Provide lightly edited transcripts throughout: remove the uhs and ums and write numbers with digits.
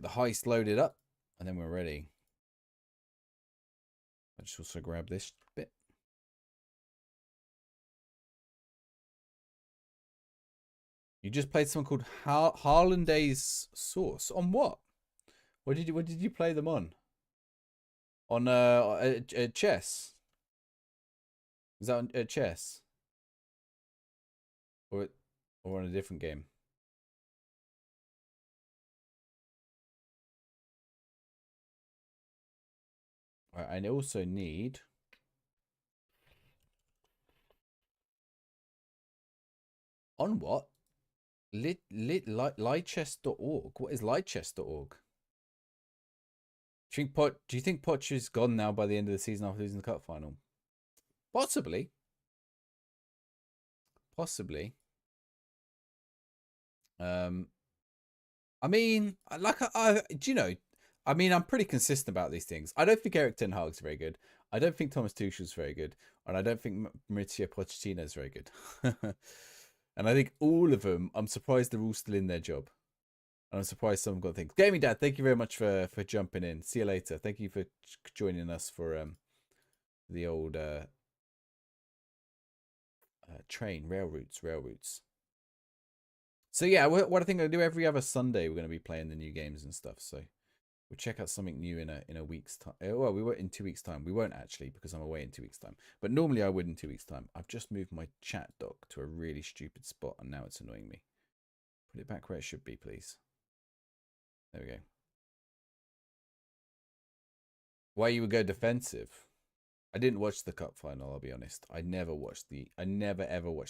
get the heist loaded up, and then we're ready. I just also grab this bit. You just played something called Hollandaise Sauce. On what? What did you play them on? On chess. Is that on chess? Or on a different game? All right, I also need on what? Lightchess.org. What is lightchess.org? Do you think Poch is gone now by the end of the season after losing the cup final? Possibly. Possibly. I mean, like, do you know? I mean, I'm pretty consistent about these things. I don't think Eric Ten Hag's very good. I don't think Thomas Tuchel's very good, and I don't think Mauricio Pochettino is very good. And I think all of them, I'm surprised they're all still in their job. And I'm surprised some got things. Gaming Dad, thank you very much for jumping in. See you later. Thank you for joining us for the old rail routes. So yeah, what I think I'm gonna do every other Sunday, we're gonna be playing the new games and stuff. So we'll check out something new in a week's time. Well, we won't in 2 weeks' time. We won't actually because I'm away in 2 weeks' time. But normally I would in 2 weeks' time. I've just moved my chat dock to a really stupid spot, and now it's annoying me. Put it back where it should be, please. There we go. Why you would go defensive? I didn't watch the cup final. I'll be honest. I never ever watched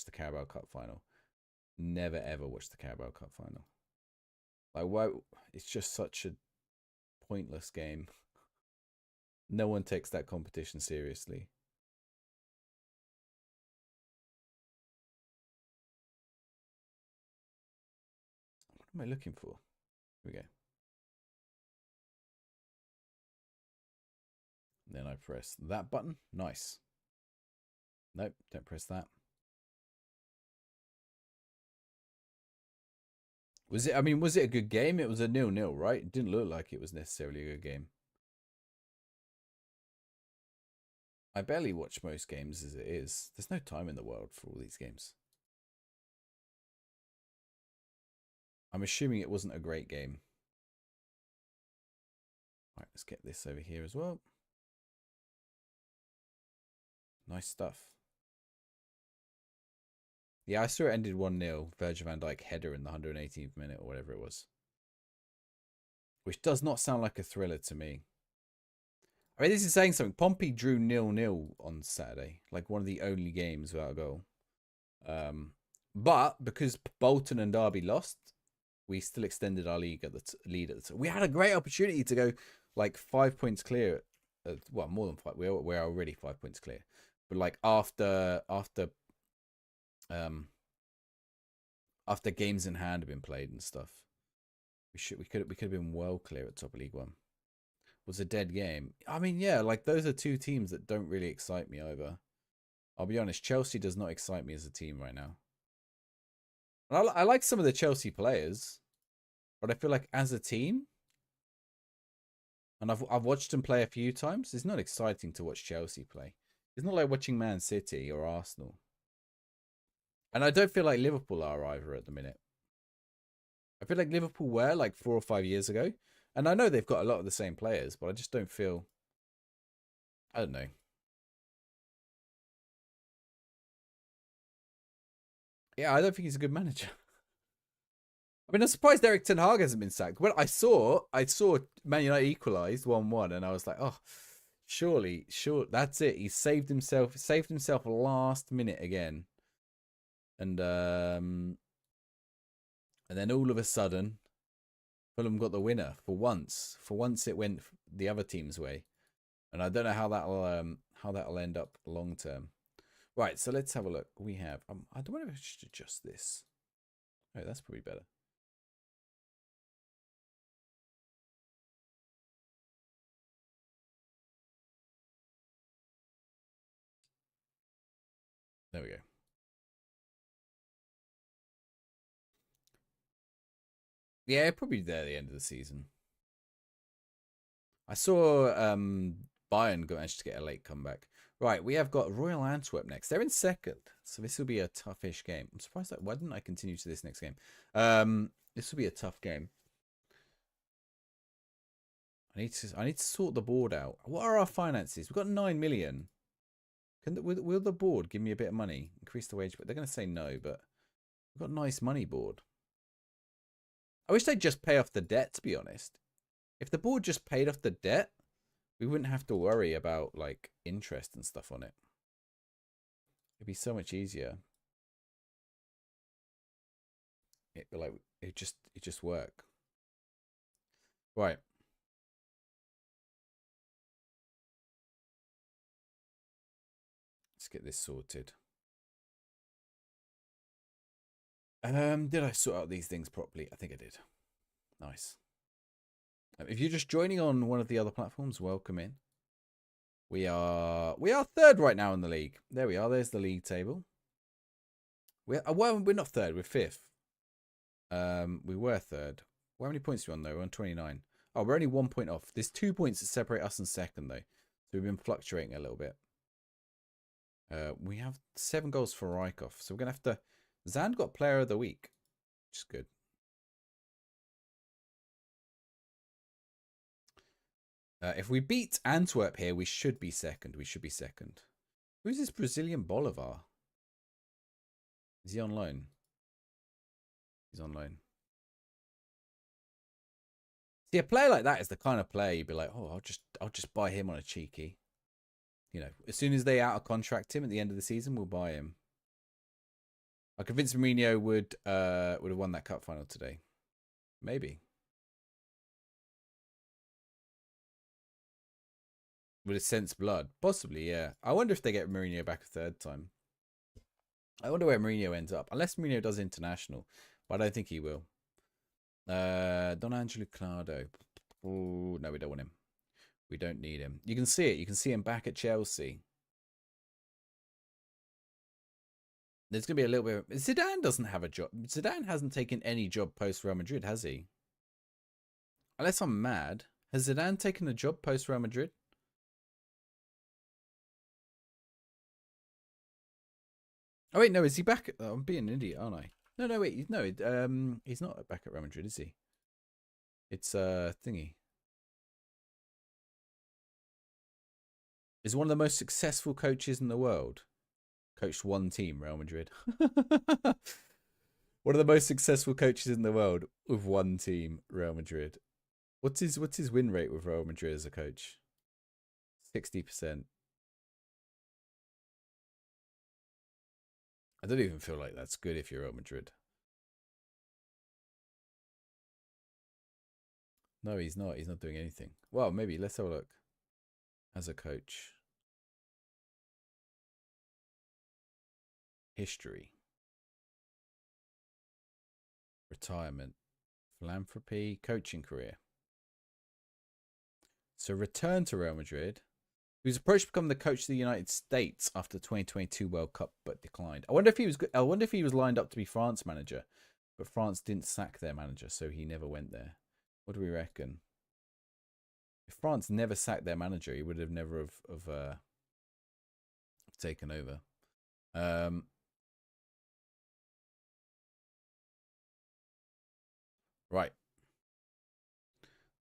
the Carabao Cup final. Never ever watched the Carabao Cup final. Like, why? It's just such a pointless game. No one takes that competition seriously. What am I looking for? Here we go. Then I press that button. Nice. Nope, don't press that. Was it a good game? It was a 0-0, right? It didn't look like it was necessarily a good game. I barely watch most games as it is. There's no time in the world for all these games. I'm assuming it wasn't a great game. All right, let's get this over here as well. Nice stuff. Yeah, I saw it ended 1-0. Virgil van Dijk header in the 118th minute or whatever it was. Which does not sound like a thriller to me. I mean, this is saying something. Pompey drew 0-0 on Saturday. Like one of the only games without a goal. But because Bolton and Derby lost, we still extended our lead at the top. We had a great opportunity to go like 5 points clear. Well, more than 5. We're already 5 points clear. But like after games in hand have been played and stuff, we could have been well clear at top of League One. Was a dead game. I mean, yeah, like those are two teams that don't really excite me either. I'll be honest, Chelsea does not excite me as a team right now. I like some of the Chelsea players, but I feel like as a team, and I've watched them play a few times, it's not exciting to watch Chelsea play. It's not like watching Man City or Arsenal. And I don't feel like Liverpool are either at the minute. I feel like Liverpool were like 4 or 5 years ago. And I know they've got a lot of the same players, but I just don't feel... I don't know. Yeah, I don't think he's a good manager. I mean, I'm surprised Eric Ten Hag hasn't been sacked. Well, I saw Man United equalised 1-1, and I was like, oh, surely, that's it. He saved himself last minute again. And then all of a sudden, Fulham got the winner for once. For once, it went the other team's way, and I don't know how that'll end up long term. Right, so let's have a look. We have. I don't know if I should adjust this. Oh, that's probably better. There we go. Yeah, probably there at the end of the season. I saw Bayern managed to get a late comeback. Right, we have got Royal Antwerp next. They're in second, so this will be a toughish game. I'm surprised that why didn't I continue to this next game? This will be a tough game. I need to sort the board out. What are our finances? We've got 9 million. Will the board give me a bit of money? Increase the wage, but they're going to say no. But we've got a nice money board. I wish they'd just pay off the debt. To be honest, if the board just paid off the debt, we wouldn't have to worry about like interest and stuff on it. It'd be so much easier. It'd be like it just work. Right. Let's get this sorted. Did I sort out these things properly? I think I did. Nice. If you're just joining on one of the other platforms, welcome in. We are third right now in the league. There we are. There's the league table. Well, we're not third. We're fifth. We were third. How many points are we on though? We're on 29. Oh, we're only 1 point off. There's 2 points that separate us and second though, so we've been fluctuating a little bit. We have 7 goals for Rykov, so we're gonna have to. Zand got Player of the Week, which is good. If we beat Antwerp here, we should be second. Who's this Brazilian Bolivar? Is he on loan? He's on loan. See, a player like that is the kind of player you'd be like, oh, I'll just buy him on a cheeky. You know, as soon as they out of contract him at the end of the season, we'll buy him. I convinced Mourinho would have won that cup final today. Maybe. Would have sensed blood. Possibly, yeah. I wonder if they get Mourinho back a third time. I wonder where Mourinho ends up. Unless Mourinho does international. But I don't think he will. Don Angelo Clado. Oh, no, we don't want him. We don't need him. You can see it. You can see him back at Chelsea. There's going to be a little bit of... Zidane doesn't have a job. Zidane hasn't taken any job post Real Madrid, has he? Unless I'm mad. Has Zidane taken a job post Real Madrid? Oh, wait, no. Is he back? Oh, I'm being an idiot, aren't I? No, wait. No, he's not back at Real Madrid, is he? It's thingy. Is one of the most successful coaches in the world. Coached one team, Real Madrid. One of the most successful coaches in the world with one team, Real Madrid. What's his win rate with Real Madrid as a coach? 60%. I don't even feel like that's good if you're Real Madrid. No, he's not. He's not doing anything. Well, maybe. Let's have a look. As a coach. History. Retirement. Philanthropy. Coaching career. So return to Real Madrid. He was approached to become the coach of the United States after the 2022 World Cup, but declined. I wonder if he was. I wonder if he was lined up to be France manager, but France didn't sack their manager, so he never went there. What do we reckon? If France never sacked their manager, he would have never have taken over. Right.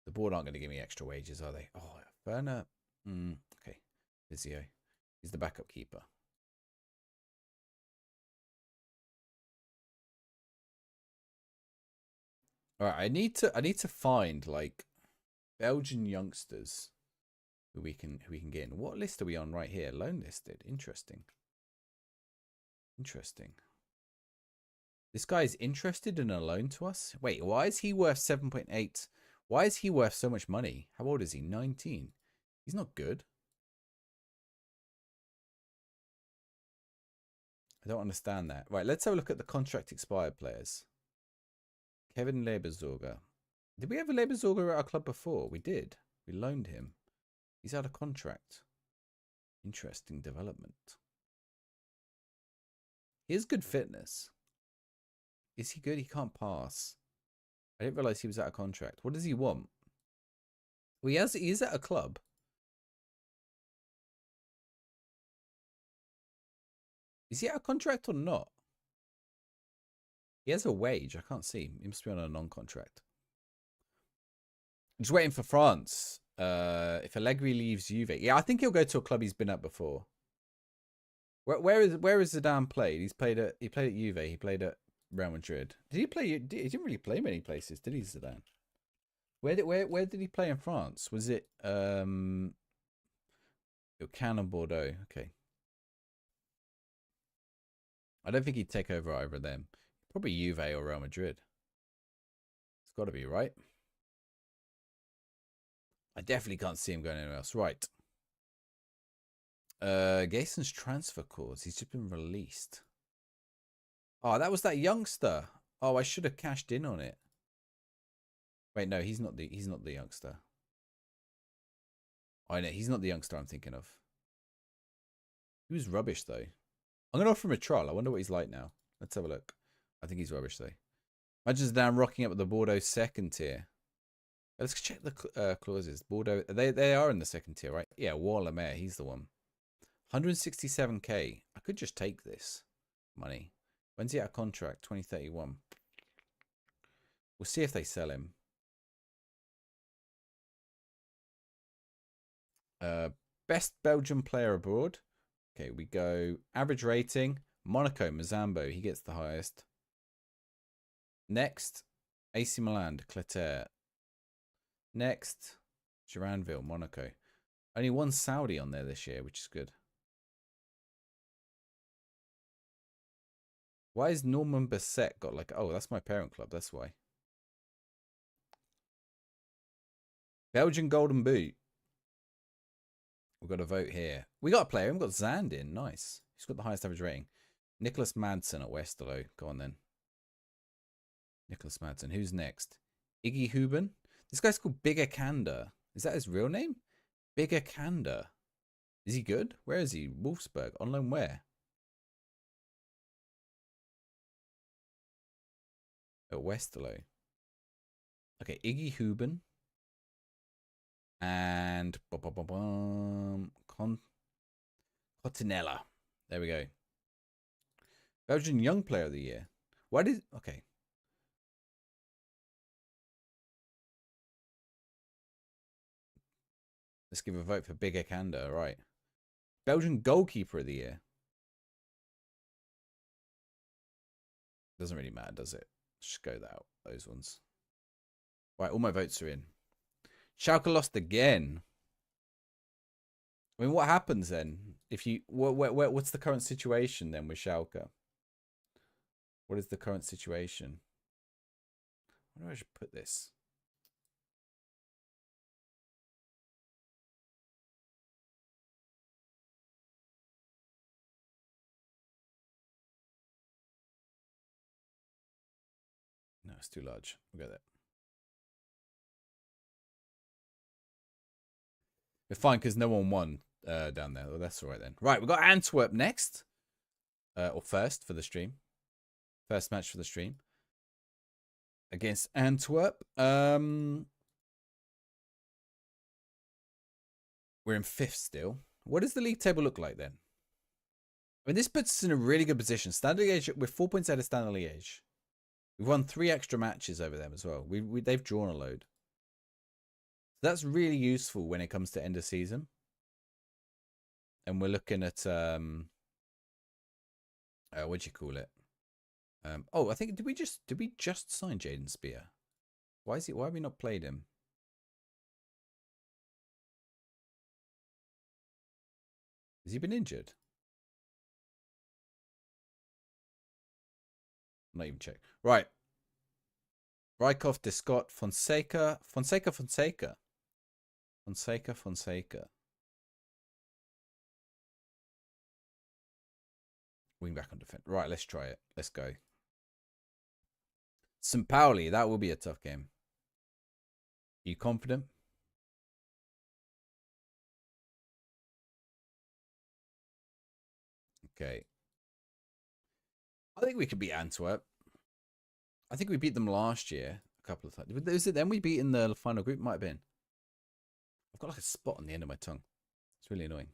The board aren't going to give me extra wages, are they? Oh, Werner. Okay. Vizio. He's the backup keeper. All right. I need to find like Belgian youngsters who we can get in. What list are we on right here? Loan listed. Interesting. Interesting. This guy's interested in a loan to us? Wait, why is he worth 7.8? Why is he worth so much money? How old is he? 19. He's not good. I don't understand that. Right, let's have a look at the contract expired players. Kevin Lebersorger. Did we have a Lebersorger at our club before? We did. We loaned him. He's out of contract. Interesting development. He has good fitness. Is he good? He can't pass. I didn't realise he was out of contract. What does he want? Well, he's at a club. Is he out of contract or not? He has a wage. I can't see. He must be on a non-contract. Just waiting for France. If Allegri leaves Juve, yeah, I think he'll go to a club he's been at before. Where is Zidane played? He played at Juve. He played at Real Madrid. Did he play? He didn't really play many places, did he, Zidane? Where did he play in France? Was it Cannes and Bordeaux? Okay. I don't think he'd take over either of them. Probably Juve or Real Madrid. It's got to be, right? I definitely can't see him going anywhere else. Right. Gayson's transfer clause. He's just been released. Oh, that was that youngster. Oh, I should have cashed in on it. Wait, no, he's not the youngster. I know he's not the youngster I'm thinking of. He was rubbish though. I'm gonna offer him a trial. I wonder what he's like now. Let's have a look. I think he's rubbish though. Imagine Zidane rocking up with the Bordeaux second tier. Let's check the clauses. Bordeaux, they are in the second tier, right? Yeah, Wall-Lemaire, he's the one. 167k. I could just take this money. When's he out of contract? 2031. We'll see if they sell him. Best Belgian player abroad. Okay, we go average rating. Monaco, Mazambo, he gets the highest. Next, AC Milan, Cleter. Next, Giranville, Monaco. Only one Saudi on there this year, which is good. Why is Norman Basset got like... Oh, that's my parent club. That's why. Belgian Golden Boot. We've got a vote here. We got a player. We've got Zandin. Nice. He's got the highest average rating. Nicholas Madsen at Westerlo. Go on then. Nicholas Madsen. Who's next? Iggy Huben. This guy's called Bigger Kanda. Is that his real name? Bigger Kanda. Is he good? Where is he? Wolfsburg. On loan where? At Westerlo. Okay, Iggy Huben. And Cotinella. There we go. Belgian Young Player of the Year. Why did... Okay. Let's give a vote for Bigger Kanda. Right. Belgian Goalkeeper of the Year. Doesn't really matter, does it? Just go that out. Those ones. Right, all my votes are in. Schalke lost again. I mean, what happens then? If you... What's the current situation then with Schalke? What is the current situation? Where do I should put this? No, it's too large. We'll go there. We're fine because no one won down there. Well, that's all right then. Right, we've got Antwerp next. Or first for the stream. First match for the stream. Against Antwerp. We're in 5th still. What does the league table look like then? I mean, this puts us in a really good position. Standard Liège, we're 4 points out of Standard Liège. We've won 3 extra matches over them as well. They've drawn a load. That's really useful when it comes to end of season. And we're looking at what do you call it? Oh, I think did we just sign Jaden Spear? Why have we not played him? Has he been injured? Not even check. Right. Rykov, Descott, Fonseca. Wing back on defense. Right, let's try it. Let's go. St. Pauli, that will be a tough game. Are you confident? Okay. I think we could beat Antwerp. I think we beat them last year a couple of times. Was it then we beat in the final group? Might have been. I've got like a spot on the end of my tongue. It's really annoying.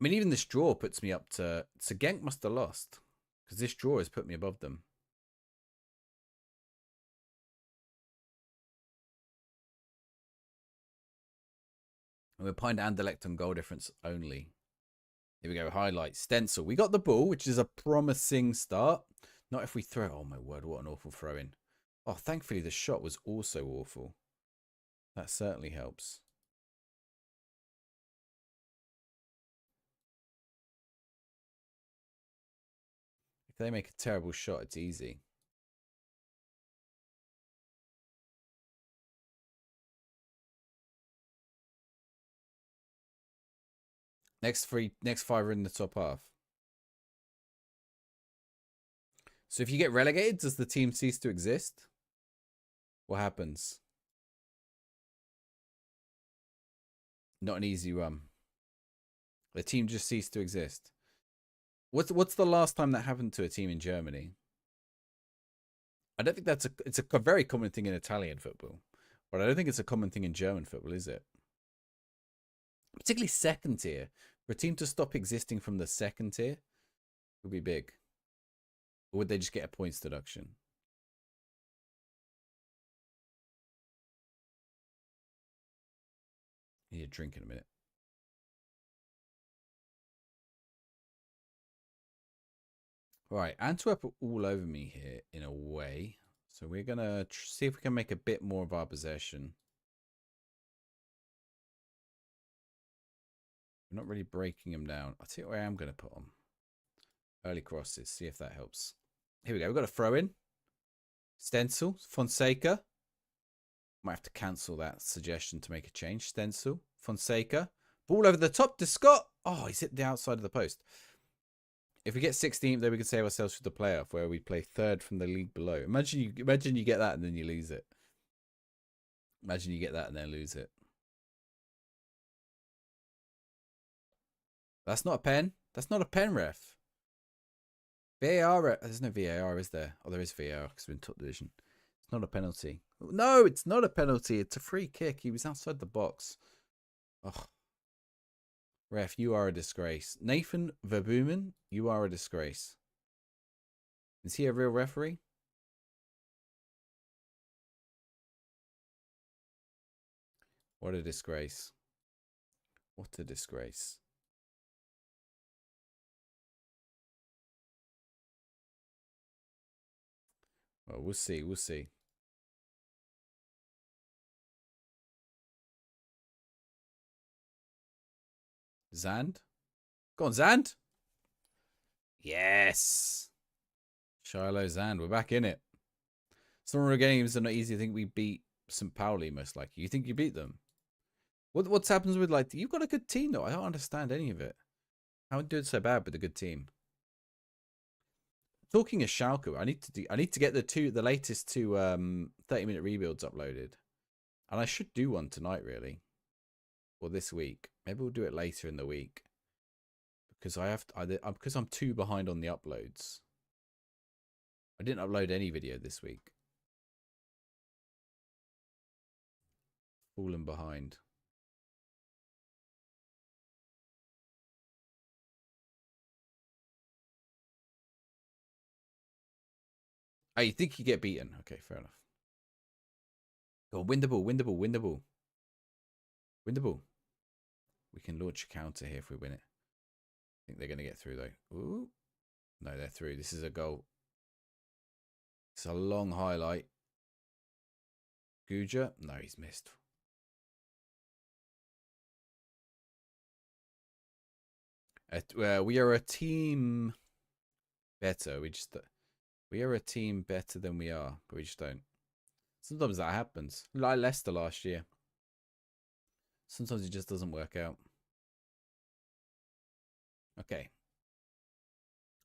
I mean, even this draw puts me up to... So Genk must have lost. Because this draw has put me above them. And we're behind Anderlecht on goal difference only. Here we go. Highlight. Stencil. We got the ball, which is a promising start. Not if we throw... Oh, my word. What an awful throw in. Oh, thankfully, the shot was also awful. That certainly helps. If they make a terrible shot, it's easy. Next 5 are in the top half. So if you get relegated, does the team cease to exist? What happens? Not an easy run. The team just ceased to exist. What's the last time that happened to a team in Germany? I don't think it's a very common thing in Italian football, but I don't think it's a common thing in German football, is it? Particularly second tier. For a team to stop existing from the second tier would be big. Or would they just get a points deduction? I need a drink in a minute. Right, Antwerp are all over me here in a way. So we're going to see if we can make a bit more of our possession. We're not really breaking them down. I'll tell you where I am going to put them. Early crosses, see if that helps. Here we go, we've got a throw in. Stencil, Fonseca. Might have to cancel that suggestion to make a change. Stencil, Fonseca. Ball over the top to Scott. Oh, he's hit the outside of the post. If we get 16th, then we could save ourselves for the playoff, where we play third from the league below. Imagine you get that and then you lose it. Imagine you get that and then lose it. That's not a pen. That's not a pen, ref. VAR. There's no VAR, is there? Oh, there is VAR because we're in top division. It's not a penalty. No, it's not a penalty. It's a free kick. He was outside the box. Oh. Ref, you are a disgrace. Nathan Verbumen, you are a disgrace. Is he a real referee? What a disgrace. What a disgrace. Well, we'll see. We'll see. Zand? Go on, Zand. Yes. Shiloh Zand. We're back in it. Some of our games are not easy. I think we beat St. Pauli most likely. You think you beat them? What's happens with, like, you've got a good team though. I don't understand any of it. How would do it so bad with a good team? Talking of Schalke, I need to get the latest two 30-minute rebuilds uploaded. And I should do one tonight, really. Or this week. Maybe we'll do it later in the week. Because because I'm too behind on the uploads. I didn't upload any video this week. Fallen behind. Oh, you think you get beaten? Okay, fair enough. Go on, win the ball, win the ball, win the ball. Win the ball. We can launch a counter here if we win it. I think they're going to get through, though. Ooh. No, they're through. This is a goal. It's a long highlight. Guja? No, he's missed. We are a team better. We are a team better than we are, but we just don't. Sometimes that happens. Like Leicester last year. Sometimes it just doesn't work out. Okay.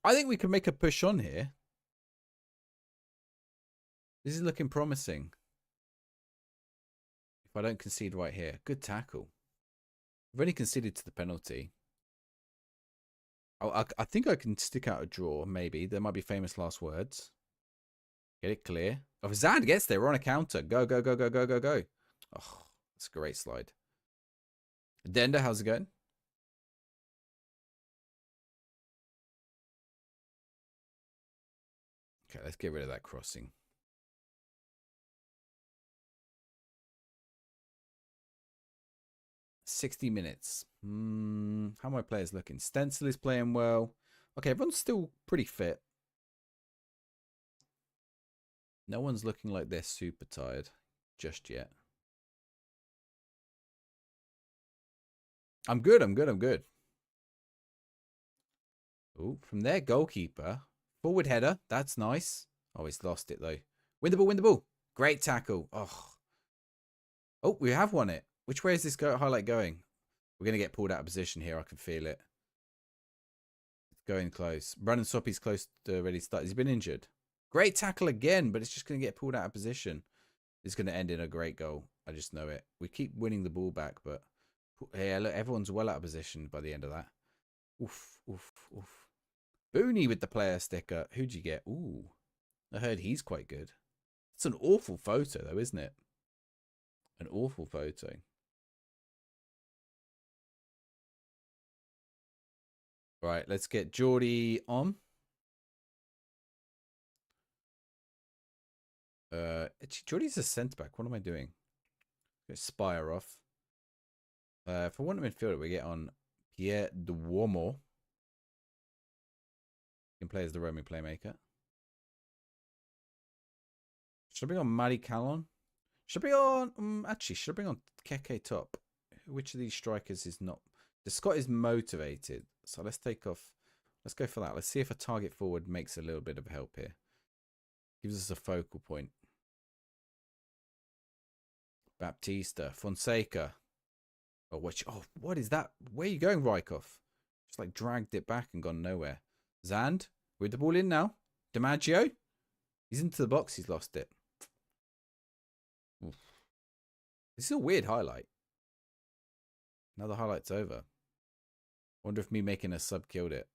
I think we can make a push on here. This is looking promising. If I don't concede right here. Good tackle. We've only conceded to the penalty. I think I can stick out a draw, maybe. There might be famous last words. Get it clear. Oh, if Zand gets there, we're on a counter. Go, go, go, go, go, go, go. Oh, that's a great slide. Denda, how's it going? Okay, let's get rid of that crossing. 60 minutes. How are my players looking? Stencil is playing well. Okay, everyone's still pretty fit. No one's looking like they're super tired just yet. I'm good, I'm good, I'm good. Oh, from their goalkeeper. Forward header. That's nice. Oh, he's lost it, though. Win the ball, win the ball. Great tackle. Oh, we have won it. Which way is this highlight going? We're going to get pulled out of position here. I can feel it. It's going close. Brandon Soppy's close to ready to start. Has he been injured? Great tackle again, but it's just going to get pulled out of position. It's going to end in a great goal. I just know it. We keep winning the ball back, but yeah, look, everyone's well out of position by the end of that. Oof, oof, oof. Booney with the player sticker. Who'd you get? Ooh, I heard he's quite good. It's an awful photo, though, isn't it? An awful photo. Right, let's get Geordie on. Geordie's a centre-back. What am I doing? Get Spire off. If I want a midfielder, we get on Pierre Duomo. He can play as the roaming playmaker. Should I bring on Matty Callon? Should I bring on... actually, should I bring on Keke Top? Which of these strikers is not... The Scott is motivated. So let's take off... Let's go for that. Let's see if a target forward makes a little bit of help here. Gives us a focal point. Baptista. Fonseca. Oh, what is that? Where are you going, Rykov? Just like dragged it back and gone nowhere. Zand. With the ball in now. DiMaggio. He's into the box. He's lost it. Oof. This is a weird highlight. Now the highlight's over. Wonder if me making a sub killed it.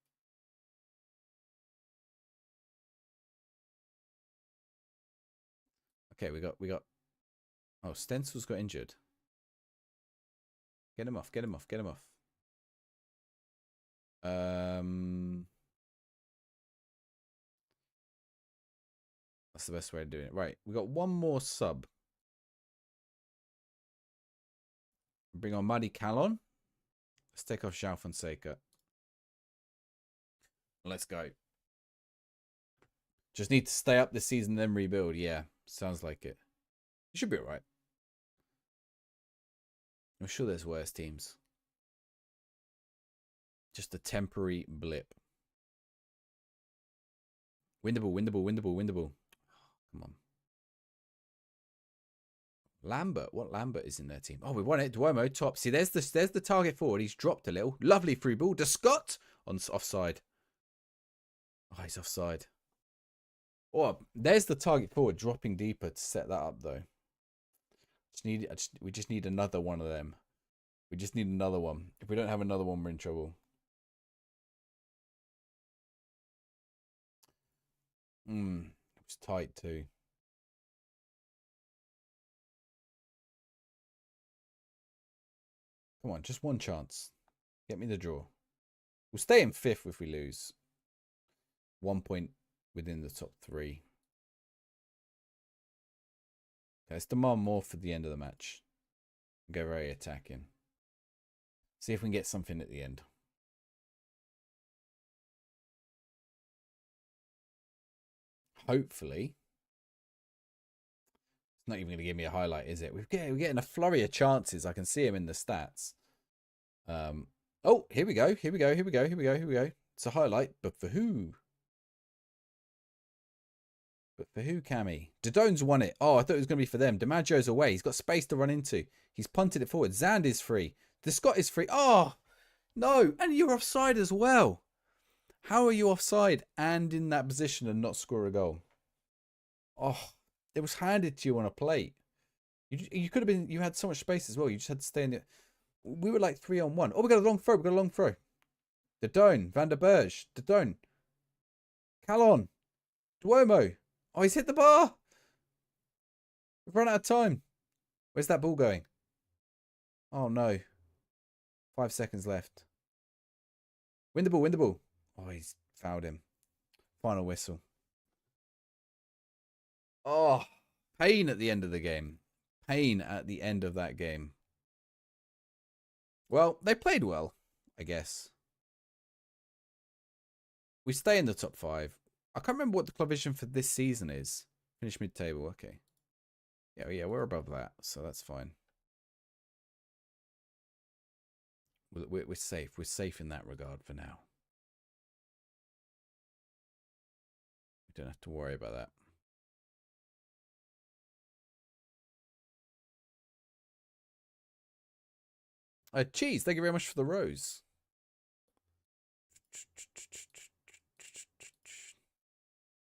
Okay, we got. Oh, Stencil's got injured. Get him off. Get him off. Get him off. That's the best way of doing it. Right, we got one more sub. Bring on Matty Callon. Let's take off João Fonseca. Let's go. Just need to stay up this season, then rebuild. Yeah, sounds like it. You should be alright. I'm sure there's worse teams. Just a temporary blip. Win the ball, win the ball, win the ball, win the ball. Come on. Lambert. What Lambert is in their team? Oh, we won it. Duomo, top. See, there's the target forward. He's dropped a little. Lovely through ball. To Scott on offside. Oh, he's offside. Oh, there's the target forward dropping deeper to set that up, though. We just need another one of them. We just need another one. If we don't have another one, we're in trouble. It was tight too. Come on, just one chance. Get me the draw. We'll stay in 5th if we lose. 1 point within the top 3. Okay, let's demand more for the end of the match. Go very attacking. See if we can get something at the end. Hopefully. It's not even going to give me a highlight, is it? We're getting a flurry of chances. I can see him in the stats. Oh, here we go. Here we go. Here we go. Here we go. Here we go. It's a highlight, but for who? But for who, Cammy? Dodone's won it. Oh, I thought it was going to be for them. DiMaggio's away. He's got space to run into. He's punted it forward. Zand is free. The Scott is free. Oh, no. And you're offside as well. How are you offside and in that position and not score a goal? Oh, it was handed to you on a plate. You could have been, you had so much space as well. You just had to stay in it. We were like 3-on-1. Oh, we got a long throw. We got a long throw. Dodone. Van der Berg. Dodone. Callon. Duomo. Oh, he's hit the bar. run out of time. Where's that ball going? Oh, no. 5 seconds left. Win the ball, win the ball. Oh, he's fouled him. Final whistle. Oh, pain at the end of the game. Pain at the end of that game. Well, they played well, I guess. We stay in the top 5. I can't remember what the club vision for this season is. Finish mid-table, okay. Yeah, we're above that, so that's fine. We're safe. We're safe in that regard for now. We don't have to worry about that. Cheese, thank you very much for the rose.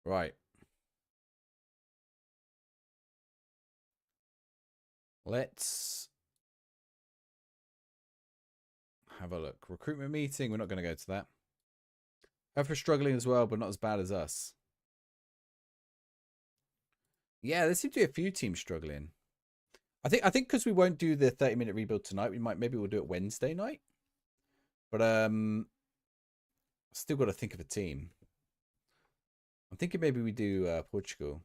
Right. Let's have a look. Recruitment meeting. We're not going to go to that. However, struggling as well, but not as bad as us. Yeah, there seem to be a few teams struggling. I think because we won't do the 30-minute rebuild tonight, maybe we'll do it Wednesday night. But still got to think of a team. I'm thinking maybe we do Portugal.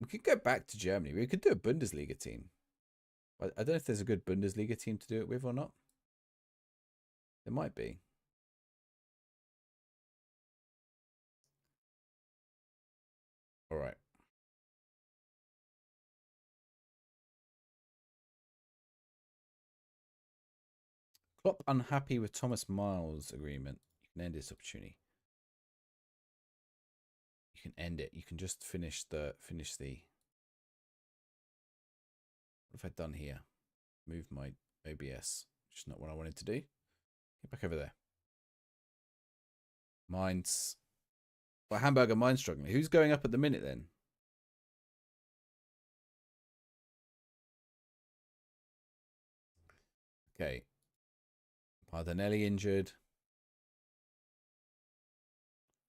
We could go back to Germany. We could do a Bundesliga team. I don't know if there's a good Bundesliga team to do it with or not. There might be. All right. Klopp unhappy with Thomas Miles' agreement. You can end this opportunity. You can end it. You can just finish the. What have I done here? Move my OBS. Which is not what I wanted to do. Get back over there. Mine's. Well, Hamburger, mine's struggling. Who's going up at the minute then? Okay. Pardonelli injured.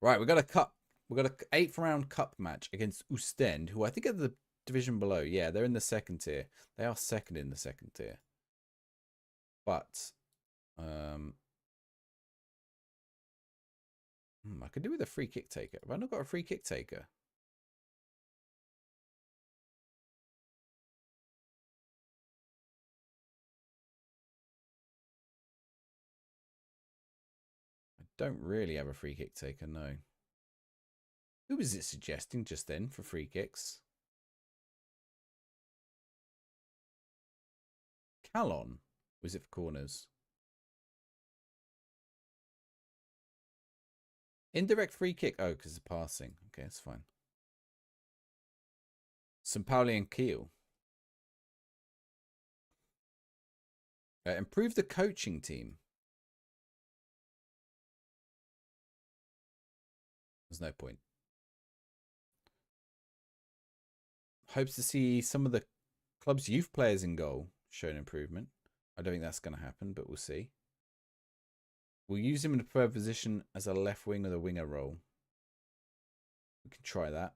Right, we got a cup. We got an 8th round cup match against Ostend, who I think are the division below. Yeah, they're in the 2nd tier. They are 2nd in the 2nd tier. But I could do with a free kick taker. Have I not got a free kick taker? I don't really have a free kick taker, no. Who was it suggesting just then for free kicks? Calon? Was it for corners? Indirect free kick. Oh, because of passing. Okay, that's fine. St. Pauli and Kiel. Improve the coaching team. There's no point. Hopes to see some of the club's youth players in goal show an improvement. I don't think that's going to happen, but we'll see. We'll use him in a preferred position as a left wing or the winger role. We can try that.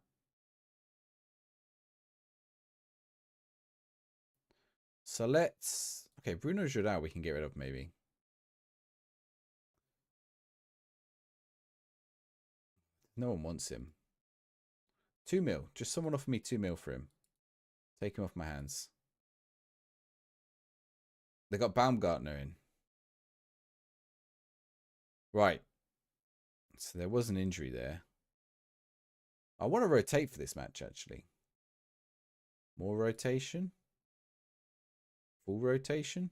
So let's... Okay, Bruno Jordao we can get rid of maybe. No one wants him. 2 mil. Just someone offer me 2 mil for him. Take him off my hands. They got Baumgartner in. Right. So there was an injury there. I want to rotate for this match, actually. More rotation. Full rotation.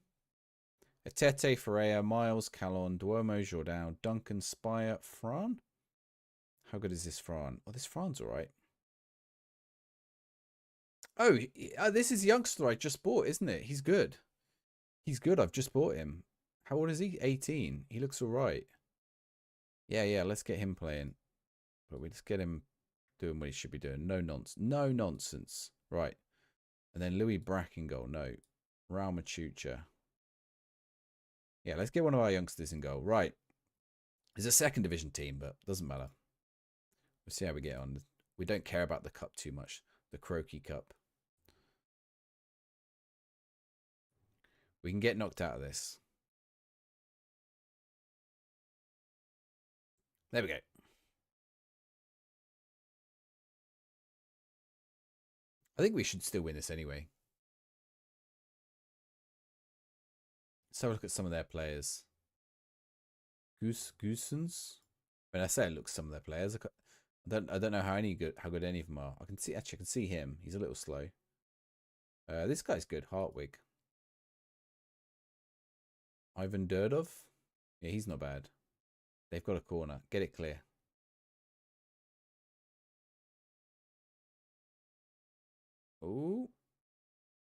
Etete, Ferreira, Miles, Calon, Duomo, Jordao, Duncan, Spire, Fran. How good is this Fran? Oh, this Fran's all right. Oh, this is youngster I just bought, isn't it? He's good. He's good. I've just bought him. How old is he? 18. He looks all right. Yeah. Let's get him playing. But we just get him doing what he should be doing. No nonsense. No nonsense. Right. And then Louis Brackingall. No. Raul Machucha. Yeah, let's get one of our youngsters in goal. Right. It's a 2nd division team, but doesn't matter. We'll see how we get on. We don't care about the cup too much. The Croaky Cup. We can get knocked out of this. There we go. I think we should still win this anyway. Let's have a look at some of their players. Goosens. When I say I look at some of their players, I don't know how good any of them are. I can see him. He's a little slow. This guy's good. Hartwig. Ivan Durdov. Yeah, he's not bad. They've got a corner. Get it clear. Ooh.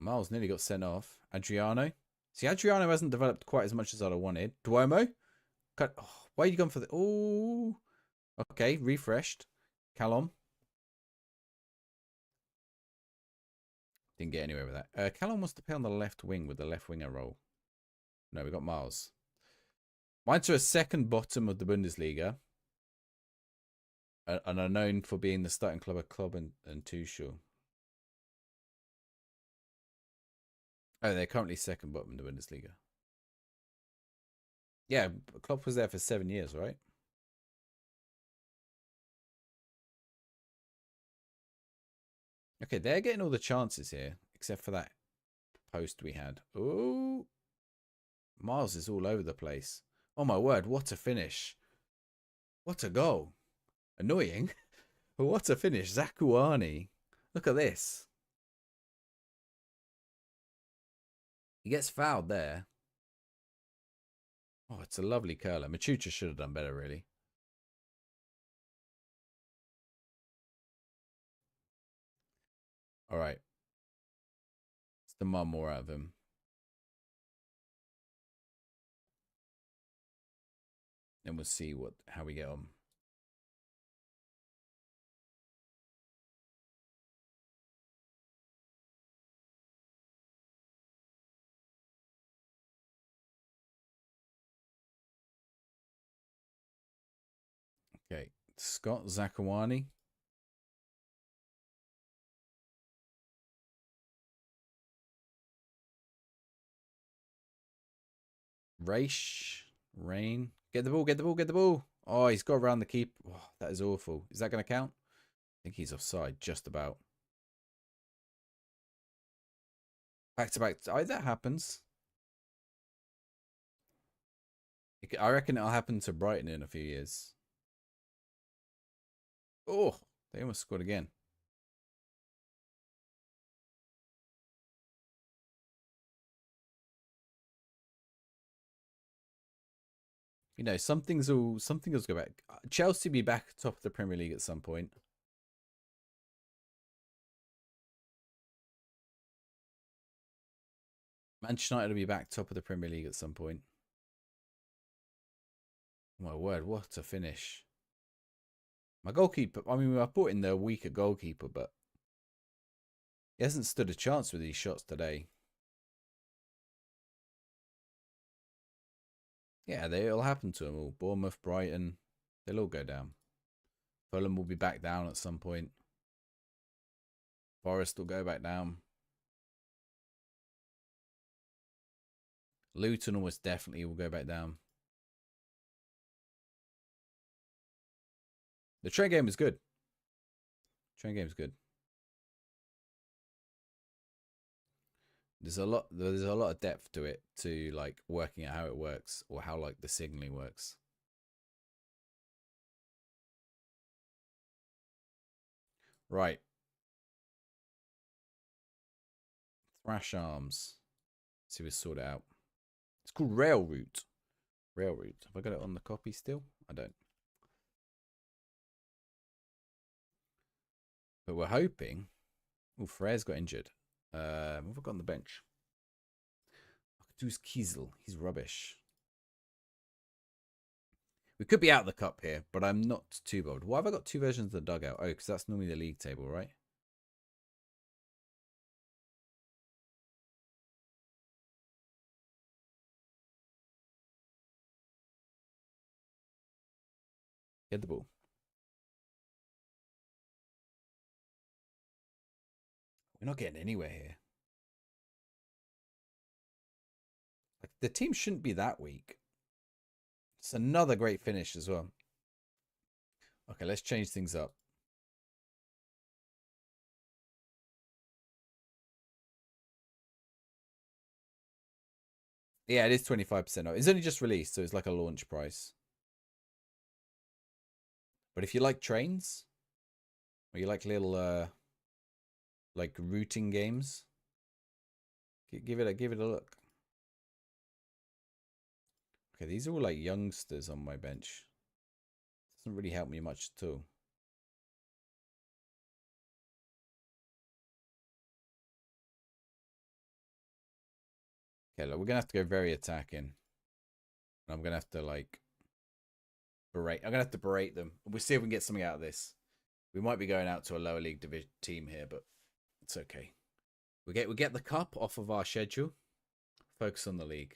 Miles nearly got sent off. Adriano. See, Adriano hasn't developed quite as much as I'd have wanted. Duomo. Oh, why are you going for the... Ooh. Okay, refreshed. Callum. Didn't get anywhere with that. Callum wants to play on the left wing with the left winger role. No, we got Miles. Mainz are a second bottom of the Bundesliga. And are known for being the starting club of Klopp and Tuchel. Oh, they're currently second bottom in the Bundesliga. Yeah, Klopp was there for 7 years, right? Okay, they're getting all the chances here, except for that post we had. Ooh. Miles is all over the place. Oh my word, what a finish. What a goal. Annoying. But what a finish. Zakuani. Look at this. He gets fouled there. Oh, it's a lovely curler. Machucha should have done better, really. All right. Let's demand more out of him. And we'll see how we get on. Okay. Scott Zakuani. Rain. Get the ball, get the ball, get the ball. Oh, he's got around the keeper. Oh, that is awful. Is that going to count? I think he's offside, just about. Back to back. Oh, that happens. I reckon it'll happen to Brighton in a few years. Oh, they almost scored again. You know, something will go back. Chelsea will be back top of the Premier League at some point. Manchester United will be back top of the Premier League at some point. Oh my word, what a finish. My goalkeeper, I mean, I brought in the weaker goalkeeper, but he hasn't stood a chance with these shots today. Yeah, it'll happen to them all. Bournemouth, Brighton, they'll all go down. Fulham will be back down at some point. Forest will go back down. Luton almost definitely will go back down. The Trent game is good. Trent game is good. There's a lot of depth to it, to like working out how it works or how like the signaling works. Right. Thrash arms. Let's see if we sort it out. It's called Rail Route. Rail Route. Have I got it on the copy still? I don't. But we're hoping. Oh, Frere's got injured. What have I got on the bench? I could do Kiesel. He's rubbish. We could be out of the cup here, but I'm not too bold. Why have I got two versions of the dugout? Oh, because that's normally the league table, right? Get the ball. We're not getting anywhere here. Like, the team shouldn't be that weak. It's another great finish as well. Okay, let's change things up. Yeah, it is 25% off. It's only just released, so it's like a launch price. But if you like trains, or you like little like routing games, give it a look. Okay, these are all like youngsters on my bench. Doesn't really help me much at all. Okay, look, we're gonna have to go very attacking. I'm gonna have to like berate. I'm gonna have to berate them. We'll see if we can get something out of this. We might be going out to a lower league division team here, but it's okay. We get the cup off of our schedule. Focus on the league.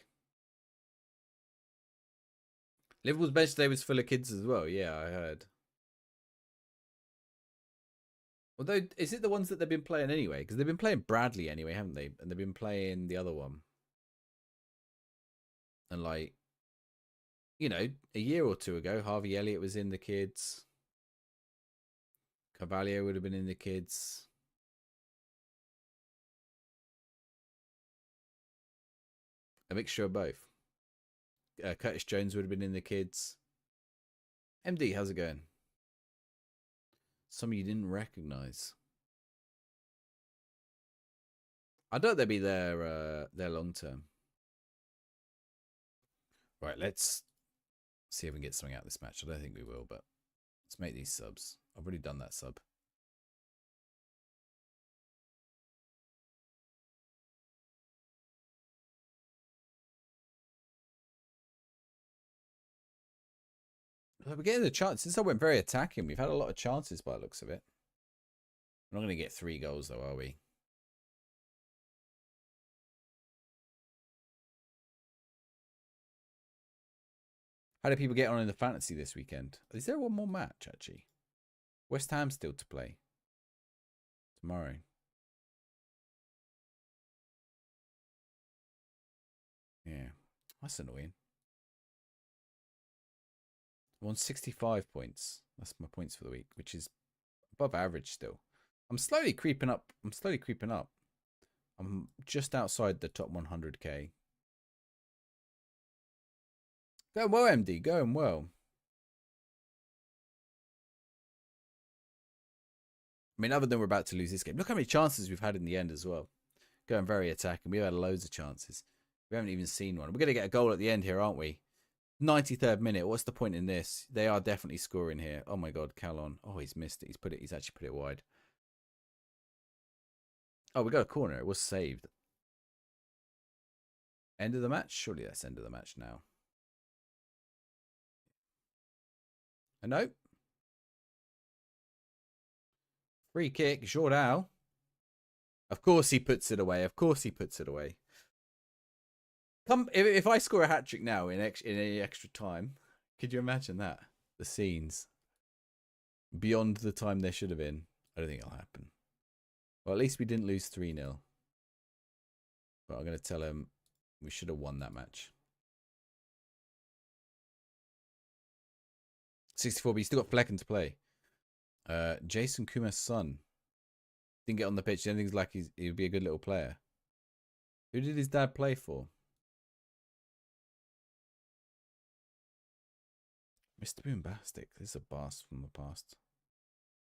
Liverpool's bench today was full of kids as well. Yeah, I heard. Although, is it the ones that they've been playing anyway? Because they've been playing Bradley anyway, haven't they? And they've been playing the other one. And like, you know, a year or two ago, Harvey Elliott was in the kids. Carvalho would have been in the kids. A mixture of both. Curtis Jones would have been in the kids. MD, how's it going? Some of you didn't recognise. I doubt they'll be there long term. Right, let's see if we can get something out of this match. I don't think we will, but let's make these subs. I've already done that sub. We're getting the chance. Since I went very attacking, we've had a lot of chances by the looks of it. We're not going to get 3 goals, though, are we? How do people get on in the fantasy this weekend? Is there one more match, actually? West Ham still to play tomorrow. Yeah, that's annoying. I'm on 65 points. That's my points for the week, which is above average still. I'm slowly creeping up. I'm just outside the top 100k. Going well, MD. Going well. I mean, other than we're about to lose this game. Look how many chances we've had in the end as well. Going very attacking. We've had loads of chances. We haven't even seen one. We're going to get a goal at the end here, aren't we? 93rd minute. What's the point in this? They are definitely scoring here. Oh my God, Callon. Oh, he's missed it. He's actually put it wide. Oh, we got a corner. It was saved. End of the match? Surely that's end of the match now. No. Free kick. Jordan. Of course he puts it away. Come if I score a hat trick now in any extra time, could you imagine that? The scenes beyond the time there should have been. I don't think it'll happen. Well, at least we didn't lose 3-0. But I'm going to tell him we should have won that match. 64, but you still got Flecken to play. Jason Kuma's son didn't get on the pitch. Anything's like he'd be a good little player. Who did his dad play for? Mr. Boombastic. This is a blast from the past.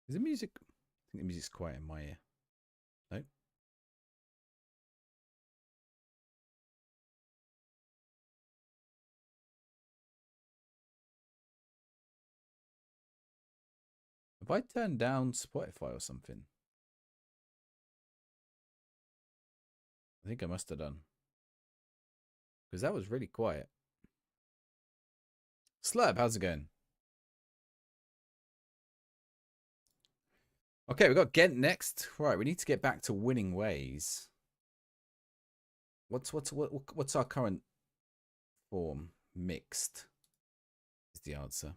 Is the music? I think the music's quiet in my ear. No. Have I turned down Spotify or something? I think I must have done. Because that was really quiet. Slurp, how's it going? Okay, we've got Ghent next. Right, we need to get back to winning ways. What's our current form? Mixed is the answer.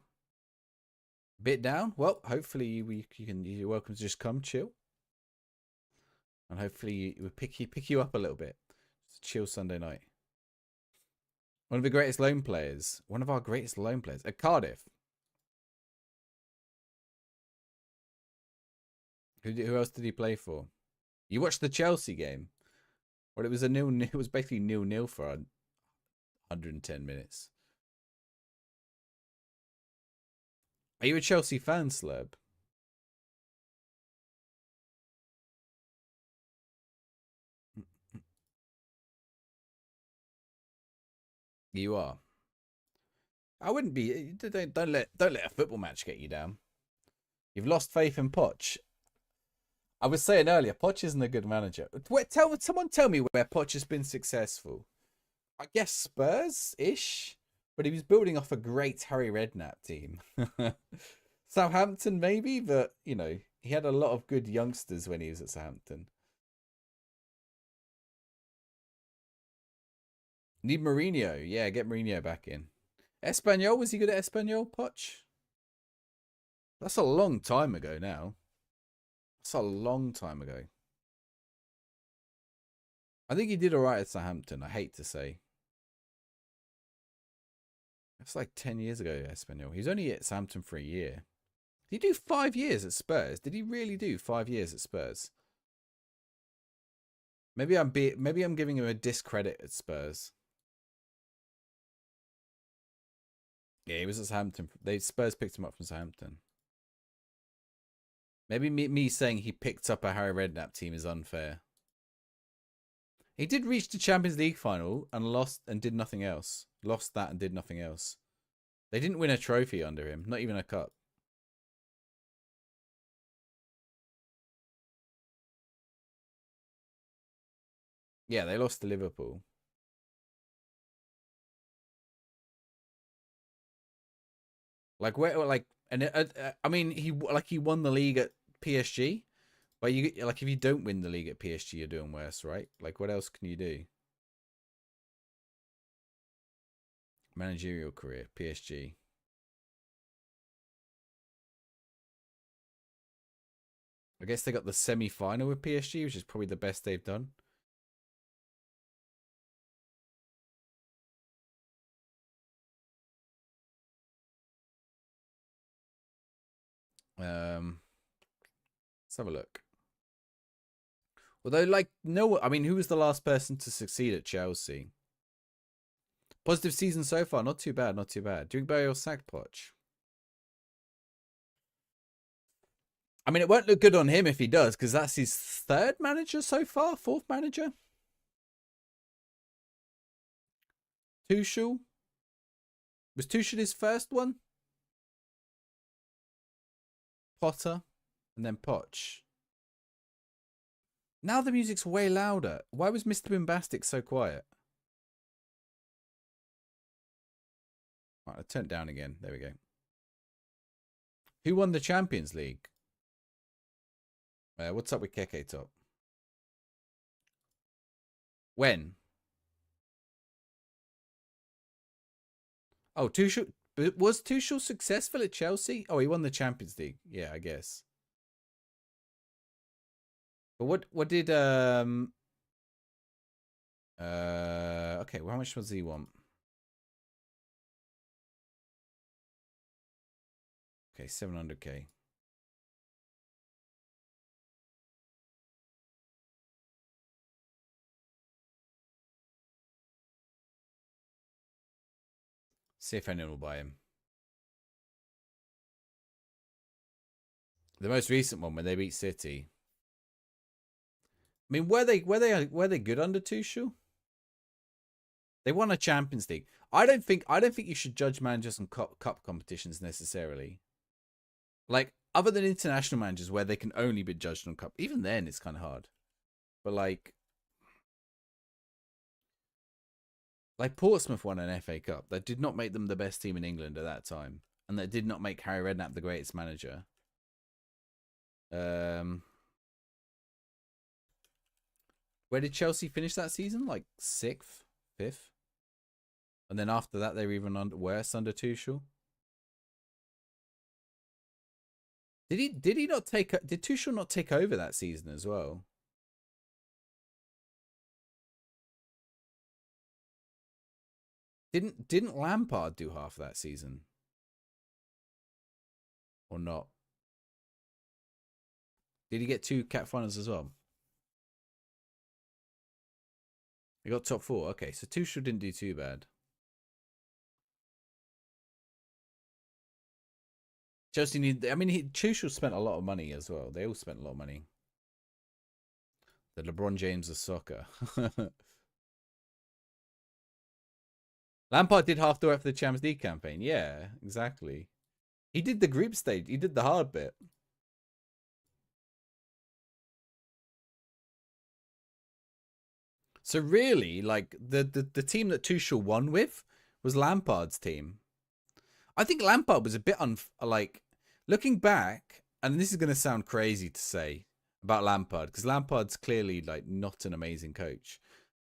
Bit down? Well, hopefully you're welcome to just come chill. and hopefully it would pick you up a little bit. Just a chill Sunday night. One of the greatest loan players. One of our greatest loan players at Cardiff. Who else did he play for? You watched the Chelsea game? Well, it was a nil. It was basically 0-0 for 110 minutes. Are you a Chelsea fan, Slurb? You are. I wouldn't be. Don't let a football match get you down. You've lost faith in Poch. I was saying earlier, Poch isn't a good manager. Someone tell me where Poch has been successful. I guess Spurs-ish, but he was building off a great Harry Redknapp team. Southampton maybe, but you know he had a lot of good youngsters when he was at Southampton. Need Mourinho, yeah, get Mourinho back in. Espanyol, was he good at Espanyol, Poch? That's a long time ago now. That's a long time ago. I think he did alright at Southampton, I hate to say. That's like 10 years ago, Espanyol. He was only at Southampton for a year. Did he do 5 years at Spurs? Did he really do 5 years at Spurs? Maybe I'm giving him a discredit at Spurs. Yeah, he was at Southampton. Spurs picked him up from Southampton. Maybe me saying he picked up a Harry Redknapp team is unfair. He did reach the Champions League final and lost and did nothing else. Lost that and did nothing else. They didn't win a trophy under him, not even a cup. Yeah, they lost to Liverpool. Like where, like, and I mean, he won the league at PSG, but if you don't win the league at PSG, you're doing worse, right? Like, what else can you do? Managerial career, PSG. I guess they got the semi-final with PSG, which is probably the best they've done. Let's have a look. Although, like, no, I mean, who was the last person to succeed at Chelsea? Positive season so far, not too bad, not too bad. Doing Bale sacked Poch. I mean, it won't look good on him if he does, because that's his 3rd manager so far, 4th manager. Tuchel. Was Tuchel his first one? Potter, and then Poch. Now the music's way louder. Why was Mr. Bombastic so quiet? Right, I turned it down again. There we go. Who won the Champions League? What's up with KK Top? When? Oh, Tuchel. Was Tuchel successful at Chelsea? Oh, he won the Champions League. Yeah, I guess. But what did okay, well, how much does he want? Okay, 700k. See if anyone will buy him. The most recent one when they beat City. I mean, were they good under Tuchel? They won a Champions League. I don't think you should judge managers on cup competitions necessarily. Like, other than international managers where they can only be judged on cup, even then it's kind of hard. But like Portsmouth won an FA Cup. That did not make them the best team in England at that time, and that did not make Harry Redknapp the greatest manager. Where did Chelsea finish that season? Like 6th, 5th, and then after that they were even worse under Tuchel. Did Tuchel not take over that season as well? Didn't Lampard do half that season or not? Did he get 2 Cat finals as well? He got top 4. Okay, so Tuchel didn't do too bad. Chelsea need. I mean, Tuchel spent a lot of money as well. They all spent a lot of money. The LeBron James of soccer. Lampard did half the work for the Champions League campaign. Yeah, exactly. He did the group stage. He did the hard bit. So really, like the team that Tuchel won with was Lampard's team. I think Lampard was a bit like looking back, and this is going to sound crazy to say about Lampard because Lampard's clearly like not an amazing coach,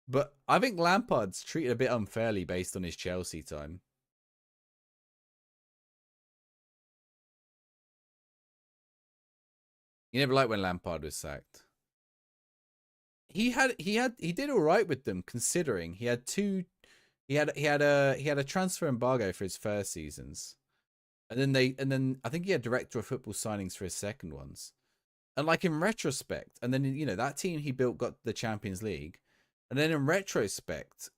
but I think Lampard's treated a bit unfairly based on his Chelsea time. You never liked when Lampard was sacked. He did all right with them considering he had a transfer embargo for his first seasons. And then I think he had director of football signings for his second ones. And like in retrospect, and then that team he built got the Champions League. And then in retrospect,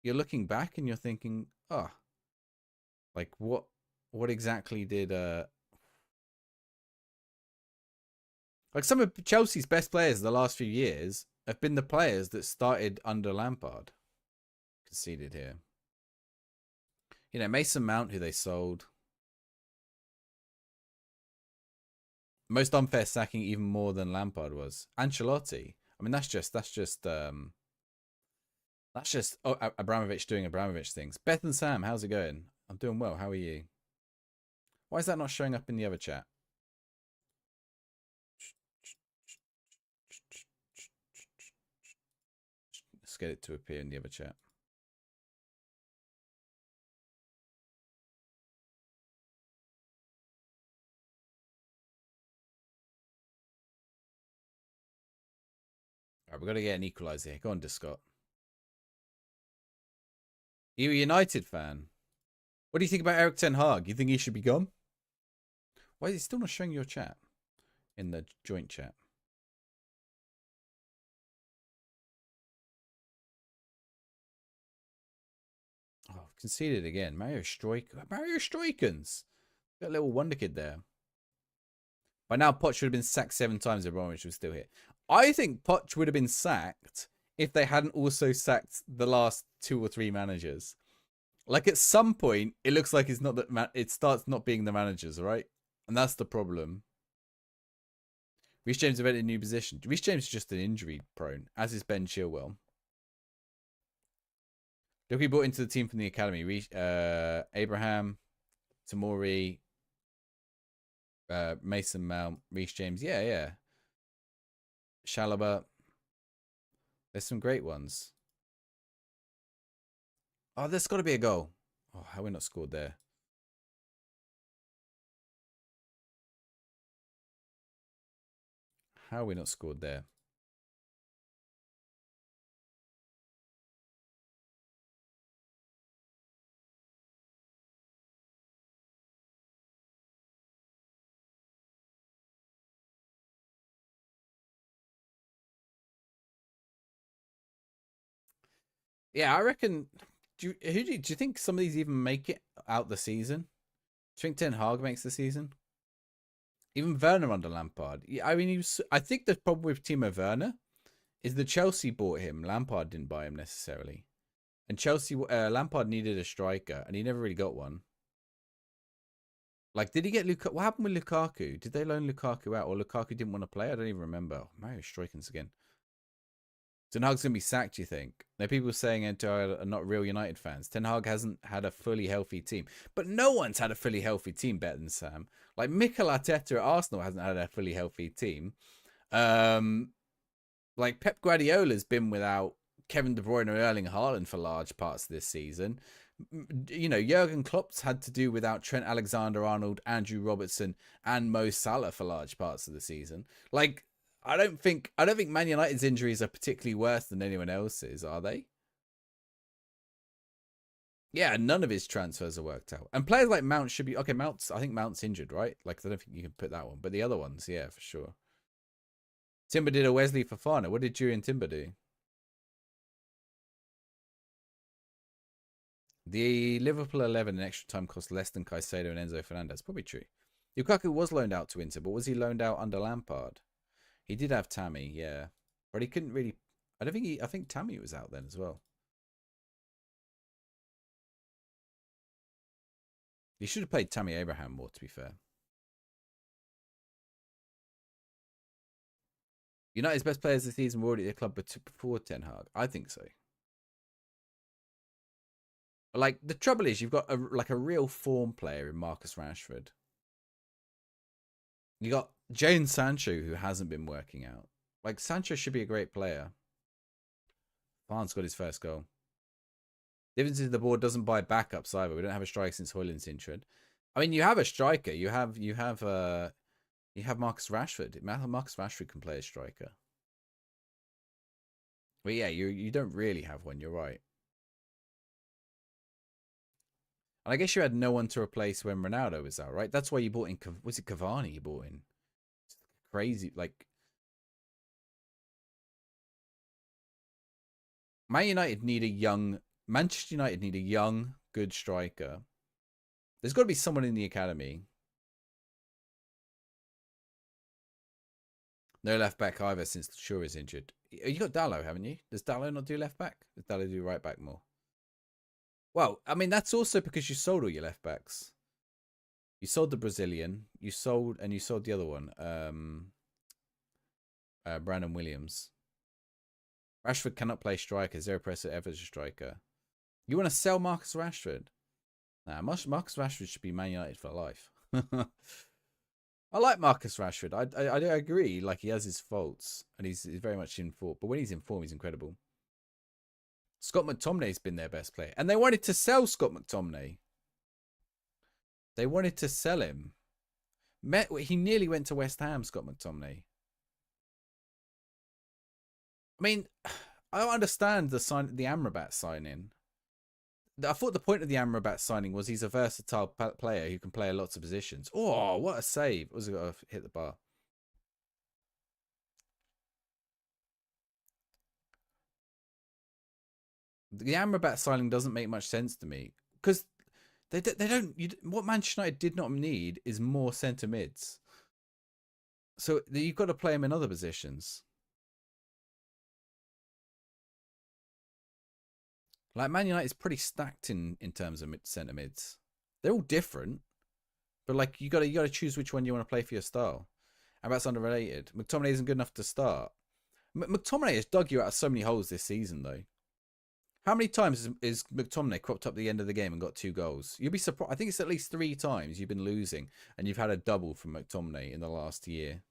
you're looking back and you're thinking, oh, like what exactly did like some of Chelsea's best players the last few years have been the players that started under Lampard. Conceded here. Mason Mount, who they sold. Most unfair sacking even more than Lampard was. Ancelotti. I mean, that's just Abramovich doing Abramovich things. Beth and Sam, how's it going? I'm doing well. How are you? Why is that not showing up in the other chat? Let's get it to appear in the other chat. All right, we've got to get an equalizer here. Go on, Scott. Are you a United fan? What do you think about Eric Ten Hag? You think he should be gone? Why is it still not showing your chat in the joint chat? Oh, conceded again. Mario Stroikens. Got a little wonder kid there. By now, Poch would have been sacked 7 times if Abramovich was still here. I think Poch would have been sacked if they hadn't also sacked the last 2 or 3 managers. Like at some point, it looks like it's not that it starts not being the managers, right? And that's the problem. Reece James invented a new position. Reece James is just an injury prone, as is Ben Chilwell. Look, we brought into the team from the academy. Abraham, Tamori, Mason Mount, Reece James. Yeah. Shalaba. There's some great ones. Oh, there's got to be a goal. Oh, how we not scored there? How we not scored there? Yeah, I reckon. Do you think some of these even make it out the season? Do you think Ten Hag makes the season? Even Werner under Lampard. Yeah, I mean, I think the problem with Timo Werner is that Chelsea bought him. Lampard didn't buy him necessarily, and Lampard needed a striker, and he never really got one. Like, did he get Lukaku? What happened with Lukaku? Did they loan Lukaku out, or Lukaku didn't want to play? I don't even remember. Oh, Mario Stroikens again. Ten Hag's gonna be sacked, you think? Now people saying it are not real United fans. Ten Hag hasn't had a fully healthy team, but no one's had a fully healthy team better than Sam. Like Mikel Arteta at Arsenal hasn't had a fully healthy team. Like Pep Guardiola's been without Kevin De Bruyne or Erling Haaland for large parts of this season. Jurgen Klopp's had to do without Trent Alexander-Arnold, Andrew Robertson, and Mo Salah for large parts of the season. Like, I don't think Man United's injuries are particularly worse than anyone else's, are they? Yeah, none of his transfers are worked out. And players like Mount should be okay. I think Mount's injured, right? Like I don't think you can put that one, but the other ones, yeah, for sure. Timber did a Wesley Fofana. What did Julian Timber do? The Liverpool 11 in extra time cost less than Caicedo and Enzo Fernandez. Probably true. Lukaku was loaned out to Inter, but was he loaned out under Lampard? He did have Tammy, yeah, but he couldn't really. I don't think he. I think Tammy was out then as well. He should have played Tammy Abraham more, to be fair. United's best players this season were already at the club before Ten Hag. I think so. Like the trouble is, you've got a real form player in Marcus Rashford. You got Jadon Sancho who hasn't been working out. Like Sancho should be a great player. Barnes got his first goal. Difference is the board doesn't buy backups either. We don't have a striker since Højlund's injured. I mean, you have a striker. You have Marcus Rashford. Marcus Rashford can play a striker. But yeah, you don't really have one. You're right. And I guess you had no one to replace when Ronaldo was out, right? That's why you bought in. Was it Cavani you bought in? It's crazy. Like Manchester United need a young, good striker. There's got to be someone in the academy. No left back either since Shaw is injured. You got Dallo, haven't you? Does Dallo not do left back? Does Dallo do right back more? Well, I mean, that's also because you sold all your left backs. You sold the Brazilian. You sold the other one. Brandon Williams. Rashford cannot play striker. Zero pressure ever as a striker. You want to sell Marcus Rashford? Nah, Marcus Rashford should be Man United for life. I like Marcus Rashford. I agree. Like he has his faults, and he's very much in form. But when he's in form, he's incredible. Scott McTominay's been their best player, and they wanted to sell Scott McTominay. They wanted to sell him. He nearly went to West Ham. Scott McTominay. I mean, I don't understand the Amrabat signing. I thought the point of the Amrabat signing was he's a versatile player who can play lots of positions. Oh, what a save. Was it got to hit the bar? The Amrabat signing doesn't make much sense to me because they don't. What Manchester United did not need is more centre mids. So you've got to play him in other positions. Like Man United is pretty stacked in terms of centre mids. They're all different, but like you got to choose which one you want to play for your style. And that's underrated. McTominay isn't good enough to start. McTominay has dug you out of so many holes this season, though. How many times is McTominay cropped up the end of the game and got 2 goals? You'll be surprised. I think it's at least 3 times you've been losing and you've had a double from McTominay in the last year.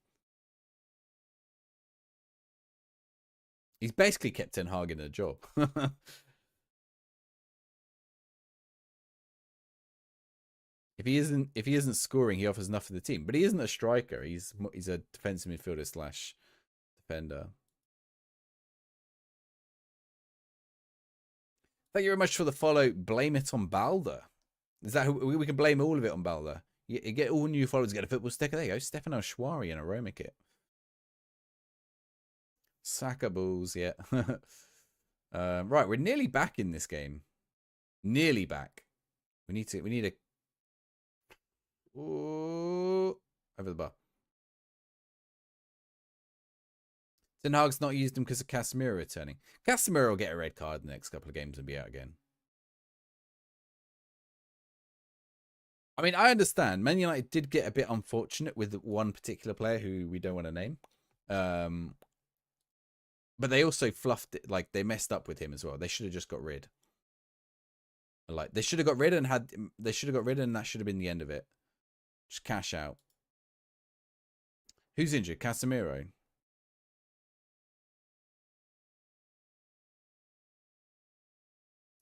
He's basically kept Ten Hag in a job. If he isn't scoring, he offers enough for the team. But he isn't a striker. He's a defensive midfielder / defender. Thank you very much for the follow. Blame it on Balder. Is that who we can blame all of it on Balder? You get all new followers, get a football sticker. There you go. Stefano Schwari and a Roma kit. Saka balls, yeah. Right, we're nearly back in this game. Nearly back. We need a ooh, over the bar. Ten Hag's not used him because of Casemiro returning. Casemiro will get a red card in the next couple of games and be out again. I mean, I understand. Man United did get a bit unfortunate with one particular player who we don't want to name. But they also fluffed it. Like, they messed up with him as well. They should have just got rid. Like, they should have got rid and that should have been the end of it. Just cash out. Who's injured? Casemiro.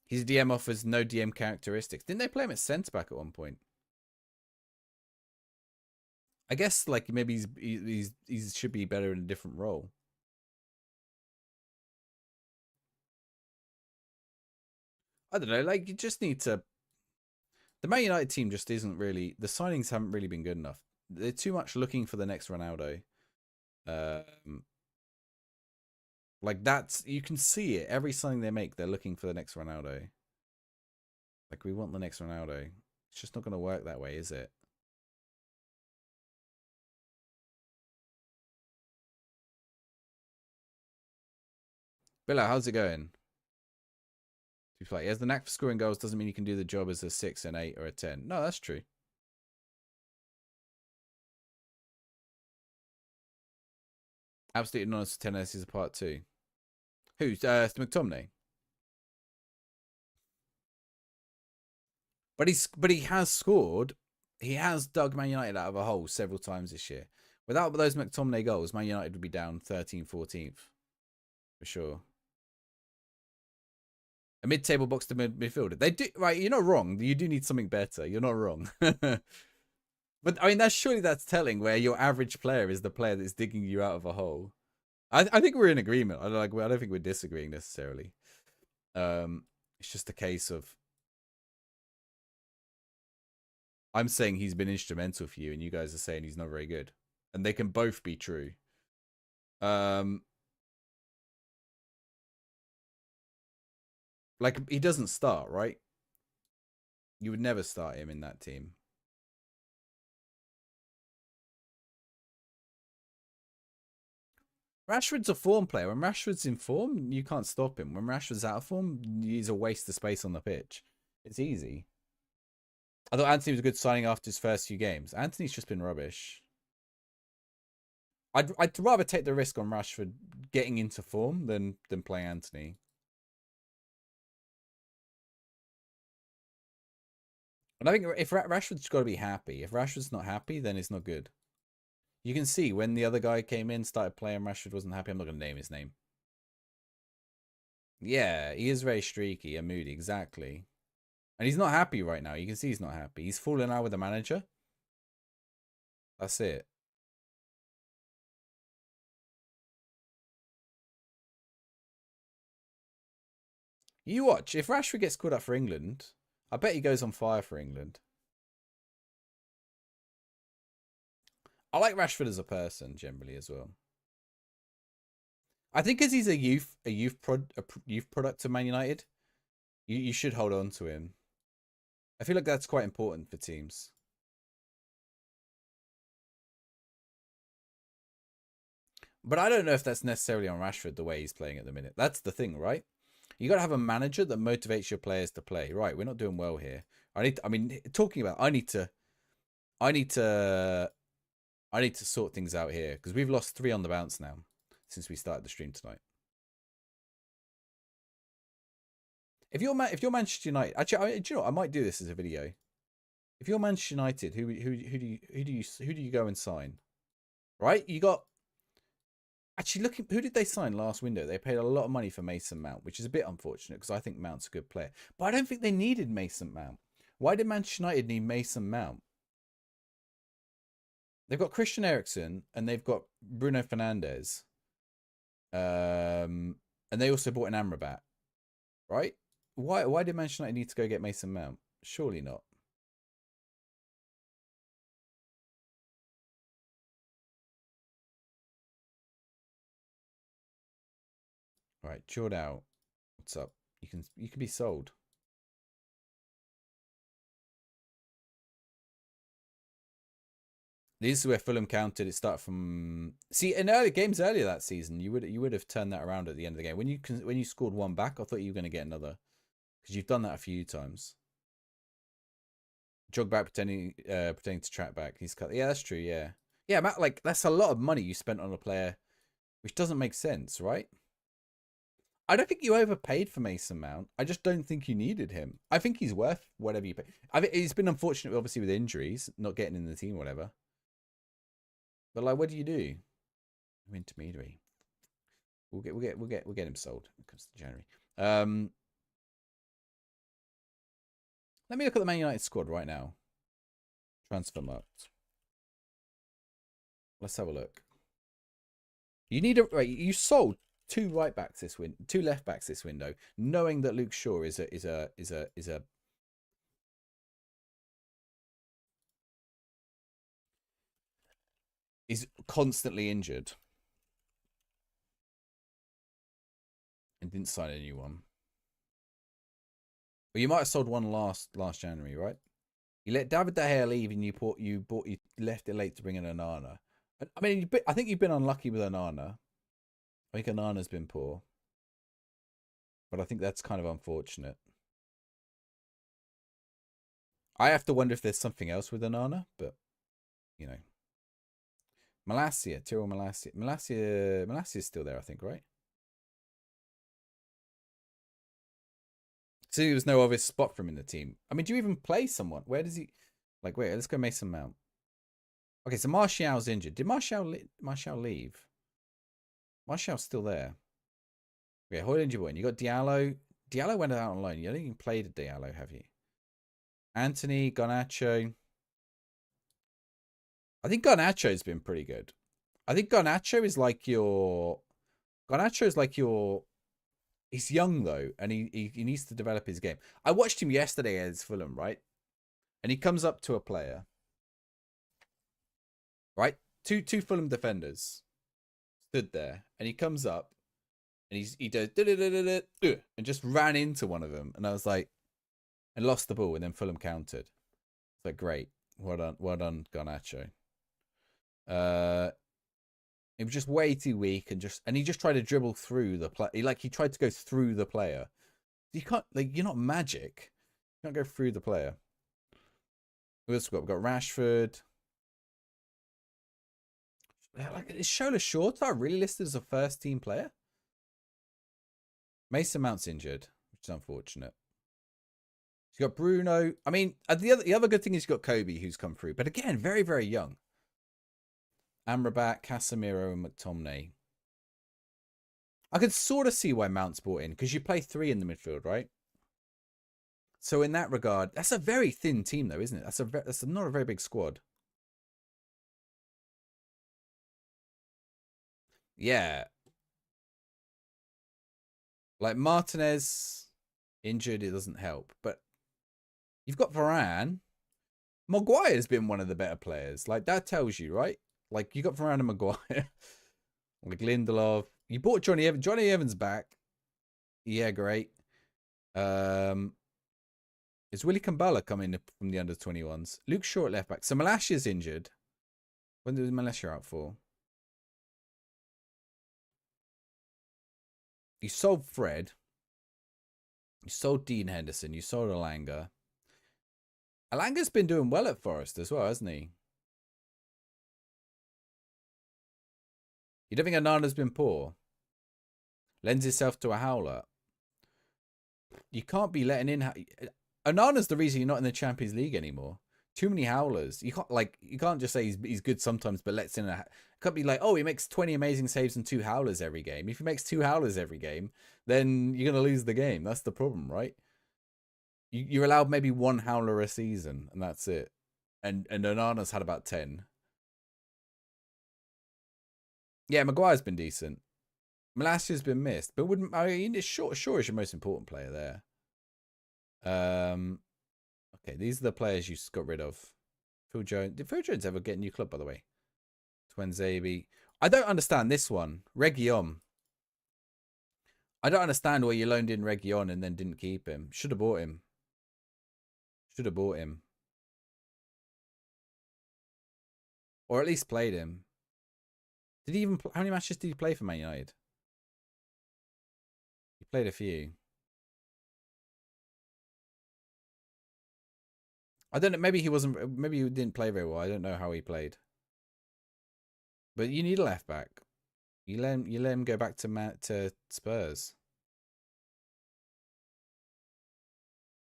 His DM offers no DM characteristics. Didn't they play him at centre back at one point? I guess like maybe he should be better in a different role. I don't know. Like you just need to. The Man United team just isn't really. The signings haven't really been good enough. They're too much looking for the next Ronaldo. Um, like that's you can see it. Every signing they make, they're looking for the next Ronaldo. Like we want the next Ronaldo. It's just not going to work that way, is it? Billa, how's it going? He has the knack for scoring goals. Doesn't mean you can do the job as a 6, an 8, or a 10. No, that's true. Absolutely honest. 10 is a part 2. Who's McTominay? But he has scored. He has dug Man United out of a hole several times this year. Without those McTominay goals, Man United would be down 13th, 14th. For sure. A mid-table box to midfielder. They do right. You're not wrong. You do need something better. You're not wrong. But I mean, that's telling where your average player is the player that's digging you out of a hole. I think we're in agreement. I don't think we're disagreeing necessarily. It's just a case of I'm saying he's been instrumental for you, and you guys are saying he's not very good, and they can both be true. Like he doesn't start, right? You would never start him in that team. Rashford's a form player. When Rashford's in form, you can't stop him. When Rashford's out of form, he's a waste of space on the pitch. It's easy. I thought Anthony was a good signing after his first few games. Anthony's just been rubbish. I'd rather take the risk on Rashford getting into form than playing Anthony. And I think if Rashford's got to be happy. If Rashford's not happy, then it's not good. You can see when the other guy came in, started playing, Rashford wasn't happy. I'm not going to name his name. Yeah, he is very streaky and moody, exactly. And he's not happy right now. You can see he's not happy. He's fallen out with the manager. That's it. You watch. If Rashford gets called up for England, I bet he goes on fire for England. I like Rashford as a person generally as well. I think because he's a youth product of Man United, you should hold on to him. I feel like that's quite important for teams. But I don't know if that's necessarily on Rashford the way he's playing at the minute. That's the thing, right? You got to have a manager that motivates your players to play. Right, we're not doing well here. I need to sort things out here because we've lost 3 on the bounce now since we started the stream tonight. If you're Manchester United, actually, do you know what? I might do this as a video. If you're Manchester United, who do you go and sign? Right, you got. Actually, who did they sign last window? They paid a lot of money for Mason Mount, which is a bit unfortunate because I think Mount's a good player. But I don't think they needed Mason Mount. Why did Manchester United need Mason Mount? They've got Christian Eriksen and they've got Bruno Fernandes. And they also bought an Amrabat. Right? Why did Manchester United need to go get Mason Mount? Surely not. All right, chilled out. What's up? You can be sold. This is where Fulham counted. It started from in early games earlier that season. You would have turned that around at the end of the game when you scored one back. I thought you were going to get another because you've done that a few times. Jog back pretending to track back. He's cut. Yeah, that's true. Yeah, yeah. Matt, like that's a lot of money you spent on a player, which doesn't make sense, right? I don't think you overpaid for Mason Mount. I just don't think you needed him. I think he's worth whatever you pay. I think he's been unfortunate, obviously, with injuries, not getting in the team or whatever. But like, what do you do? Intermediary. We'll get him sold. It comes to January. Let me look at the Man United squad right now. Transfer marked. Let's have a look. You need a right. You sold two right backs this win, two left backs this window, knowing that Luke Shaw is constantly injured and didn't sign a new one. Well, you might have sold one last January, right? You let David De Gea leave, and you left it late to bring in Onana. I mean, I think you've been unlucky with Onana. I think Onana's been poor, but I think that's kind of unfortunate. I have to wonder if there's something else with Onana, but you know, Tyrell Malacia is still there, I think, right? So there was no obvious spot for him in the team. I mean, do you even play someone? Where does he? Like, wait, let's go Mason Mount. Okay, so Martial's injured. Did Martial leave? Martial's still there. Yeah, hold injured boy. And you got Diallo. Diallo went out on loan. You haven't even played a Diallo, have you? Anthony, Garnacho. I think Garnacho's been pretty good. I think Garnacho is like your. He's young though, and he needs to develop his game. I watched him yesterday against Fulham, right? And he comes up to a player, right? Two Fulham defenders stood there, and he comes up, and he does and just ran into one of them, and I was like, and lost the ball, and then Fulham countered. It's like, great, well done, Garnacho. He was just way too weak, and he just tried to dribble through the play. He tried to go through the player. You can't, like, you're not magic. You can't go through the player. Who else we got? We've got Rashford. Like, is Shola Shorter really listed as a first team player? Mason Mount's injured, which is unfortunate. He's got Bruno. I mean, the other good thing is you've got Kobe, who's come through, but again, very, very young. Amrabat, Casemiro, and McTominay. I could sort of see why Mount's brought in, because you play three in the midfield, right? So in that regard, that's a very thin team, though, isn't it? That's not a very big squad. Yeah. Like Martinez injured, it doesn't help. But you've got Varane. Maguire's been one of the better players. Like, that tells you, right? Like, you got Varane and Maguire. Like Lindelof. You bought Johnny Evans. Johnny Evans back. Yeah, great. Is Willie Kambala coming from the under-21s? Luke Shaw at left back. So Malasia's injured. When was Malasia out for? You sold Fred. You sold Dean Henderson. You sold Alanga. Alanga's been doing well at Forest as well, hasn't he? You don't think Onana's been poor? Lends himself to a howler. You can't be letting in. Onana's the reason you're not in the Champions League anymore. Too many howlers. You can't just say he's good sometimes, but lets in a. It can't be like, oh, he makes 20 amazing saves and 2 howlers every game. If he makes 2 howlers every game, then you're gonna lose the game. That's the problem, right? You're allowed maybe 1 howler a season, and that's it. And Onana's had about 10. Yeah, Maguire's been decent. Malasia's been missed, but wouldn't I mean? It's sure is your most important player there. Okay, these are the players you got rid of. Phil Jones. Did Phil Jones ever get a new club, by the way? Twenzabi. I don't understand this one. Reguilon. I don't understand why you loaned in Reguilon and then didn't keep him. Should have bought him. Should have bought him. Or at least played him. Did he even... How many matches did he play for Man United? He played a few. I don't know. Maybe he wasn't... Maybe he didn't play very well. I don't know how he played. But you need a left back. You let him go back to Spurs.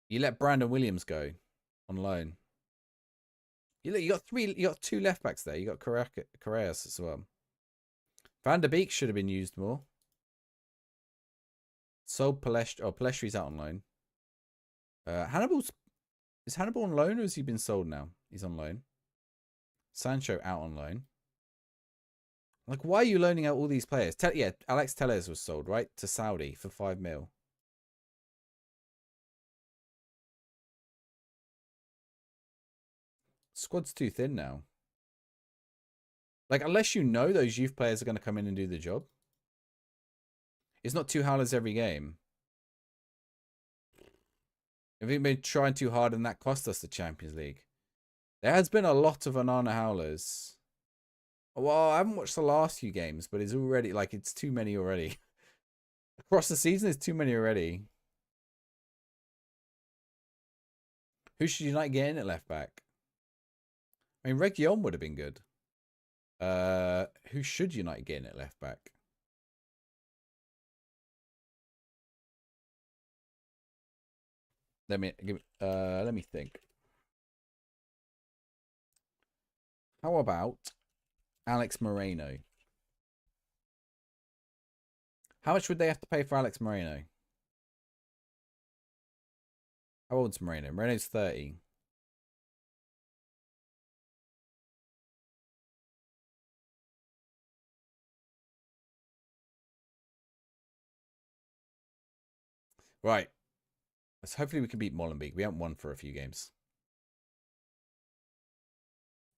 You let Brandon Williams go on loan. You got 2 left backs there. You got Correas as well. Van der Beek should have been used more. Sold Palestri. Oh, Palestri's out on loan. Is Hannibal on loan or has he been sold now? He's on loan. Sancho out on loan. Like, why are you loaning out all these players? Yeah, Alex Telles was sold, right? To Saudi for 5 mil. Squad's too thin now. Like, unless you know those youth players are going to come in and do the job. It's not 2 howlers every game. If we've been trying too hard and that cost us the Champions League. There has been a lot of Onana howlers. Well, I haven't watched the last few games, but it's already, like, it's too many already. Across the season, it's too many already. Who should United get in at left back? I mean, Reguilon would have been good. Who should United get in at left back? Let me think. How about Alex Moreno? How much would they have to pay for Alex Moreno? How old's Moreno? Moreno's 30. Right. Let's hopefully we can beat Molenbeek. We haven't won for a few games.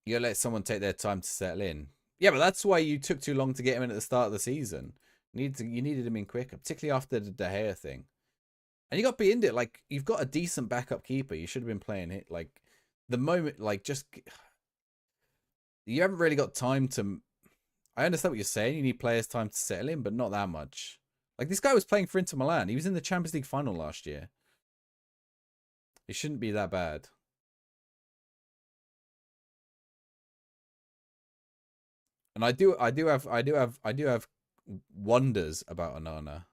You gotta let someone take their time to settle in. Yeah, but that's why you took too long to get him in at the start of the season. You needed him in quicker, particularly after the De Gea thing. And you got to be in it. Like, you've got a decent backup keeper. You should have been playing it. Like, the moment, like, just... You haven't really got time to... I understand what you're saying. You need players' time to settle in, but not that much. Like, this guy was playing for Inter Milan. He was in the Champions League final last year. It shouldn't be that bad. And I do have wonders about Onana.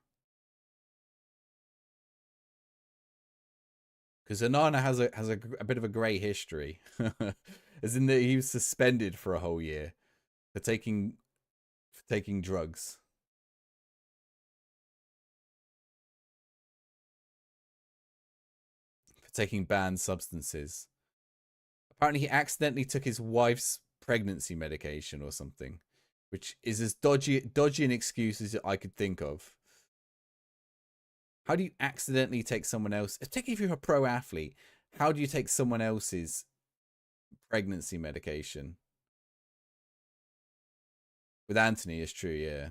Because Onana has a bit of a grey history. As in that he was suspended for a whole year for taking drugs. For taking banned substances. Apparently he accidentally took his wife's pregnancy medication or something, which is as dodgy an excuse as I could think of. How do you accidentally take someone else, particularly if you're a pro athlete, how do you take someone else's pregnancy medication? With Anthony, it's true, yeah.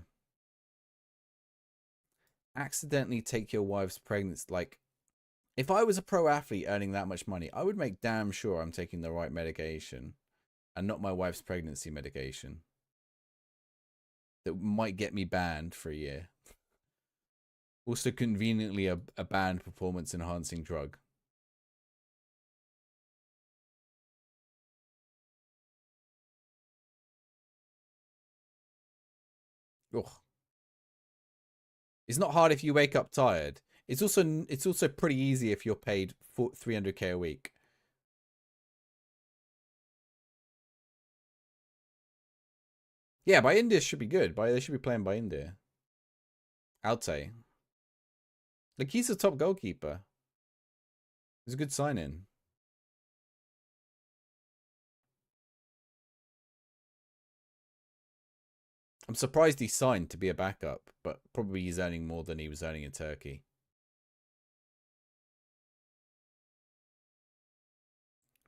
Accidentally take your wife's pregnancy. Like, if I was a pro athlete earning that much money, I would make damn sure I'm taking the right medication and not my wife's pregnancy medication that might get me banned for a year. Also conveniently a banned performance enhancing drug. Ugh. It's not hard if you wake up tired. It's also pretty easy if you're paid 300k a week. Yeah, by India should be good. They should be playing by India. Alte. Like, he's a top goalkeeper. It's a good sign-in. I'm surprised he signed to be a backup, but probably he's earning more than he was earning in Turkey.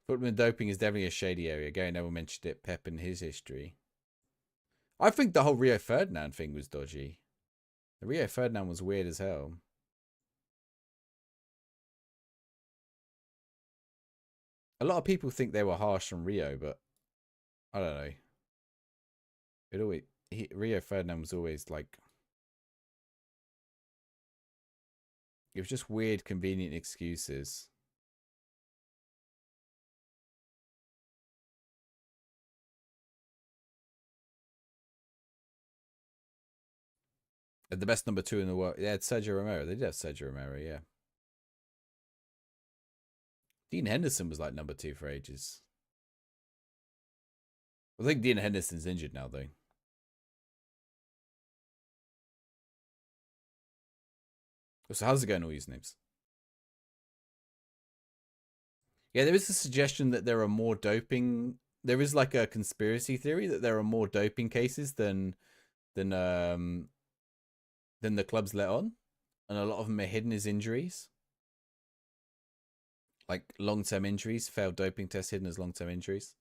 Football doping is definitely a shady area. Gary never mentioned it. Pep in his history. I think the whole Rio Ferdinand thing was dodgy. The Rio Ferdinand was weird as hell. A lot of people think they were harsh on Rio, but I don't know. Rio Ferdinand was always like, it was just weird, convenient excuses. The best number 2 in the world. Yeah, it's Sergio Romero. They did have Sergio Romero, yeah. Dean Henderson was like number 2 for ages. I think Dean Henderson's injured now, though. So how's it going, all usernames? Yeah, there is a suggestion that there are more doping. There is like a conspiracy theory that there are more doping cases than than the clubs let on, and a lot of them are hidden as injuries, like long-term injuries, failed doping tests hidden as long-term injuries.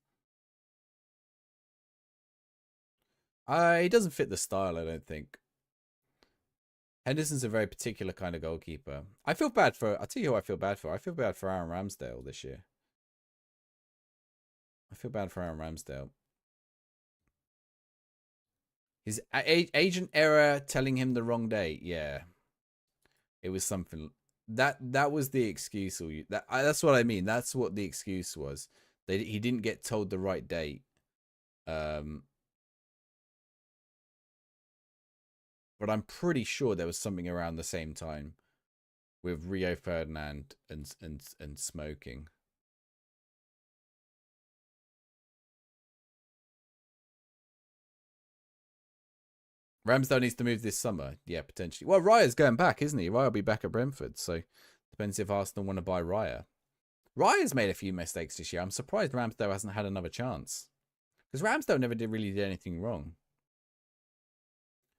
He doesn't fit the style, I don't think. Henderson's a very particular kind of goalkeeper. I feel bad for. I'll tell you who I feel bad for. I feel bad for Aaron Ramsdale this year. I feel bad for Aaron Ramsdale. His agent error telling him the wrong date. Yeah, it was something that was the excuse. Or that's what I mean. That's what the excuse was. He didn't get told the right date. But I'm pretty sure there was something around the same time with Rio Ferdinand and smoking. Ramsdale needs to move this summer. Yeah, potentially. Well, Raya's going back, isn't he? Raya will be back at Brentford, so depends if Arsenal want to buy Raya. Raya's made a few mistakes this year. I'm surprised Ramsdale hasn't had another chance. Because Ramsdale never really did anything wrong.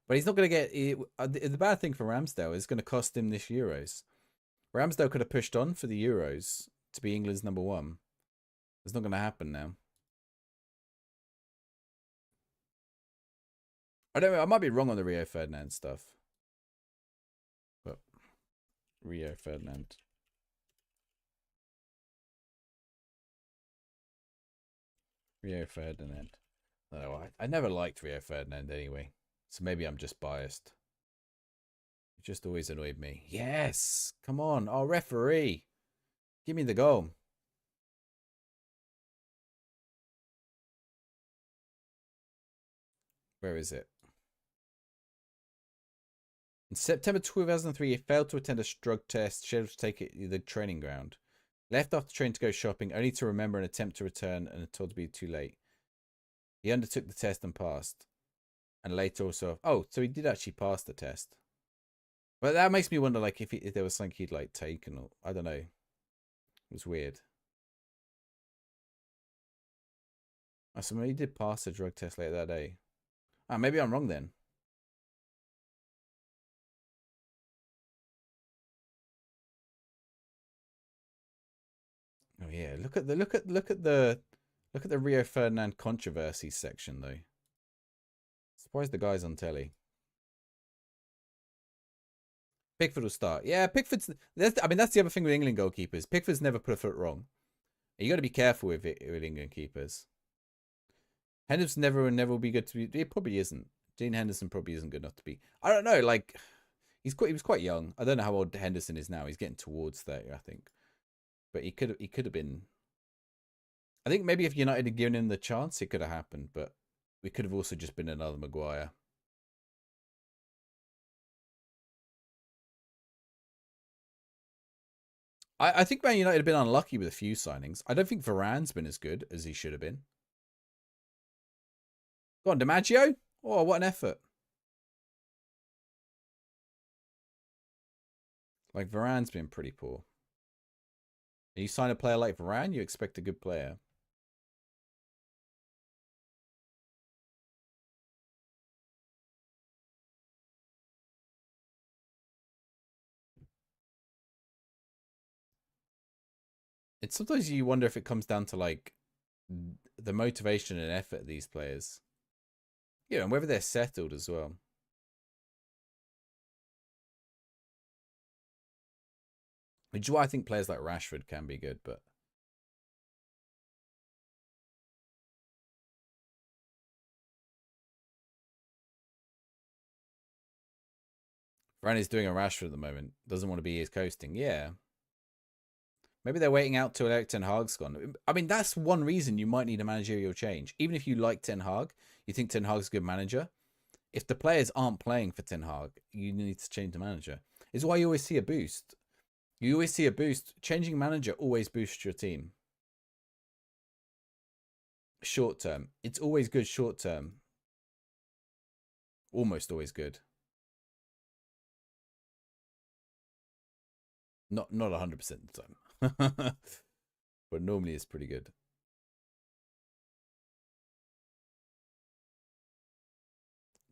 But he's not going to get... the bad thing for Ramsdale is going to cost him this Euros. Ramsdale could have pushed on for the Euros to be England's #1. It's not going to happen now. I don't know. I might be wrong on the Rio Ferdinand stuff. But Rio Ferdinand. Rio Ferdinand. No, I never liked Rio Ferdinand anyway. So maybe I'm just biased. It just always annoyed me. Yes! Come on. Oh, referee. Give me the goal. Where is it? In September 2003, he failed to attend a drug test scheduled to take it to the training ground. Left after training to go shopping, only to remember an attempt to return and told to be too late. He undertook the test and passed. And later also... Oh, so he did actually pass the test. But that makes me wonder, like, if there was something he'd, like, taken or... I don't know. It was weird. Oh, so maybe he did pass the drug test later that day. Ah, maybe I'm wrong then. Oh yeah, look at the Rio Ferdinand controversy section though. Surprised the guy's on telly. Pickford will start. Yeah, Pickford's. I mean, that's the other thing with England goalkeepers. Pickford's never put a foot wrong. You got to be careful with it with England keepers. Henderson never will be good to be. He probably isn't. Dean Henderson probably isn't good enough to be. I don't know. Like, he was quite young. I don't know how old Henderson is now. He's getting towards 30, I think. But he could have been. I think maybe if United had given him the chance, it could have happened. But we could have also just been another Maguire. I think Man United have been unlucky with a few signings. I don't think Varane's been as good as he should have been. Go on, DiMaggio. Oh, what an effort. Like, Varane's been pretty poor. And you sign a player like Varane, you expect a good player. It's sometimes you wonder if it comes down to, like, the motivation and effort of these players. Yeah, and whether they're settled as well. Which is why I think players like Rashford can be good, but... Varane is doing a Rashford at the moment. Doesn't want to be his coasting. Yeah. Maybe they're waiting out till Eric Ten Hag's gone. I mean, that's one reason you might need a managerial change. Even if you like Ten Hag, you think Ten Hag's a good manager. If the players aren't playing for Ten Hag, you need to change the manager. It's why you always see a boost. You always see a boost. Changing manager always boosts your team. Short term. It's always good short term. Almost always good. Not 100% of the time. But normally it's pretty good.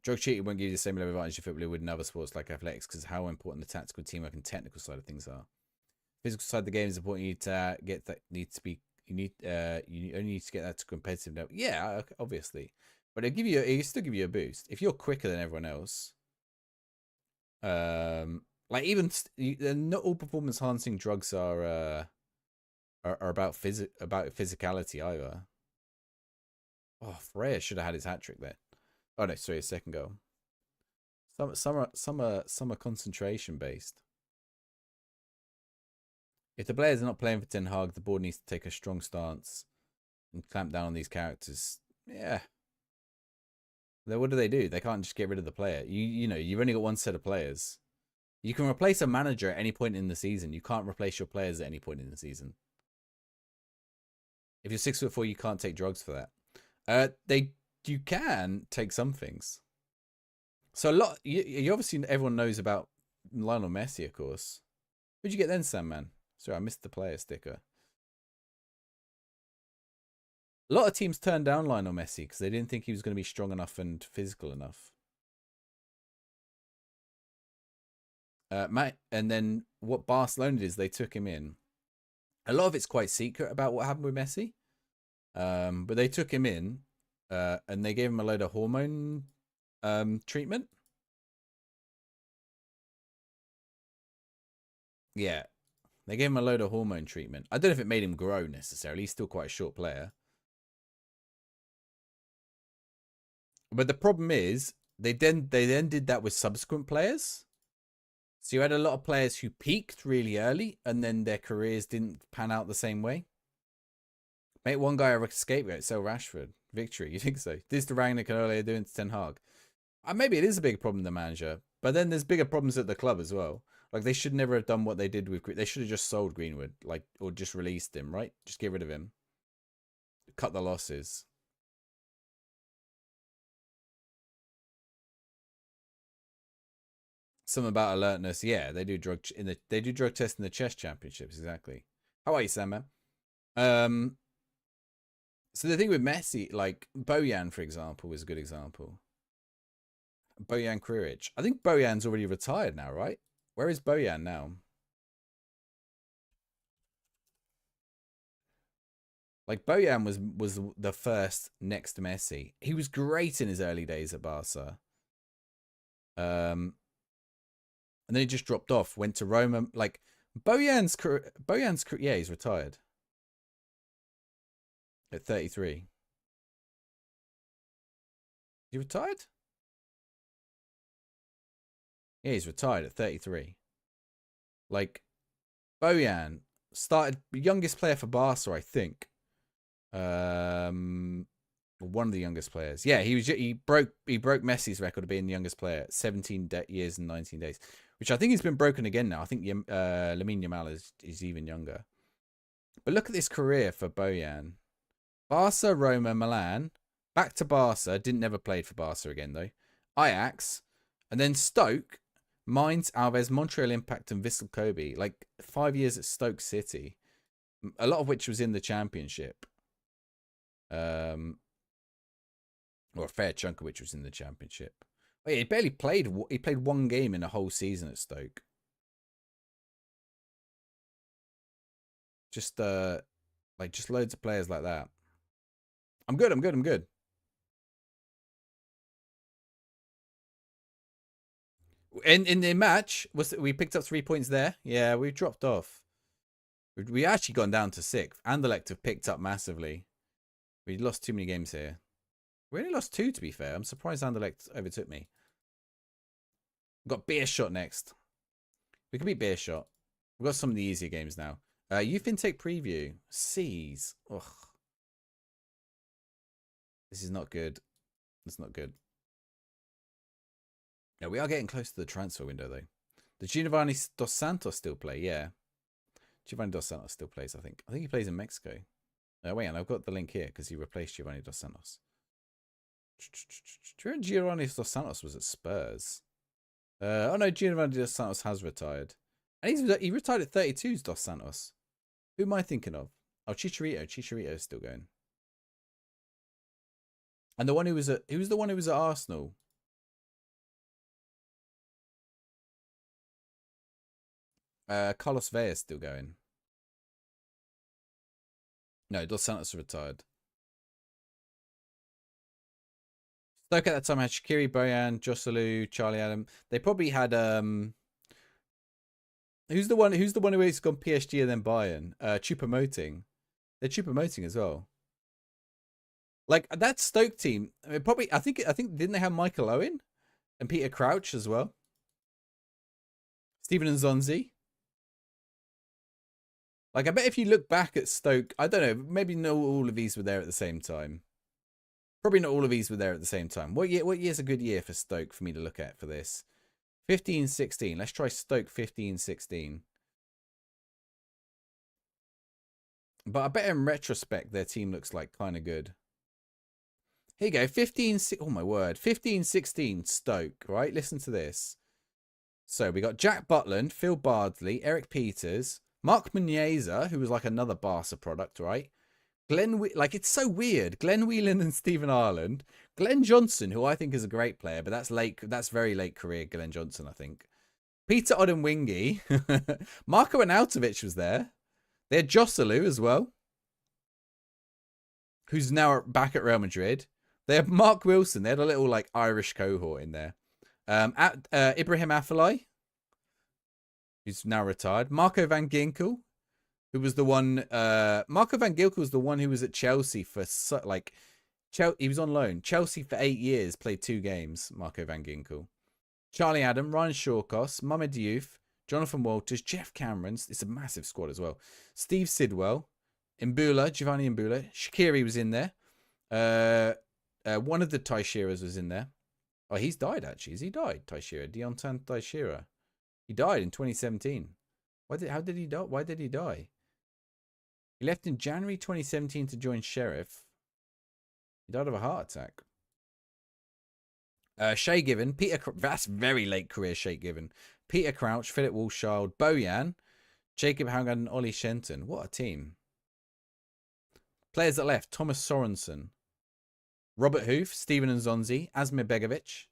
Drug cheating won't give you the same level of advantage you football would in other sports like athletics because how important the tactical, teamwork, and technical side of things are. Physical side of the game is important. You need to get that. Need to be. You only need to get that to competitive level. Yeah, obviously, but it'll give you. It'll still give you a boost if you're quicker than everyone else. Like even not all performance enhancing drugs are about physicality either. Oh, Freya should have had his hat trick there. Oh no, sorry, a second goal. Some are concentration based. If the players are not playing for Ten Hag, the board needs to take a strong stance and clamp down on these characters. Yeah. Then what do? They can't just get rid of the player. You know, you've only got one set of players. You can replace a manager at any point in the season. You can't replace your players at any point in the season. If you're 6'4", you can't take drugs for that. You can take some things. So a lot. You obviously everyone knows about Lionel Messi, of course. Who'd you get then, Sandman? Sorry, I missed the player sticker. A lot of teams turned down Lionel Messi because they didn't think he was going to be strong enough and physical enough. And then what Barcelona did is they took him in. A lot of it's quite secret about what happened with Messi. But they took him in and they gave him a load of hormone treatment. Yeah. They gave him a load of hormone treatment. I don't know if it made him grow necessarily. He's still quite a short player. But the problem is they then did that with subsequent players. So you had a lot of players who peaked really early and then their careers didn't pan out the same way. Make one guy a scapegoat, sell Rashford. Victory, you think so? This is the Rangnick and Ole doing to Ten Hag. Maybe it is a big problem, the manager. But then there's bigger problems at the club as well. Like, they should never have done what they did with... They should have just sold Greenwood. Like, or just released him, right? Just get rid of him. Cut the losses. Something about alertness. Yeah, they do drug tests in the chess championships, exactly. How are you, Sam, man? So the thing with Messi, like Bojan, for example, is a good example. Bojan Krivic. I think Bojan's already retired now, right? Where is Bojan now? Like Bojan was the first next to Messi. He was great in his early days at Barca. And then he just dropped off, went to Roma. Like Bojan's yeah, he's retired at 33. He retired? Yeah, he's retired at 33. Like Bojan started youngest player for Barca, I think. One of the youngest players. Yeah, he broke Messi's record of being the youngest player, 17 years and 19 days, which I think has been broken again now. I think Lamine Yamal is even younger. But look at this career for Bojan. Barca, Roma, Milan, back to Barca. Never played for Barca again though. Ajax, and then Stoke, Mainz, Alves, Montreal Impact, and Vissel Kobe. Like 5 years at Stoke City, a lot of which was in the Championship. Or a fair chunk of which was in the Championship. Oh, yeah, he barely played. He played one game in a whole season at Stoke. Just loads of players like that. I'm good. In the match, we picked up 3 points there. Yeah, we dropped off. We actually gone down to 6th. Anderlecht have picked up massively. We lost too many games here. We only lost 2, to be fair. I'm surprised Anderlecht overtook me. We've got Beerschot next. We can beat Beerschot. We've got some of the easier games now. Youth Intake Preview. C's. Ugh. This is not good. It's not good. No, we are getting close to the transfer window, though. Does Giovanni Dos Santos still play? Yeah. Giovanni Dos Santos still plays, I think. I think he plays in Mexico. Wait, and I've got the link here because he replaced Giovanni Dos Santos. Do you remember Giovanni Dos Santos was at Spurs? Oh no, Giovanni Dos Santos has retired. And he retired at 32, Dos Santos. Who am I thinking of? Oh, Chicharito. Chicharito is still going. And the one who was at Arsenal. Carlos Vela is still going. No, Dos Santos retired. Stoke at that time had Shaqiri, Bojan, Joselu, Charlie Adam. They probably had who's the one who has gone PSG and then Bayern? Choupo-Moting. They're Choupo-Moting as well. Like that Stoke team, I mean, probably I think didn't they have Michael Owen and Peter Crouch as well? Steven Nzonzi. Like I bet if you look back at Stoke, I don't know, maybe not all of these were there at the same time. Probably not all of these were there at the same time. What year's a good year for Stoke for me to look at for this? 15-16. Let's try Stoke 15-16. But I bet in retrospect their team looks like kind of good. Here you go. 15. Oh my word. 15-16 Stoke, right? Listen to this. So we got Jack Butland, Phil Bardsley, Eric Peters, Mark Muniesa, who was like another Barca product, right? Like it's so weird. Glenn Whelan and Stephen Ireland. Glenn Johnson, who I think is a great player, but that's late. That's very late career. Glenn Johnson, I think. Peter Odemwingie. Marko Arnautovic was there. They had Joselu as well, who's now back at Real Madrid. They had Mark Wilson. They had a little like Irish cohort in there. Ibrahim Afellay, who's now retired. Marco van Ginkel, who was the one. Marco van Ginkel was the one who was at Chelsea for he was on loan. Chelsea for 8 years, played 2 games. Marco van Ginkel. Charlie Adam, Ryan Shawcross, Mohamed Diouf, Jonathan Walters, Jeff Cameron. It's a massive squad as well. Steve Sidwell, Giovanni Mbula. Shaqiri was in there. One of the Taishiras was in there. Oh, he's died actually. Has he died? Taishira, Deontan Taishira. He died in 2017. How did he die? Why did he die? He left in January 2017 to join Sheriff. He died of a heart attack. Shay Given, that's very late career Shay Given. Peter Crouch, Philip Walschild, Bojan, Jacob Haugard, and Ollie Shenton. What a team. Players that left: Thomas Sorensen, Robert Hoof, Steven Nzonzi, Asmir Begovic.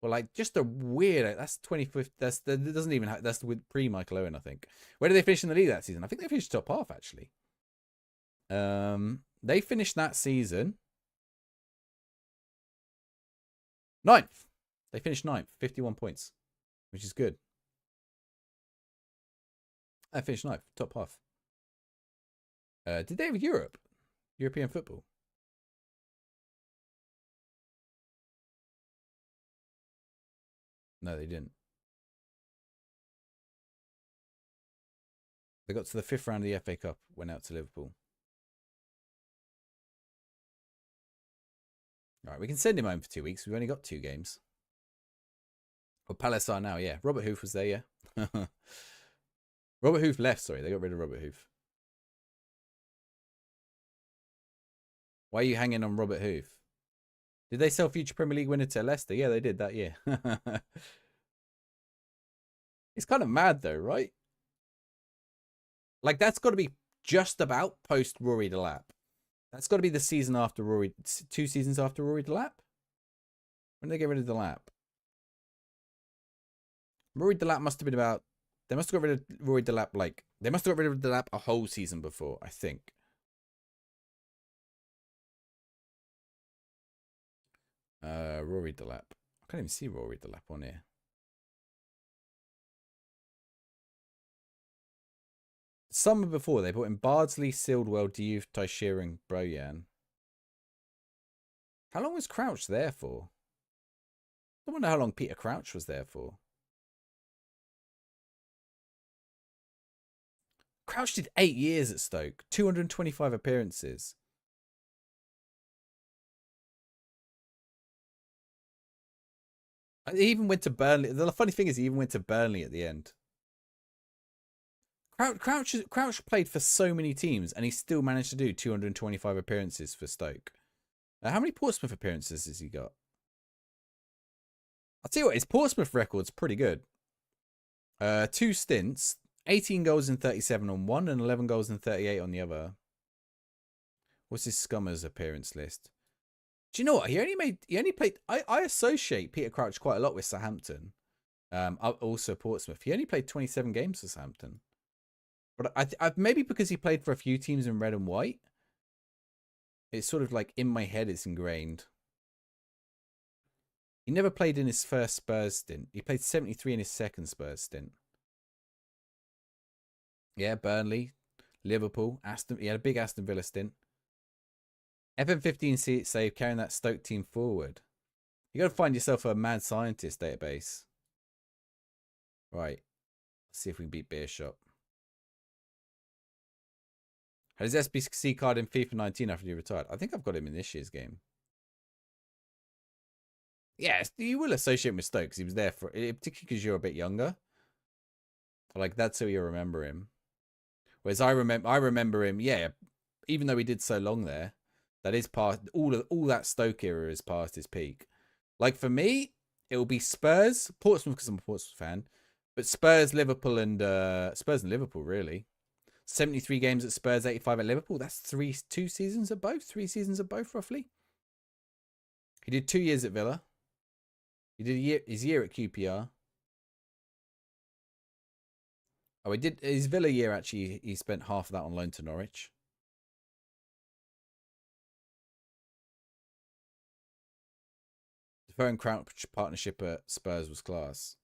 Well, like just a weird. That's 25th. That doesn't even have. That's with pre-Michael Owen, I think. Where did they finish in the league that season? I think they finished top half actually. They finished that season 9th. They finished 9th, 51 points, which is good. They finished 9th, top half. Did they have European football? No, they didn't. They got to the 5th round of the FA Cup, went out to Liverpool. All right, we can send him home for 2 weeks. We've only got 2 games. Well, Palace are now, yeah. Robert Hoof was there, yeah. Robert Hoof left, sorry. They got rid of Robert Hoof. Why are you hanging on Robert Hoof? Did they sell future Premier League winner to Leicester? Yeah, they did that year. It's kind of mad though, right? Like that's got to be just about post Rory Delap. That's got to be the season after Rory, 2 seasons after Rory Delap. When did they get rid of Delap? Rory Delap must have been about. They must have got rid of Rory Delap they must have got rid of Delap a whole season before, I think. Rory Delap. I can't even see Rory Delap on here. Summer before, they brought in Bardsley, Sildwell, Diouf, Taishira, and Bojan. How long was Crouch there for? I wonder how long Peter Crouch was there for. Crouch did 8 years at Stoke, 225 appearances. He even went to Burnley. The funny thing is, he even went to Burnley at the end. Crouch played for so many teams, and he still managed to do 225 appearances for Stoke. How many Portsmouth appearances has he got? I'll tell you what, his Portsmouth record's pretty good. 2 stints, 18 goals and 37 on one, and 11 goals and 38 on the other. What's his Scummers appearance list? Do you know what? He only played. I associate Peter Crouch quite a lot with Southampton. Also Portsmouth. He only played 27 games for Southampton. But I maybe because he played for a few teams in red and white, it's sort of like in my head, it's ingrained. He never played in his first Spurs stint. He played 73 in his second Spurs stint. Yeah, Burnley, Liverpool, Aston. He had a big Aston Villa stint. FM15 save carrying that Stoke team forward. You got to find yourself a mad scientist database. Right. Let's see if we can beat Beershot. Had his SBC card in FIFA 19 after he retired. I think I've got him in this year's game. Yes, you will associate him with Stoke because he was there for, particularly because you're a bit younger. Like that's how you remember him. Whereas I remember him. Yeah, even though he did so long there, that is past all that Stoke era is past his peak. Like for me, it will be Spurs, Portsmouth because I'm a Portsmouth fan, but Spurs, Liverpool, and Liverpool really. 73 games at Spurs, 85 at Liverpool. That's 3 seasons at both, roughly. He did 2 years at Villa. He did his year at QPR. Oh, he did his Villa year actually. He spent half of that on loan to Norwich. The phone crouch partnership at Spurs was class.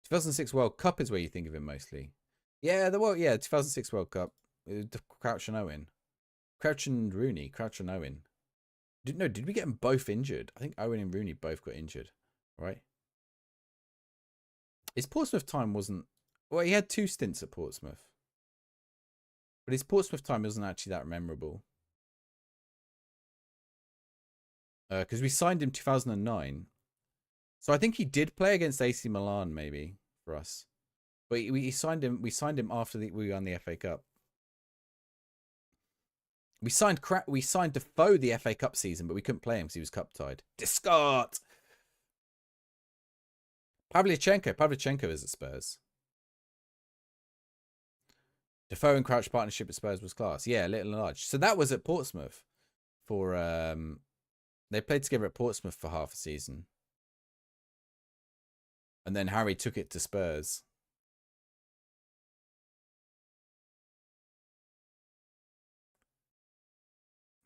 2006 World Cup is where you think of him mostly. Yeah, 2006 World Cup. Crouch and Owen. Crouch and Rooney. Crouch and Owen. Did we get them both injured? I think Owen and Rooney both got injured, right? His Portsmouth time wasn't... Well, he had 2 stints at Portsmouth. But his Portsmouth time wasn't actually that memorable. Because we signed him 2009. So I think he did play against AC Milan, maybe, for us. But we signed him after we won the FA Cup. We signed Defoe the FA Cup season, but we couldn't play him because he was cup tied. Discard. Pavlyuchenko is at Spurs. Defoe and Crouch partnership at Spurs was class. Yeah, little and large. So that was at Portsmouth for they played together at Portsmouth for half a season. And then Harry took it to Spurs.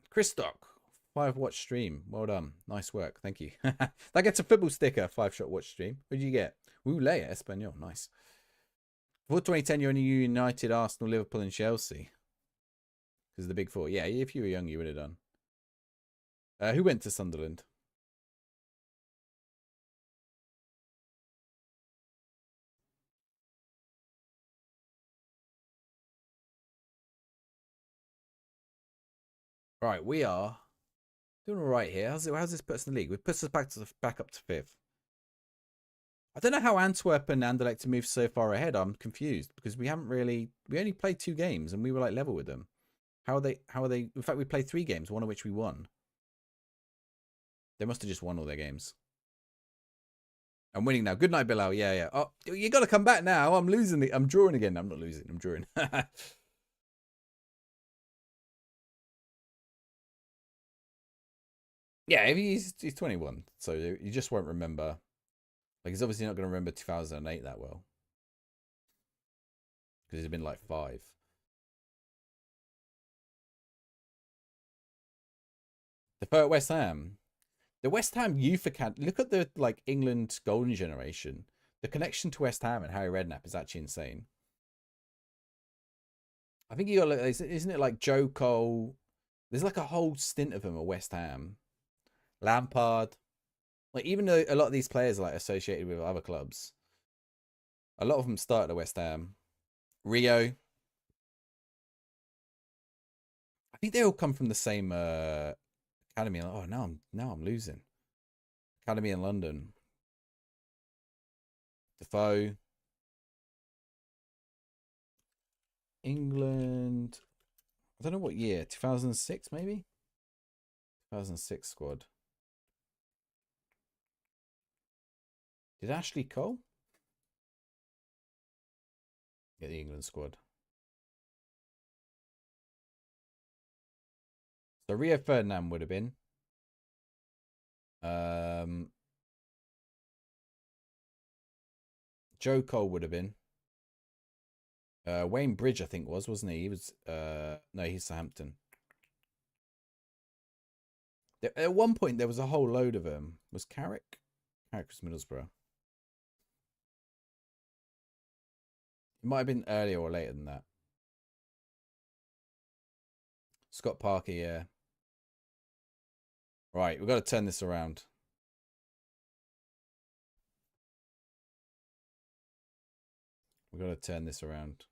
Chris Stock, 5-watch stream. Well done. Nice work. Thank you. That gets a football sticker, 5-shot watch stream. What did you get? Lea Espanol. Nice. Before 2010, you only United, Arsenal, Liverpool, and Chelsea. Because of the big 4. Yeah, if you were young, you would have done. Who went to Sunderland? Right, we are doing all right here. How's this put us in the league? It puts us back up to 5th. I don't know how Antwerp and Anderlecht have moved so far ahead. I'm confused because we only played 2 games and we were like level with them. How are they? In fact, we played 3 games, one of which we won. They must have just won all their games. I'm winning now. Good night, Bilal. Yeah. Oh, you got to come back now. I'm losing. I'm drawing again. I'm not losing. I'm drawing. Yeah, he's 21, so you just won't remember. Like, he's obviously not going to remember 2008 that well. Because he's been like 5. The at West Ham. The West Ham youth account. Look at the like England golden generation. The connection to West Ham and Harry Redknapp is actually insane. I think you got, isn't it like Joe Cole? There's like a whole stint of him at West Ham. Lampard. Like, even though a lot of these players are like associated with other clubs, a lot of them started at West Ham. Rio. I think they all come from the same academy. Oh, now I'm losing. Academy in London. Defoe. England. I don't know what year. 2006 maybe? 2006 squad. Did Ashley Cole? Get the England squad. So Rio Ferdinand would have been. Joe Cole would have been. Wayne Bridge, I think wasn't he? He was no, he's Southampton. At one point there was a whole load of them. Was Carrick? Carrick was Middlesbrough. It might have been earlier or later than that. Scott Parker, yeah. Right, we've got to turn this around. We've got to turn this around.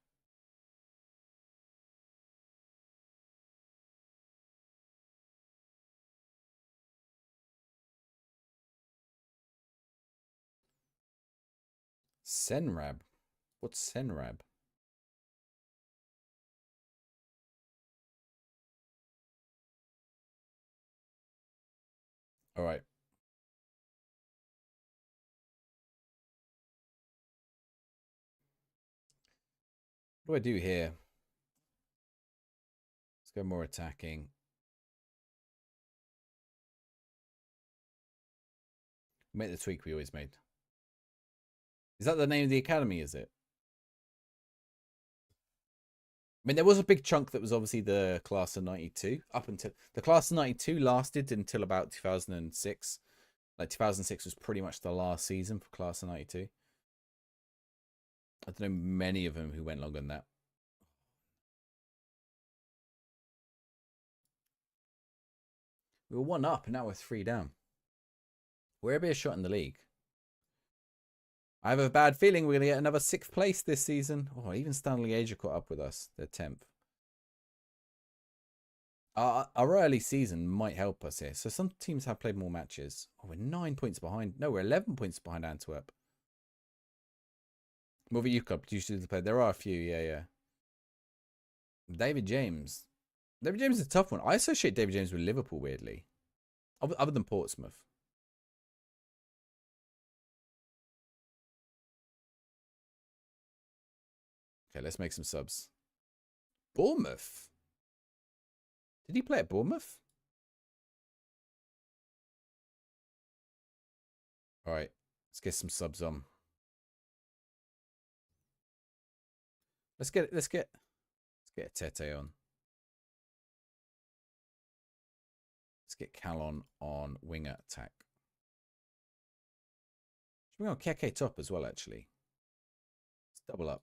Senrab? What's Senrab? All right. What do I do here? Let's go more attacking. Make the tweak we always made. Is that the name of the academy, is it? I mean, there was a big chunk that was obviously the class of 92. Up until the class of 92 lasted until about 2006. Like 2006 was pretty much the last season for class of 92. I don't know many of them who went longer than that. We were 1 up and now we're 3 down. We're a bit shot in the league. I have a bad feeling we're going to get another 6th place this season. Oh, even Stanley Asia caught up with us. They're 10th. Our early season might help us here. So some teams have played more matches. Oh, we're 9 points behind. No, we're 11 points behind Antwerp. What about you, club? Usually play. There are a few. Yeah. David James. David James is a tough one. I associate David James with Liverpool, weirdly. Other than Portsmouth. Okay, let's make some subs. Bournemouth? Did he play at Bournemouth? All right, let's get some subs on. Let's get Tete on. Let's get Calon on winger attack. Should we go on KK top as well, actually? Let's double up.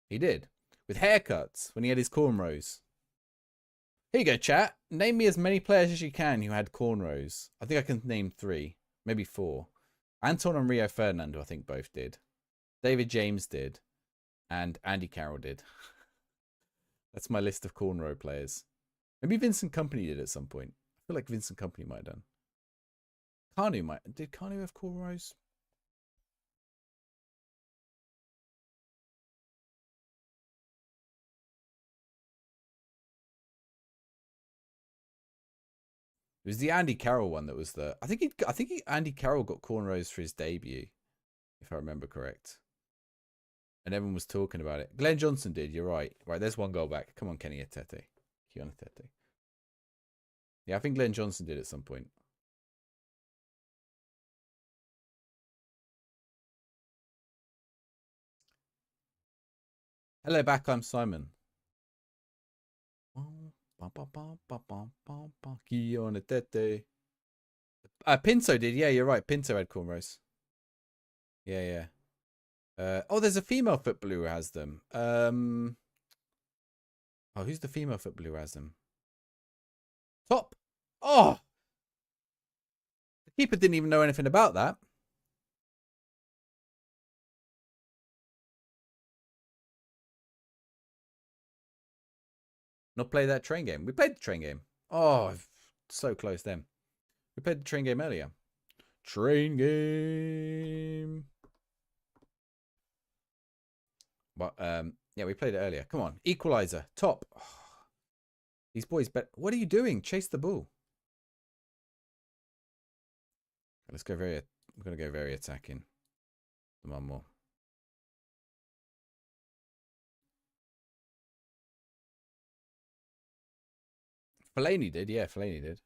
He did. With haircuts when he had his cornrows. Here you go, chat. Name me as many players as you can who had cornrows. I think I can name 3. Maybe 4. Anton and Rio Ferdinando, I think, both did. David James did. And Andy Carroll did. That's my list of cornrow players. Maybe Vincent Kompany did at some point. I feel like Vincent Kompany might have done. Kanu might. Did Kanu have cornrows? It was the Andy Carroll one that was the. I think Andy Carroll got cornrows for his debut, if I remember correct. And everyone was talking about it. Glenn Johnson did. You're right. Right, there's 1 goal back. Come on, Kenny Atete. Keon Atete. Yeah, I think Glenn Johnson did at some point. Hello, back. I'm Simon. Keon Atete. Pinto did. Yeah, you're right. Pinto had cornrows. Yeah. Oh, there's a female footballer who has them. Oh, who's the female footballer who has them? Top. Oh, the keeper didn't even know anything about that. Not play that train game. We played the train game. Oh, so close then. We played the train game earlier. Train game. But yeah, we played it earlier. Come on, equalizer, top. Oh, these boys bet. What are you doing? Chase the ball. Let's go very. I'm gonna go very attacking. Come on, more. Fellaini did, yeah, Fellaini did.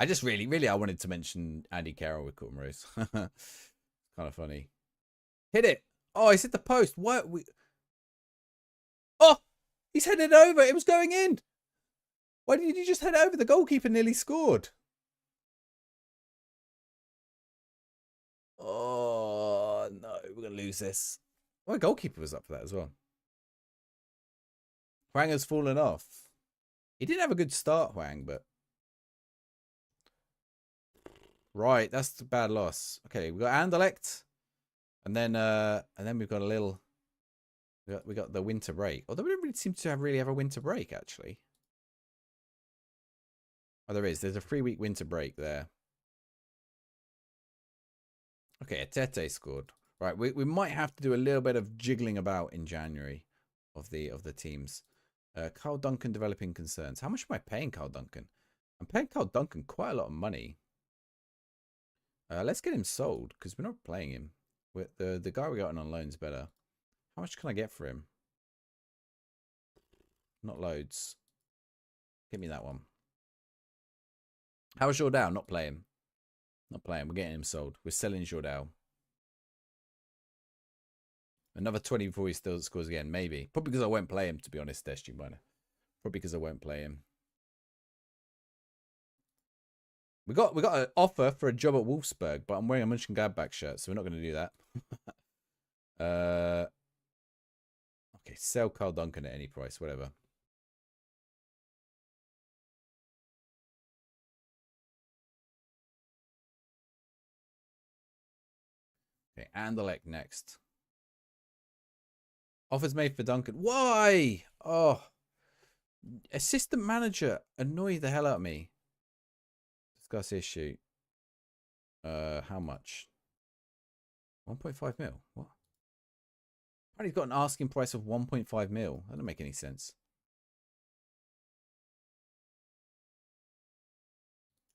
I just really, I wanted to mention Andy Carroll with Courtney Rose. Kind of funny. Hit it. Oh, he's hit the post. What? Oh, he's headed over. It was going in. Why did you just head over? The goalkeeper nearly scored. Oh, no. We're going to lose this. Well, the goalkeeper was up for that as well. Hwang has fallen off. He did have a good start, Hwang, but... Right, that's the bad loss. Okay, we got Anderlecht. And then we've got a little... We got the winter break. Although we don't really seem to really have a winter break, actually. Oh, there is. There's a 3-week winter break there. Okay, Atete scored. Right, we might have to do a little bit of jiggling about in January of the teams. Carl Duncan developing concerns. How much am I paying Carl Duncan? I'm paying Carl Duncan quite a lot of money. Let's get him sold because we're not playing him. The guy we got on loan is better. How much can I get for him? Not loads. Give me that one. How is Jordao? Not playing. Not playing. We're getting him sold. We're selling Jordao. Another 20 before he still scores again. Maybe. Probably because I won't play him, to be honest, SG Minor. Probably because I won't play him. We got an offer for a job at Wolfsburg, but I'm wearing a Mönchengladbach shirt, so we're not going to do that. Okay, sell Carl Duncan at any price, whatever. Okay, Anderlecht next. Offers made for Duncan. Why? Oh. Assistant manager. Annoy the hell out of me. Discuss issue. How much? 1.5 mil. What? He's got an asking price of 1.5 mil. That doesn't make any sense.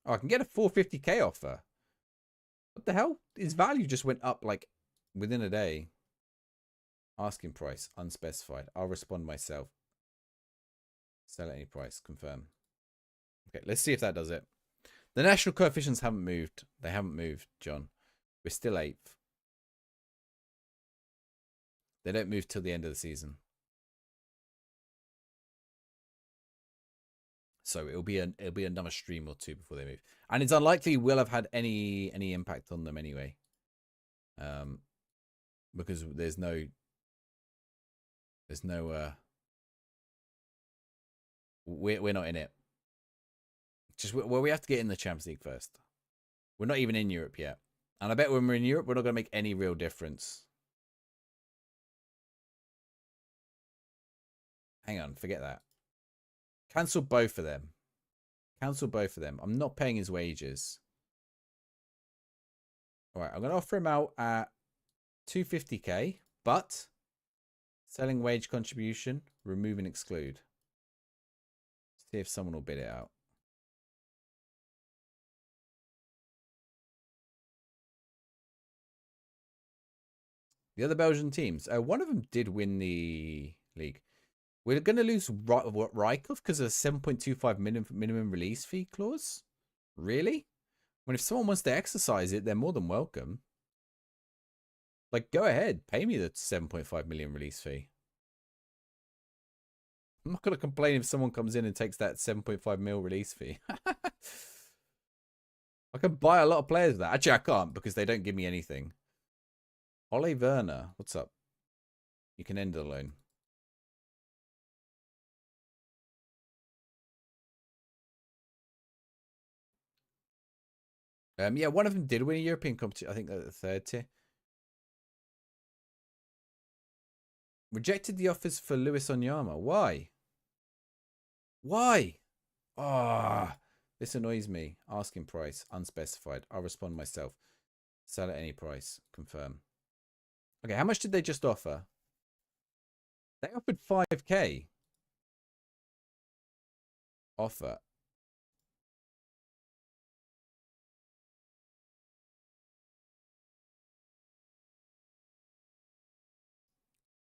Oh, I can get a 450k offer. What the hell? His value just went up like within a day. Asking price, unspecified. I'll respond myself. Sell at any price, confirm. Okay, let's see if that does it. The national coefficients haven't moved. They haven't moved, John. We're still 8th. They don't move till the end of the season. So it'll be another stream or two before they move. And it's unlikely we'll have had any impact on them anyway. Because there's no we're not in it. Just well, we have to get in the Champions League first. We're not even in Europe yet. And I bet when we're in Europe, we're not going to make any real difference. Hang on, forget that. Cancel both of them. Cancel both of them. I'm not paying his wages. All right, I'm going to offer him out at 250k, but selling wage contribution, remove and exclude. See if someone will bid it out. The other Belgian teams, one of them did win the league. We're going to lose Rykov because of a 7.25 minimum release fee clause? Really? When if someone wants to exercise it, they're more than welcome. Like, go ahead. Pay me the 7.5 million release fee. I'm not going to complain if someone comes in and takes that 7.5 mil release fee. I can buy a lot of players with that. Actually, I can't because they don't give me anything. Ole Werner, what's up? You can end the loan. Yeah, one of them did win a European competition. I think they're the 3rd tier. Rejected the offers for Luis Onyama. Why? Why? Ah, oh, this annoys me. Asking price, unspecified. I'll respond myself. Sell at any price. Confirm. Okay, how much did they just offer? They offered 5k. Offer.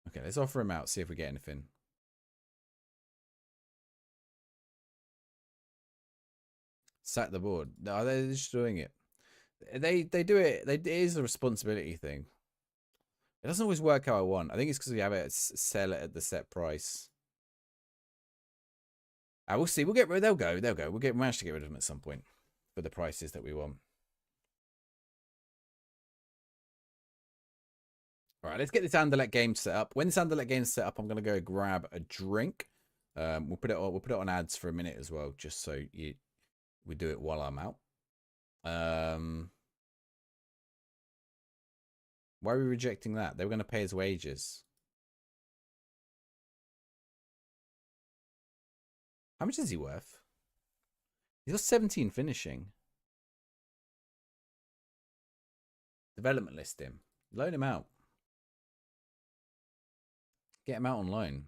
Okay, let's offer him out, see if we get anything. Sack the board. No, they're just doing it. They do it. It is a responsibility thing. It doesn't always work how I want. I think it's because we have it sell it at the set price. We'll see. We'll get rid. They'll go. They'll go. Manage to get rid of them at some point for the prices that we want. All right, let's get this Anderlecht game set up. When this Anderlecht game's set up, I'm gonna go grab a drink. We'll put it on ads for a minute as well, just so we do it while I'm out. Why are we rejecting that? They were gonna pay his wages. How much is he worth? He's got 17 finishing. Development list him. Loan him out. Get him out on loan.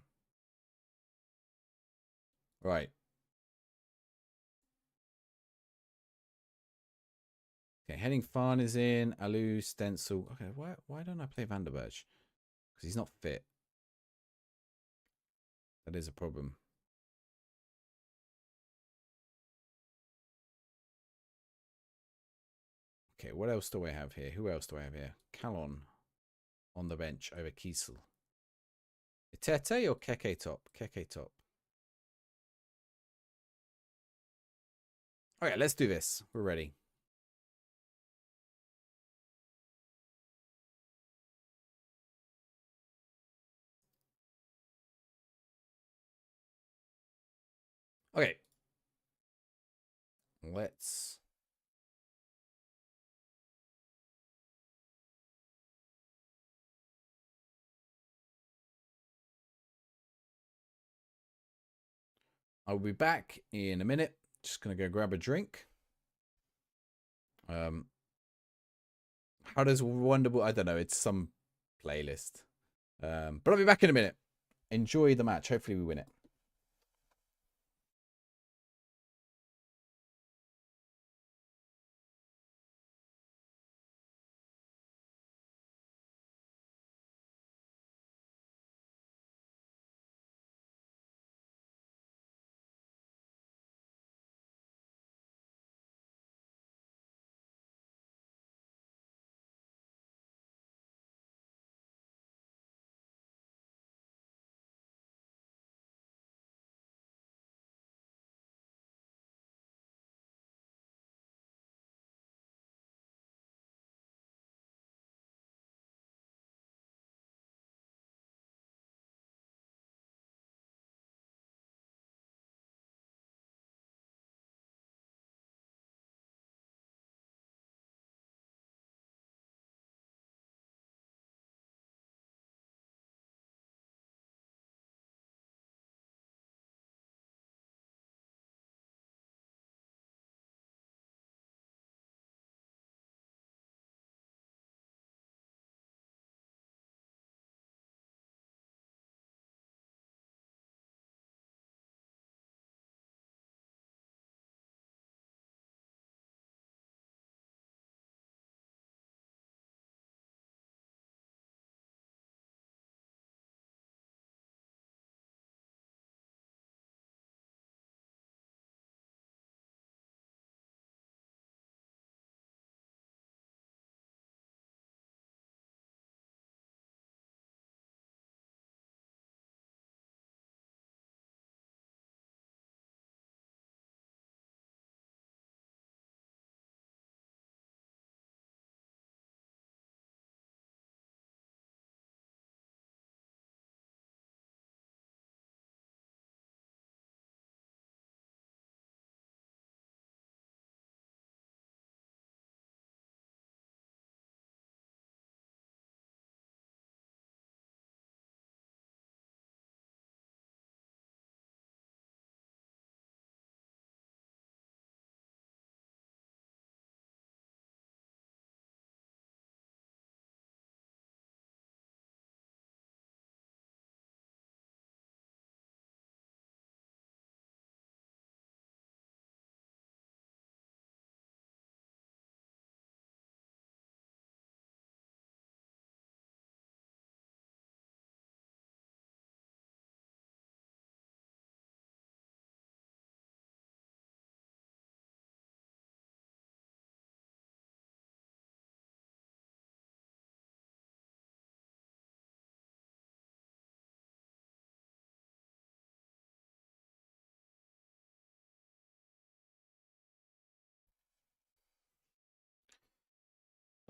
Right. Okay, Henning Farn is in. Alu, Stencil. Okay, why don't I play Vanderberg? Because he's not fit. That is a problem. Okay, what else do I have here? Who else do I have here? Calon on the bench over Kiesel. Itete or Keke top? Keke top. Okay, let's do this. We're ready. Okay. Let's... I'll be back in a minute. Just going to go grab a drink. How does Wonderful... I don't know. It's some playlist. But I'll be back in a minute. Enjoy the match. Hopefully we win it.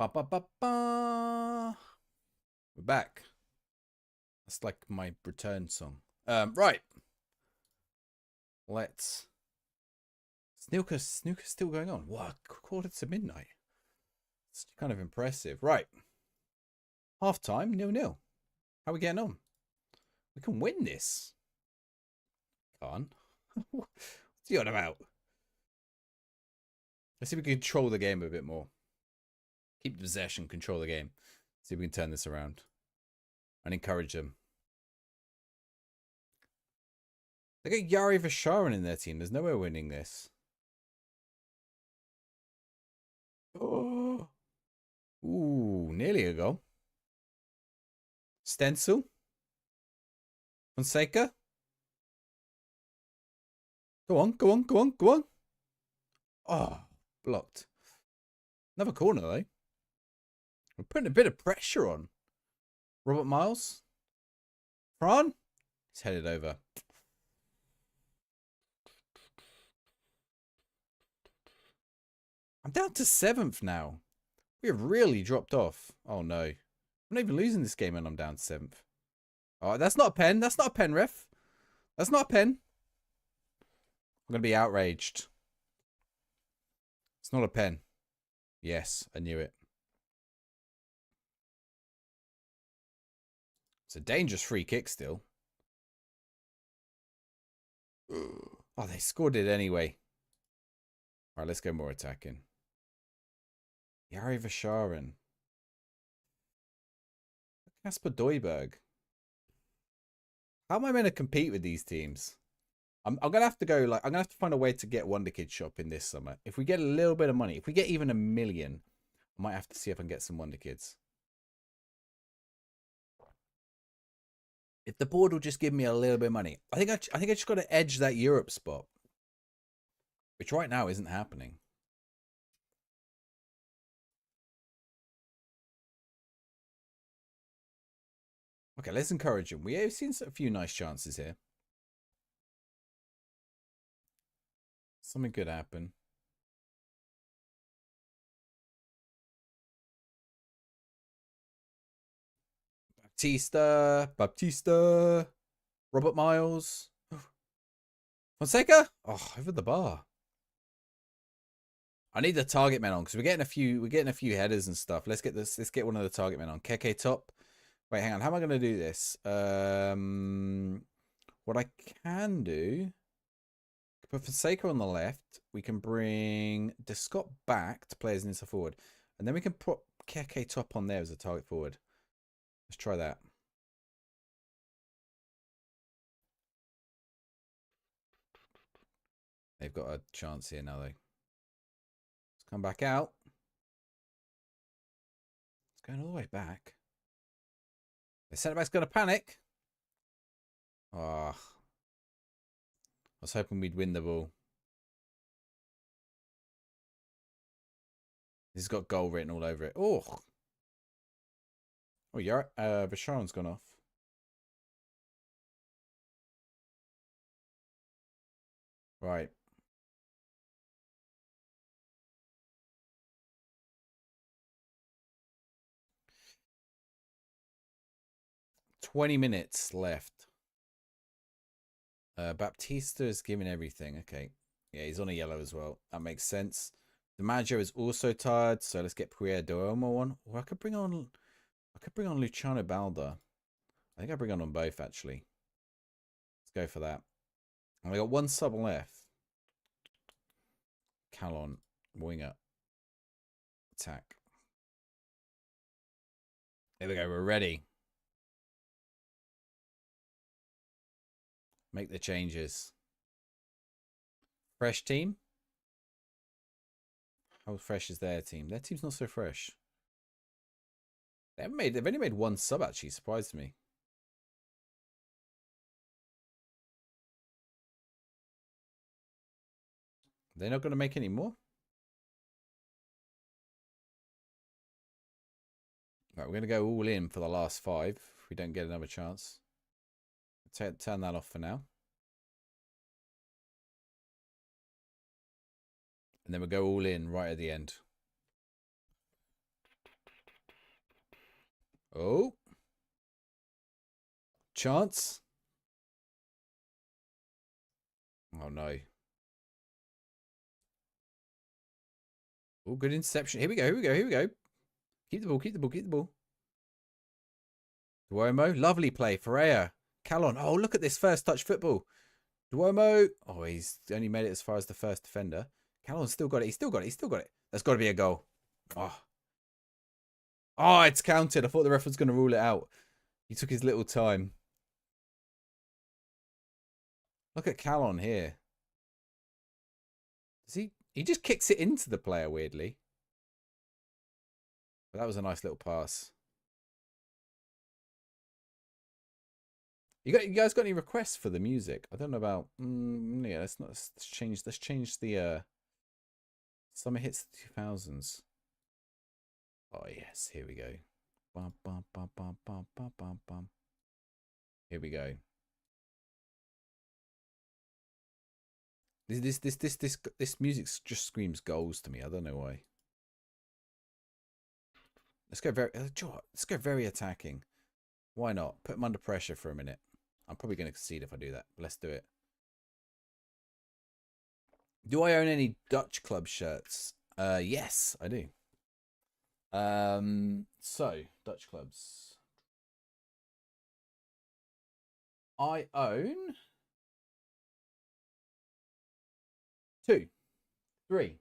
Ba, ba, ba, ba. We're back. That's like my return song. Right. Let's. Snooker's still going on. What? Quarter to midnight. It's kind of impressive. Right. Half time, 0-0. How are we getting on? We can win this. Can't. What's he on about? Let's see if we can control the game a bit more. Keep possession, control the game. See if we can turn this around. And encourage them. They got Yari Vasharin in their team. There's no way we're winning this. Oh. Ooh, nearly a goal. Stencil. Fonseca. Go on, go on, go on, go on. Oh, blocked. Another corner, though. We're putting a bit of pressure on. Robert Miles. Fran. He's headed over. I'm down to 7th now. We have really dropped off. Oh, no. I'm not even losing this game and I'm down to 7th. Oh, that's not a pen. That's not a pen, ref. That's not a pen. I'm going to be outraged. It's not a pen. Yes, I knew it. It's a dangerous free kick still. Oh, they scored it anyway. All right, let's go more attacking. Yari Vasharin. Kasper Doiberg. How am I meant to compete with these teams? I'm gonna have to go I'm gonna have to find a way to get Wonder Kid shop in this summer. If we get a little bit of money, if we get even 1 million, I might have to see if I can get some Wonder Kids. If the board will just give me a little bit of money, I think I just got to edge that Europe spot, which right now isn't happening. Okay, let's encourage him. We have seen a few nice chances here. Something could happen. Baptista. Robert Miles. Fonseca. Oh, over the bar. I need the target men on because we're getting a few headers and stuff. Let's get this. Let's get one of the target men on. KK top. Wait, hang on. How am I going to do this? What I can do. Put Fonseca on the left. We can bring Descott back to play as an inside forward, and then we can put KK top on there as a target forward. Let's try that. They've got a chance here now, though. Let's come back out. It's going all the way back. The centre back's going to panic. Ah, I was hoping we'd win the ball. This has got goal written all over it. Oh, yeah. Vasharon's gone off. Right. $20 minutes left. Baptista is giving everything. Okay. Yeah, he's on a yellow as well. That makes sense. The manager is also tired, so let's get Pierre Duomo on. Or I could bring on Luciano Balda. I think I bring on them both actually. Let's go for that. And we got one sub left. Calon, winger. Attack. There we go, we're ready. Make the changes. Fresh team. How fresh is their team? Their team's not so fresh. They've only made one sub actually, surprised me. They're not going to make any more? Right, we're going to go all in for the last 5 if we don't get another chance. Turn that off for now. And then we'll go all in right at the end. Oh. Chance. Oh, no. Oh, good interception. Here we go. Here we go. Here we go. Keep the ball. Keep the ball. Keep the ball. Duomo. Lovely play. Ferreira. Callon. Oh, look at this first touch football. Duomo. Oh, he's only made it as far as the first defender. Callon's still got it. He's still got it. He's still got it. That's got to be a goal. Oh. Oh, it's counted. I thought the ref was going to rule it out. He took his little time. Look at Callon here. Does he just kicks it into the player weirdly. But that was a nice little pass. You guys got any requests for the music? I don't know about. Yeah, let's change the summer hits 2000s. Oh yes, here we go. Bum, bum, bum, bum, bum, bum, bum, bum. Here we go. This music just screams goals to me. I don't know why. Let's go very attacking. Why not? Put them under pressure for a minute. I'm probably going to concede if I do that. But let's do it. Do I own any Dutch club shirts? Yes, I do. So Dutch clubs. I own 2, 3.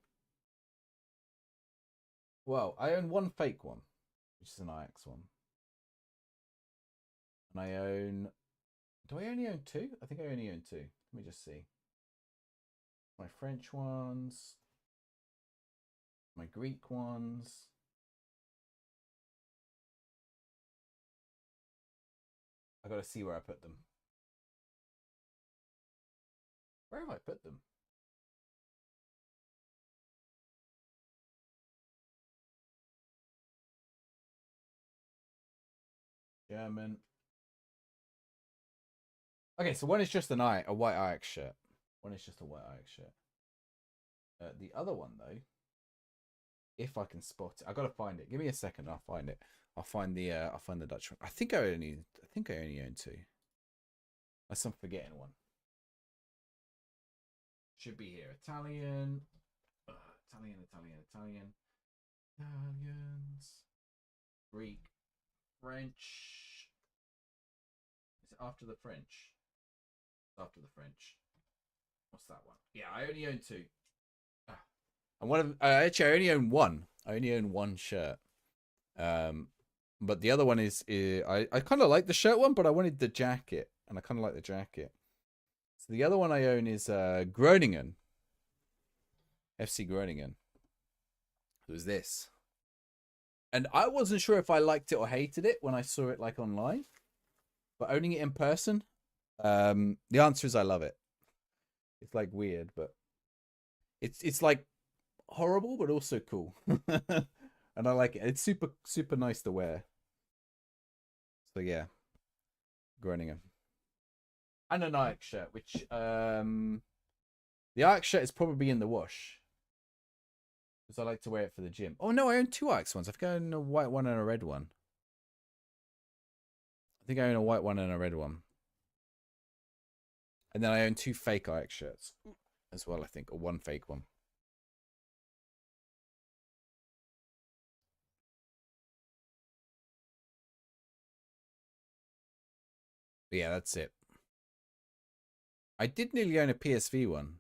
Well, I own one fake one, which is an Ajax one. And I own. Do I only own 2? I think I only own 2. Let me just see. My French ones. My Greek ones. I gotta see where I put them. Where have I put them? German. Okay, so one is just a white Ajax shirt. One is just a white Ajax shirt. The other one though, if I can spot it, I gotta find it. Give me a second, I'll find it. I'll find the Dutch one. I think I only own 2. Unless I'm forgetting one. Should be here. Italian. Italians. Greek. French. Is it after the French? After the French. What's that one? Yeah, I only own 2. And one of actually I only own one. I only own one shirt. But the other one is I kind of like the shirt one, but I wanted the jacket, and I kind of like the jacket. So the other one I own is Groningen. FC Groningen. Who's this? And I wasn't sure if I liked it or hated it when I saw it like online, but owning it in person, the answer is I love it. It's like weird, but it's like horrible, but also cool. And I like it. It's super nice to wear. So yeah, Groningen. And an Ajax shirt, which the Ajax shirt is probably in the wash. Because I like to wear it for the gym. Oh no, I own 2 Ajax ones. I've got a white one and a red one. I think I own a white one and a red one. And then I own 2 fake Ajax shirts as well, I think. Or 1 fake one. But yeah, that's it. I did nearly own a PSV one.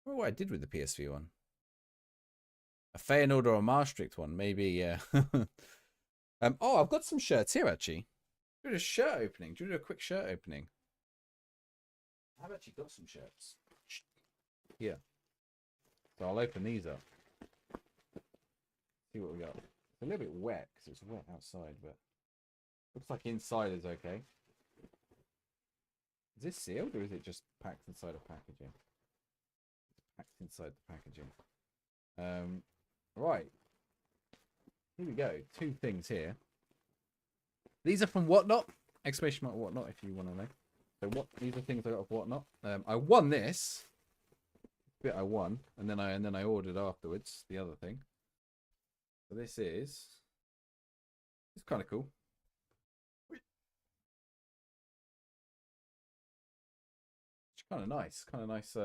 I wonder what I did with the PSV one. A Feyenoord or a Maastricht one, maybe, yeah. Oh, I've got some shirts here, actually. Do a shirt opening. Do you do a quick shirt opening? I've actually got some shirts. Yeah. So I'll open these up. See what we got. It's a little bit wet because it's wet outside, but looks like inside is okay. Is this sealed or is it just packed inside a packaging? It's packed inside the packaging. Right. Here we go. 2 things here. These are from Whatnot. Exclamation mark Whatnot if you want to know. So these are things I got off Whatnot. I won this. Bit I won, and then I ordered afterwards the other thing. So this is It's kind of cool. It's kind of nice. Kind of nice.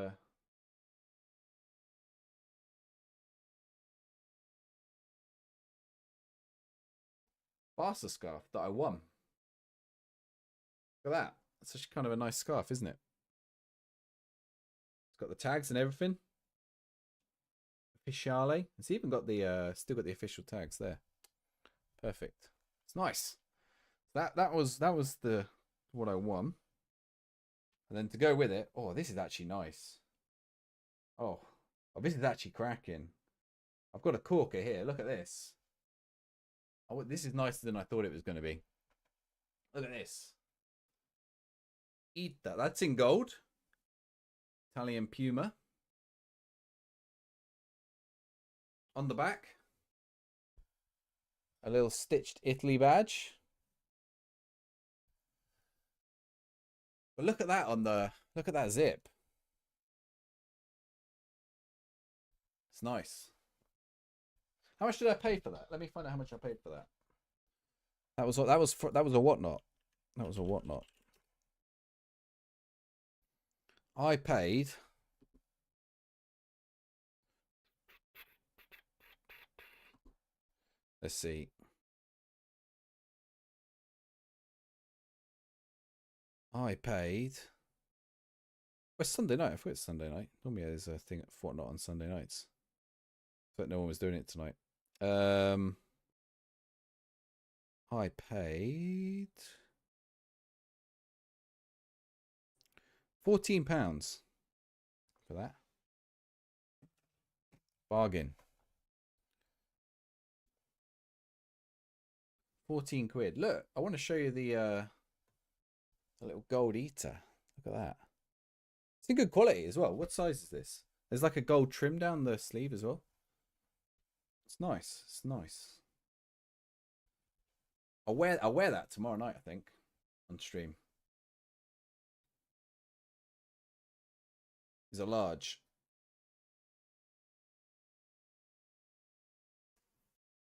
Barca scarf that I won. Look at that. That's actually kind of a nice scarf, isn't it? It's got the tags and everything. Officiale. It's even got the still got the official tags there. Perfect. It's nice. That was the what I won. And then to go with it, oh, this is actually nice. Oh, this is actually cracking. I've got a corker here. Look at this. Oh, this is nicer than I thought it was going to be. Look at this. Eat that. That's in gold. Italian Puma. On the back, a little stitched Italy badge. But look at that on the, look at that zip. It's nice. How much did I pay for that? Let me find out how much I paid for that. That was a whatnot. That was a whatnot. I paid. Let's see. I paid. Oh, it's Sunday night. I thought it's Sunday night. Normally there's a thing at Whatnot on Sunday nights. But no one was doing it tonight. I paid £14 for that. Bargain. 14 quid. Look, I want to show you the little gold eater. Look at that. It's in good quality as well. What size is this? There's like a gold trim down the sleeve as well. It's nice. It's nice. I'll wear that tomorrow night, I think, on stream. It's a large.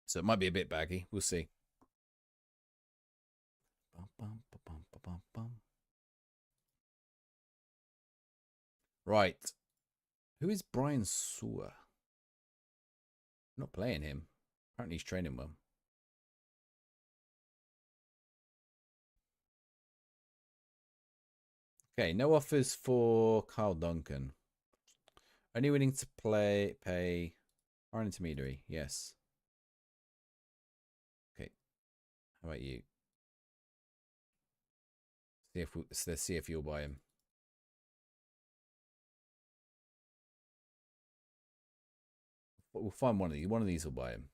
So it might be a bit baggy. We'll see. Right. Who is Brian Sewer? I'm not playing him. Apparently he's training well. Okay, no offers for Carl Duncan. Only willing to pay our intermediary. Yes. Okay. How about you? Let's see if you'll buy him. We'll find one of these. One of these will buy him.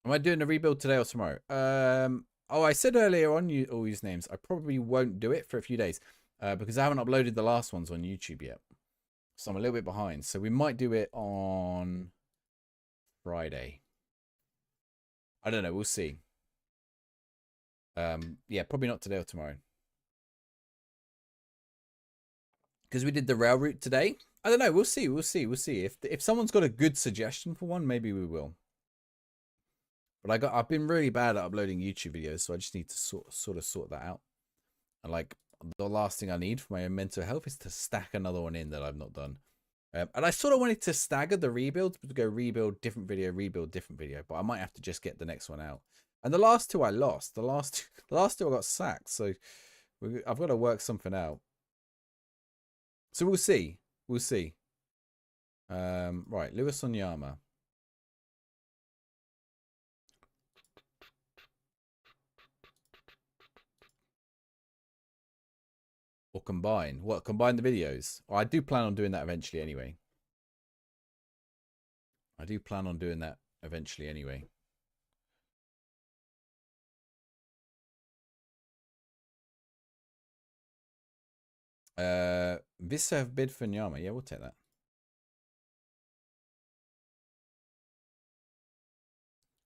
Am I doing a rebuild today or tomorrow? Oh, I said earlier on all these names. I probably won't do it for a few days because I haven't uploaded the last ones on YouTube yet. So I'm a little bit behind. So we might do it on Friday. I don't know. We'll see. Yeah, probably not today or tomorrow. Because we did the rail route today. I don't know. We'll see. We'll see. We'll see. If someone's got a good suggestion for one, maybe we will. But I've been really bad at uploading YouTube videos, so I just need to sort of sort that out. And like the last thing I need for my own mental health is to stack another one in that I've not done. And I sort of wanted to stagger the rebuilds, but to go rebuild different video, but I might have to just get the next one out. And the last two I lost. The last two I got sacked. So I've got to work something out. So we'll see. We'll see. Right, Lewis Onyama. Or combine. What? Combine the videos? Well, I do plan on doing that eventually anyway. Vissev bid for Nyama. Yeah, we'll take that.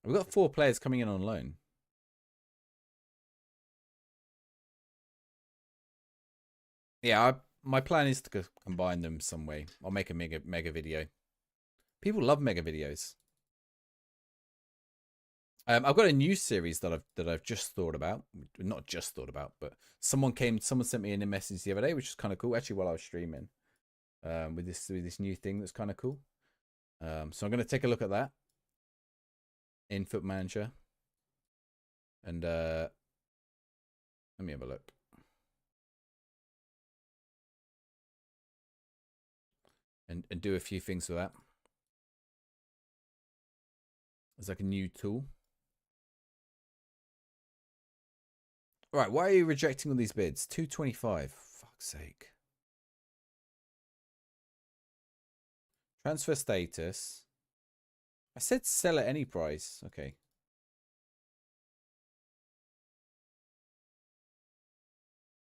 We've got 4 players coming in on loan. Yeah, my plan is to combine them some way. I'll make a mega video. People love mega videos. I've got a new series that I've just thought about. Not just thought about, but someone sent me in a message the other day, which is kind of cool. Actually, while I was streaming, with this new thing that's kind of cool. So I'm gonna take a look at that in Foot Manager, and let me have a look. And do a few things with that. It's like a new tool. Right, why are you rejecting all these bids? 225. Fuck's sake. Transfer status. I said sell at any price. Okay.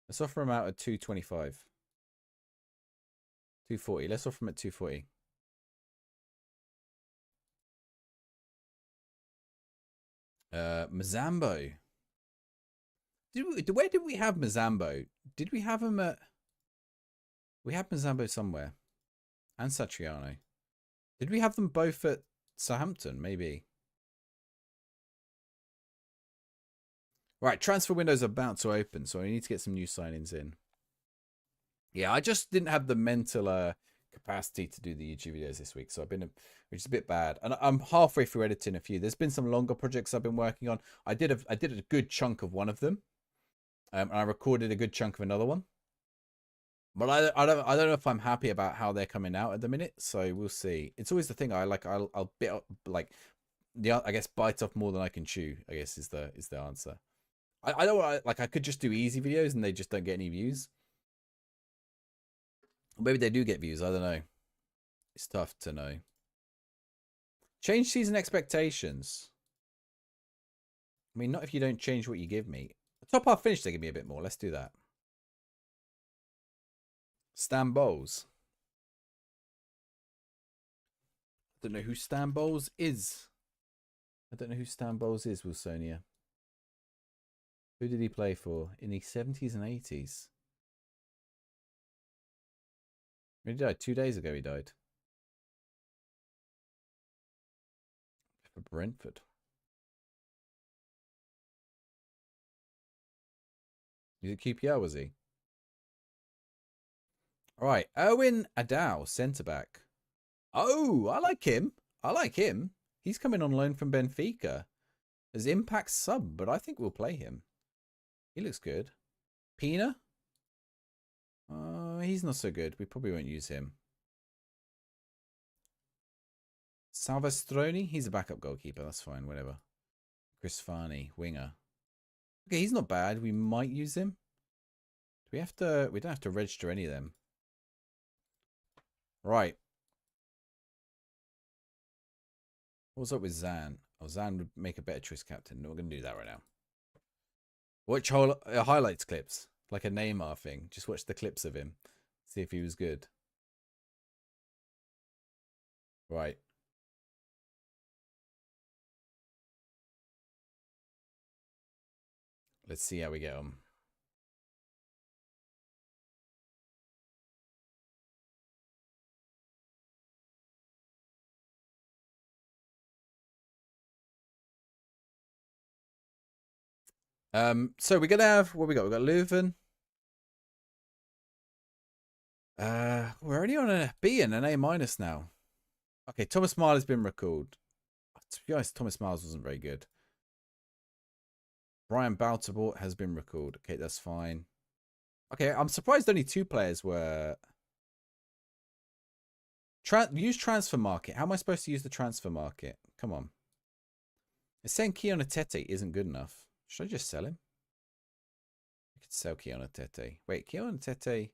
Let's offer him out at 225. 240. Let's offer him at 240. Mazambo. Where did we have Mazambo? Did we have him at... We had Mazambo somewhere. And Satriano. Did we have them both at Southampton? Maybe. Right, transfer window's about to open, so I need to get some new signings in. Yeah, I just didn't have the mental capacity to do the YouTube videos this week, so I've been, which is a bit bad. And I'm halfway through editing a few. There's been some longer projects I've been working on. I did a good chunk of one of them, and I recorded a good chunk of another one. But I don't know if I'm happy about how they're coming out at the minute, so we'll see. It's always the thing. I'll bit up, like I guess bite off more than I can chew. I guess is the answer. I don't like I could just do easy videos and they just don't get any views. Maybe they do get views. I don't know. It's tough to know. Change season expectations. I mean, not if you don't change what you give me. The top half finish, they give me a bit more. Let's do that. Stan Bowles. I don't know who Stan Bowles is. I don't know who Stan Bowles is, Wilsonia. Who did he play for in the 70s and 80s? He died 2 days ago. He died for Brentford. He's at QPR, was he? All right, Owen Adow, centre back. Oh, I like him. I like him. He's coming on loan from Benfica as Impact sub, but I think we'll play him. He looks good. Pina? He's not so good. We probably won't use him. Salvastroni? He's a backup goalkeeper. That's fine. Whatever. Chris Farney, winger. Okay, he's not bad. We might use him. Do we have to... We don't have to register any of them. Right. What's up with Zan? Oh, Zan would make a better choice captain. No, we're going to do that right now. Watch highlights clips. Like a Neymar thing. Just watch the clips of him. See if he was good. Right. Let's see how we get on. So we're gonna have what we got. We got Leuven. We're already on a B and an A minus now. Okay, Thomas Miles has been recalled. To be honest, Thomas Miles wasn't very good. Brian Baltabort has been recalled. Okay, that's fine. Okay, I'm surprised only 2 players were. Use transfer market. How am I supposed to use the transfer market? Come on. It's saying Keon Atete isn't good enough. Should I just sell him? I could sell Keon Atete. Wait, Keon Atete,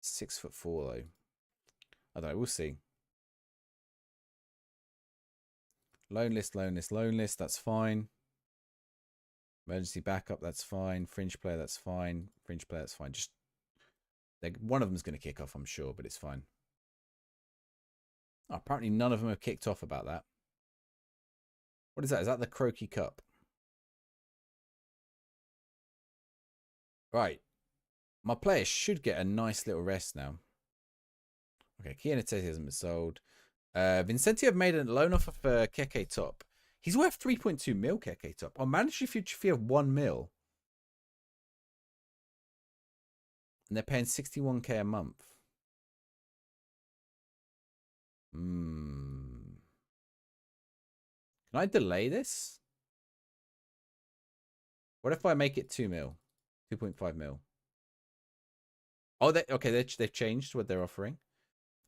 6'4" though. I don't know. We'll see. Loan list, loan list, loan list. That's fine. Emergency backup. That's fine. Fringe player. That's fine. Fringe player. That's fine. Just one of them is going to kick off, I'm sure, but it's fine. Oh, apparently none of them have kicked off about that. What is that? Is that the Croaky Cup? Right. My players should get a nice little rest now. Okay, Kianetesi hasn't been sold. Vincenti have made a loan offer for Keke Top. He's worth 3.2 mil, Keke Top. On mandatory future fee of 1 mil. And they're paying 61k a month. Can I delay this? What if I make it 2 mil? 2.5 mil. Oh, they've changed what they're offering.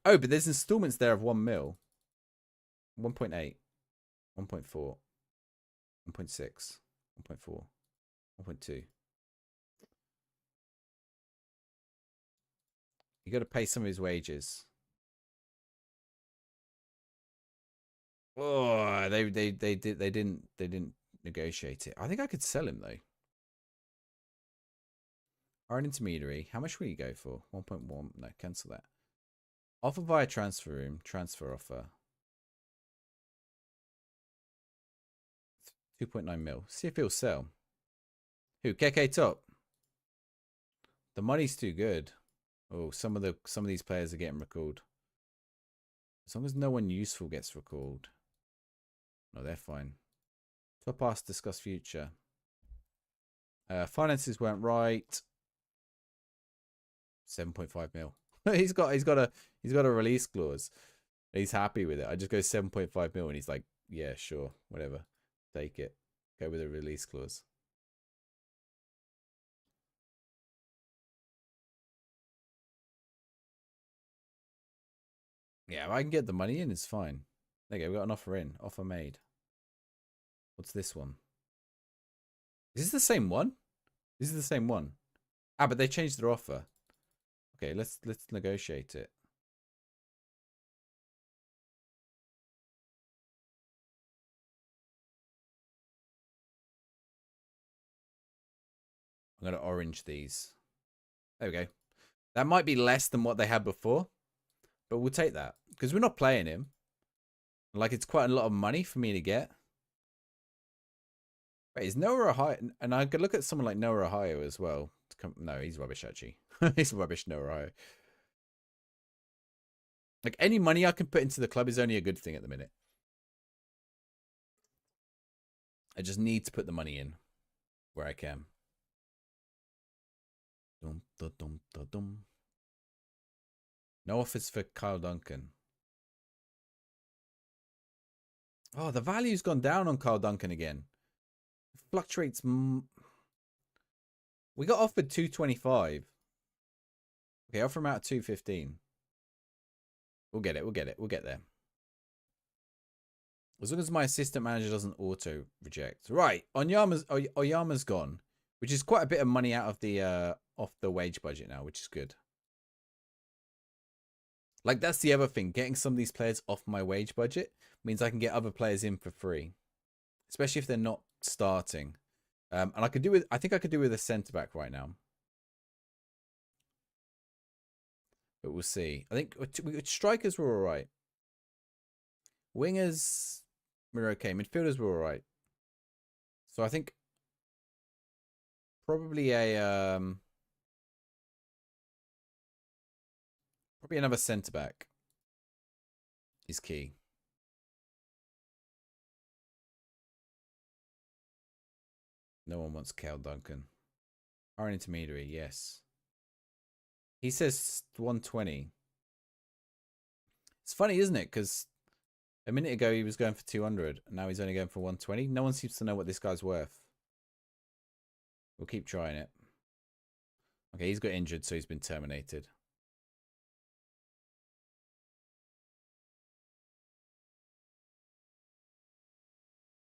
Oh, but there's installments there of 1 mil. 1.8. 1.4. 1.6. 1.4. 1.2. You got to pay some of his wages. Oh, they didn't negotiate it. I think I could sell him though. Our intermediary. How much will you go for? 1.1. No, cancel that. Offer via transfer room. Transfer offer. 2.9 mil. See if he'll sell. Who? KK Top. The money's too good. Oh, some of these players are getting recalled. As long as no one useful gets recalled. No, they're fine. Top ask discuss future. Finances weren't right. 7.5 mil. he's got a release clause. He's happy with it. I just go 7.5 mil and he's like, yeah, sure, whatever. Take it. Go with a release clause. Yeah, if I can get the money in, it's fine. There you go, we got an offer in. Offer made. What's this one? Is this the same one? This is the same one. Ah, but they changed their offer. Okay, let's negotiate it. I'm going to orange these. There we go. That might be less than what they had before, but we'll take that because we're not playing him. Like, it's quite a lot of money for me to get. Wait, is Noah Ohio? And I could look at someone like Noah Ohio as well. No, he's rubbish, actually. He's rubbish, Noah Ohio. Like, any money I can put into the club is only a good thing at the minute. I just need to put the money in where I can. Dum, dum, dum, dum, dum. No offers for Kyle Duncan. Oh, the value's gone down on Kyle Duncan again. It fluctuates. We got offered 225. Okay, offer him out at 215. We'll get it. We'll get it. We'll get there. As long as my assistant manager doesn't auto reject. Right, Oyama's gone, which is quite a bit of money out of the off the wage budget now, which is good. Like, that's the other thing. Getting some of these players off my wage budget means I can get other players in for free, especially if they're not starting. And I could do with. I think I could do with a centre back right now, but we'll see. I think strikers were all right. Wingers were okay. Midfielders were all right. So I think probably probably another centre back is key. No one wants Cal Duncan. Our intermediary, yes. He says 120. It's funny, isn't it? Because a minute ago he was going for 200, and now he's only going for 120. No one seems to know what this guy's worth. We'll keep trying it. Okay, he's got injured, so he's been terminated.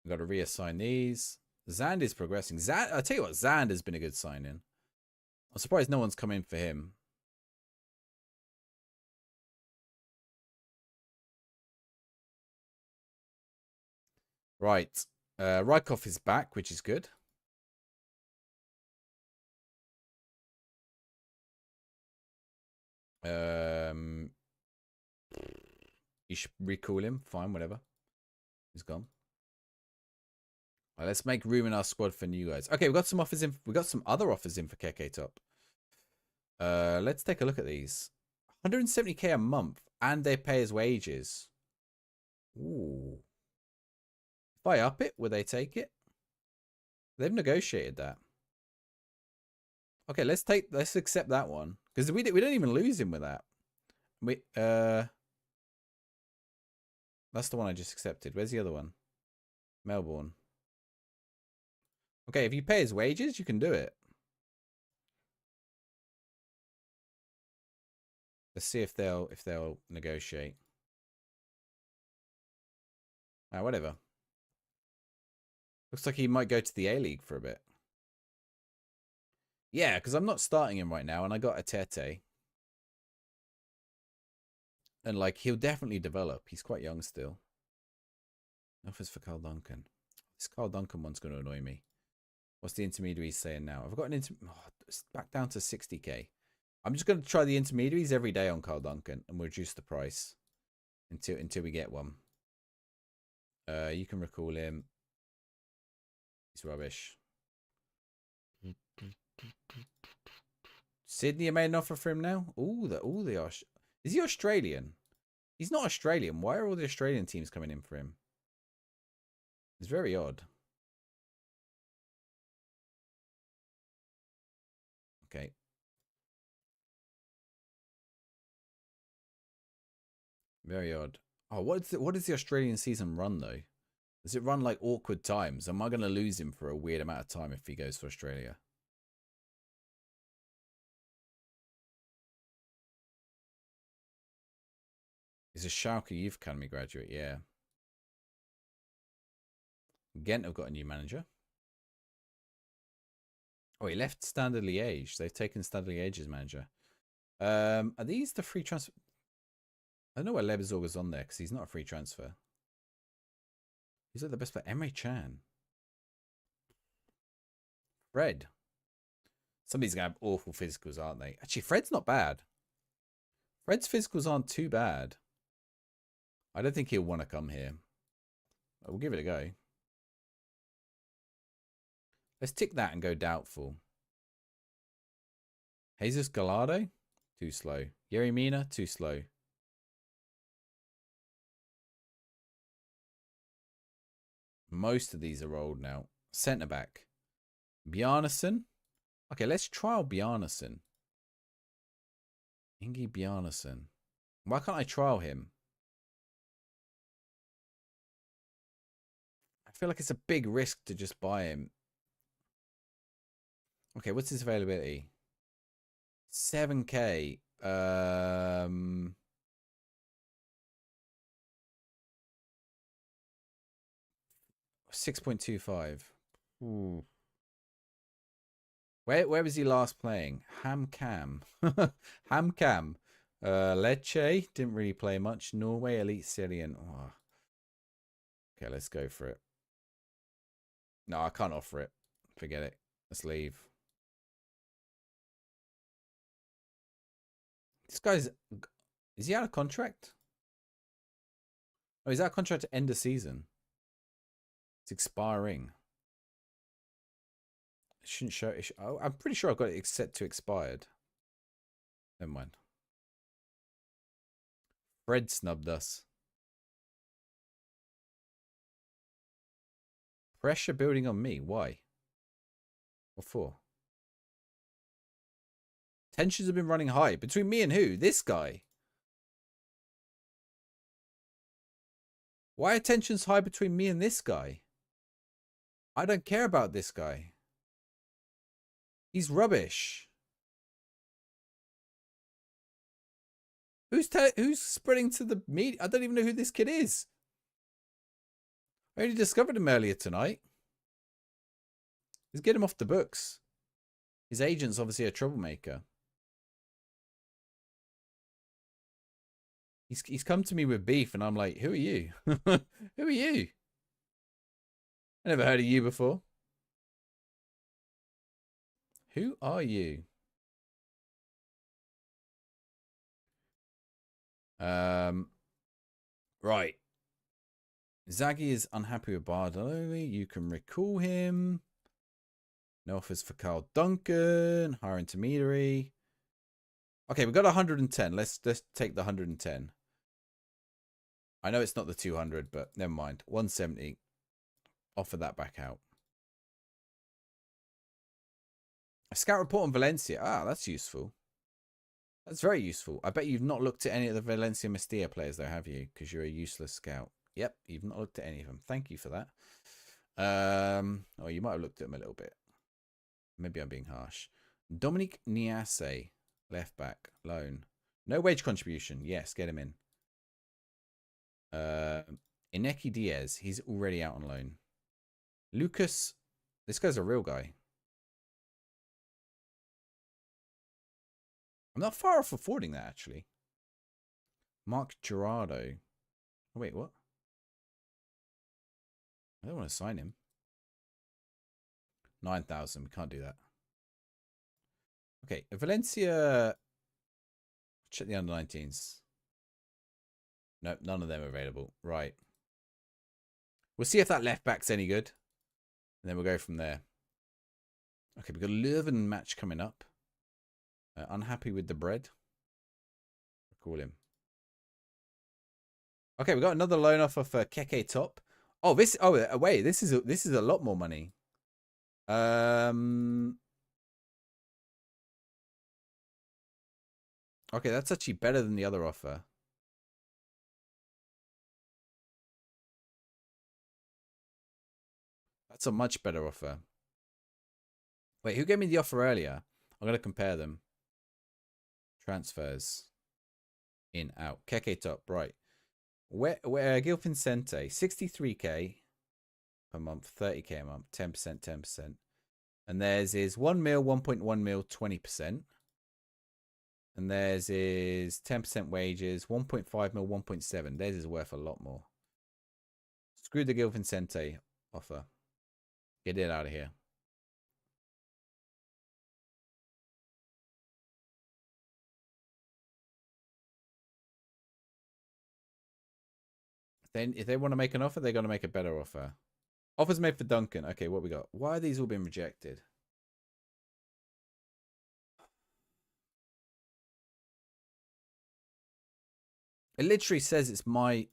We've got to reassign these. Zand is progressing. I'll tell you what, Zand has been a good sign-in. I'm surprised no one's come in for him. Right. Rykov is back, which is good. You should recall him. Fine, whatever. He's gone. Right, let's make room in our squad for new guys. Okay, we got some offers in. We got some other offers in for KK Top. Let's take a look at these. 170k a month, and they pay his wages. Ooh. If I up it, would they take it? They've negotiated that. Okay, let's accept that one because we don't even lose him with that. That's the one I just accepted. Where's the other one? Melbourne. Okay, if you pay his wages, you can do it. Let's see if they'll negotiate. Whatever. Looks like he might go to the A-League for a bit. Yeah, because I'm not starting him right now, and I got Atete. And, like, he'll definitely develop. He's quite young still. Offers for Carl Duncan. This Carl Duncan one's going to annoy me. What's the intermediary saying now? I've got an it's back down to 60k. I'm just going to try the intermediaries every day on Carl Duncan, and we'll reduce the price until we get one. You can recall him. He's rubbish. Sydney made an offer for him now. Is he Australian? He's not Australian. Why are all the Australian teams coming in for him? It's very odd. Okay. Very odd. Oh, what is the Australian season run though? Does it run like awkward times? Am I going to lose him for a weird amount of time if he goes to Australia? He's a Schalke Youth Academy graduate, yeah. Ghent have got a new manager. Oh, he left Standard Liège. They've taken Standard Liège as manager. Are these the free transfer? I don't know where Lebezorg is on there because he's not a free transfer. He's like the best player. Emre Can. Fred. Somebody's going to have awful physicals, aren't they? Actually, Fred's not bad. Fred's physicals aren't too bad. I don't think he'll want to come here. We'll give it a go. Let's tick that and go doubtful. Jesus Gallardo? Too slow. Yerry Mina? Too slow. Most of these are old now. Centre back. Bjarnason? Okay, let's trial Bjarnason. Ingi Bjarnason. Why can't I trial him? I feel like it's a big risk to just buy him. Okay, what's his availability? 7k. 6.25. Ooh. Where was he last playing? Ham-Cam. Ham-Cam. Lecce. Didn't really play much. Norway Elite Serien. Oh. Okay, let's go for it. No, I can't offer it. Forget it. Let's leave. This guy's... Is he out of contract? Oh, he's out of contract to end the season. It's expiring. It shouldn't show... Oh, I'm pretty sure I've got it set to expired. Never mind. Fred snubbed us. Pressure building on me. Why? What for? Tensions have been running high. Between me and who? This guy. Why are tensions high between me and this guy? I don't care about this guy. He's rubbish. Who's spreading to the media? I don't even know who this kid is. I only discovered him earlier tonight. Let's get him off the books. His agent's obviously a troublemaker. He's come to me with beef, and I'm like, who are you? Who are you? I never heard of you before. Who are you? Right. Zaggy is unhappy with Bardoli. You can recall him. No offers for Carl Duncan. Hire intermediary. Okay, we got 110. Let's take the 110. I know it's not the 200, but never mind. 170. Offer that back out. A scout report on Valencia. Ah, that's useful. That's very useful. I bet you've not looked at any of the Valencia Mestilla players, though, have you? Because you're a useless scout. Yep, you've not looked at any of them. Thank you for that. Oh, you might have looked at them a little bit. Maybe I'm being harsh. Dominic Niasse, left back, loan. No wage contribution. Yes, get him in. Ineki Diaz, he's already out on loan. Lucas, this guy's a real guy. I'm not far off affording that, actually. Mark Gerardo. Oh, wait, what? I don't want to sign him. 9,000. We can't do that. Okay, Valencia. Check the under-19s. Nope, none of them are available. Right. We'll see if that left back's any good. And then we'll go from there. Okay, we've got a Leuven match coming up. Unhappy with the bread. Call him. Okay, we got another loan offer for Keke Top. Oh, this. Oh, wait. This is a lot more money. Okay, that's actually better than the other offer. That's a much better offer. Wait, who gave me the offer earlier? I'm gonna compare them. Transfers. In, out. Keke Top, right. Where Gil Vicente, 63k per month, 30k a month, 10%, 10%. And theirs is 1 mil, 1.1 mil, 20%. And theirs is 10% wages, 1.5 mil, 1.7. Theirs is worth a lot more. Screw the Gil Vicente offer. Get it out of here. Then if they want to make an offer, they're going to make a better offer. Offers made for Duncan. Okay, what we got? Why are these all being rejected? It literally says it's my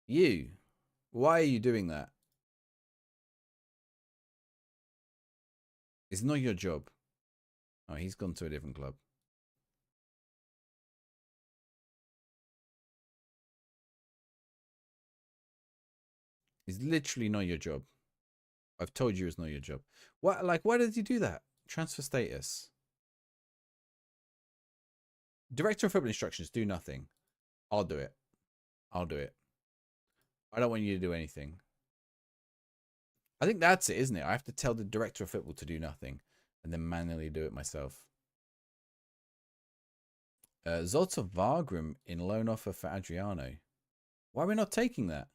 you. Why are you doing that? It's not your job. Oh, he's gone to a different club. It's literally not your job. I've told you it's not your job. What? Like, why did you do that? Transfer status. Director of football instructions. Do nothing. I'll do it. I'll do it. I don't want you to do anything. I think that's it, isn't it? I have to tell the director of football to do nothing and then manually do it myself. Zolta Vargrim in loan offer for Adriano. Why are we not taking that?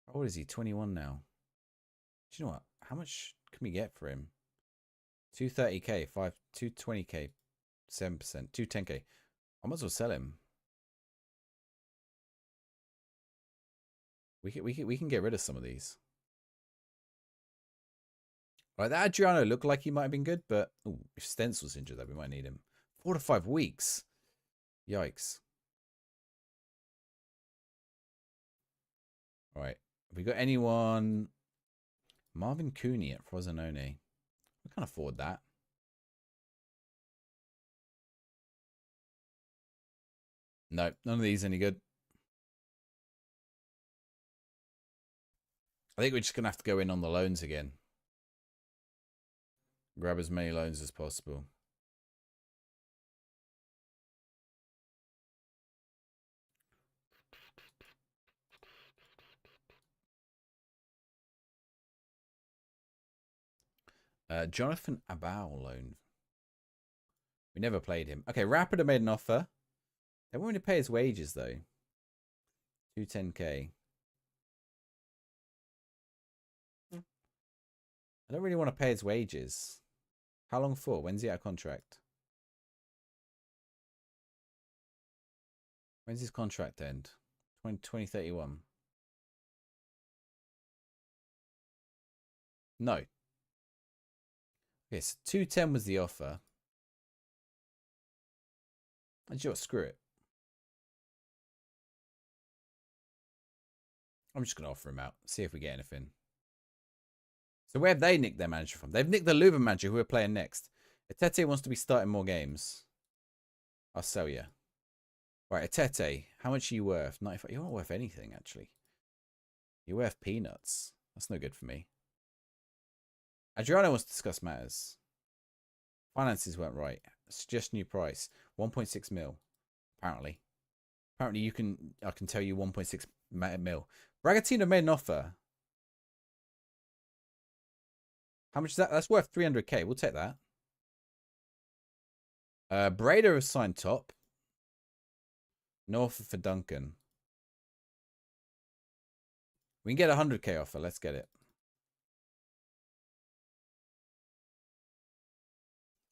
How old is he? 21 now. Do you know what? How much can we get for him? 230k, 220k, 7%, 210k. I might as well sell him. We can get rid of some of these. Right, that Adriano looked like he might have been good, but ooh, if Stencil's injured, that we might need him. 4 to 5 weeks. Yikes. All right. Have we got anyone? Marvin Cooney at Frosinone. We can't afford that. No, none of these any good. I think we're just going to have to go in on the loans again. Grab as many loans as possible. Jonathan Abau loan. We never played him. Okay, Rapida made an offer. They want me to pay his wages, though. 210k. I don't really want to pay his wages. How long for? When's he out of contract? When's his contract end? 2031. No. Okay, so 210 was the offer. And you know what? Screw it. I'm just going to offer him out. See if we get anything. So where have they nicked their manager from? They've nicked the Leuven manager who we're playing next. Etete wants to be starting more games. I'll sell you. Right, Etete, how much are you worth? 95. You're not worth anything, actually. You're worth peanuts. That's no good for me. Adriano wants to discuss matters. Finances weren't right. Suggest new price. 1.6 mil. Apparently. Apparently I can tell you 1.6 mil. Bragantino made an offer. How much is that? That's worth 300k. We'll take that. Breda has signed top. No offer for Duncan. We can get a 100k offer. Let's get it.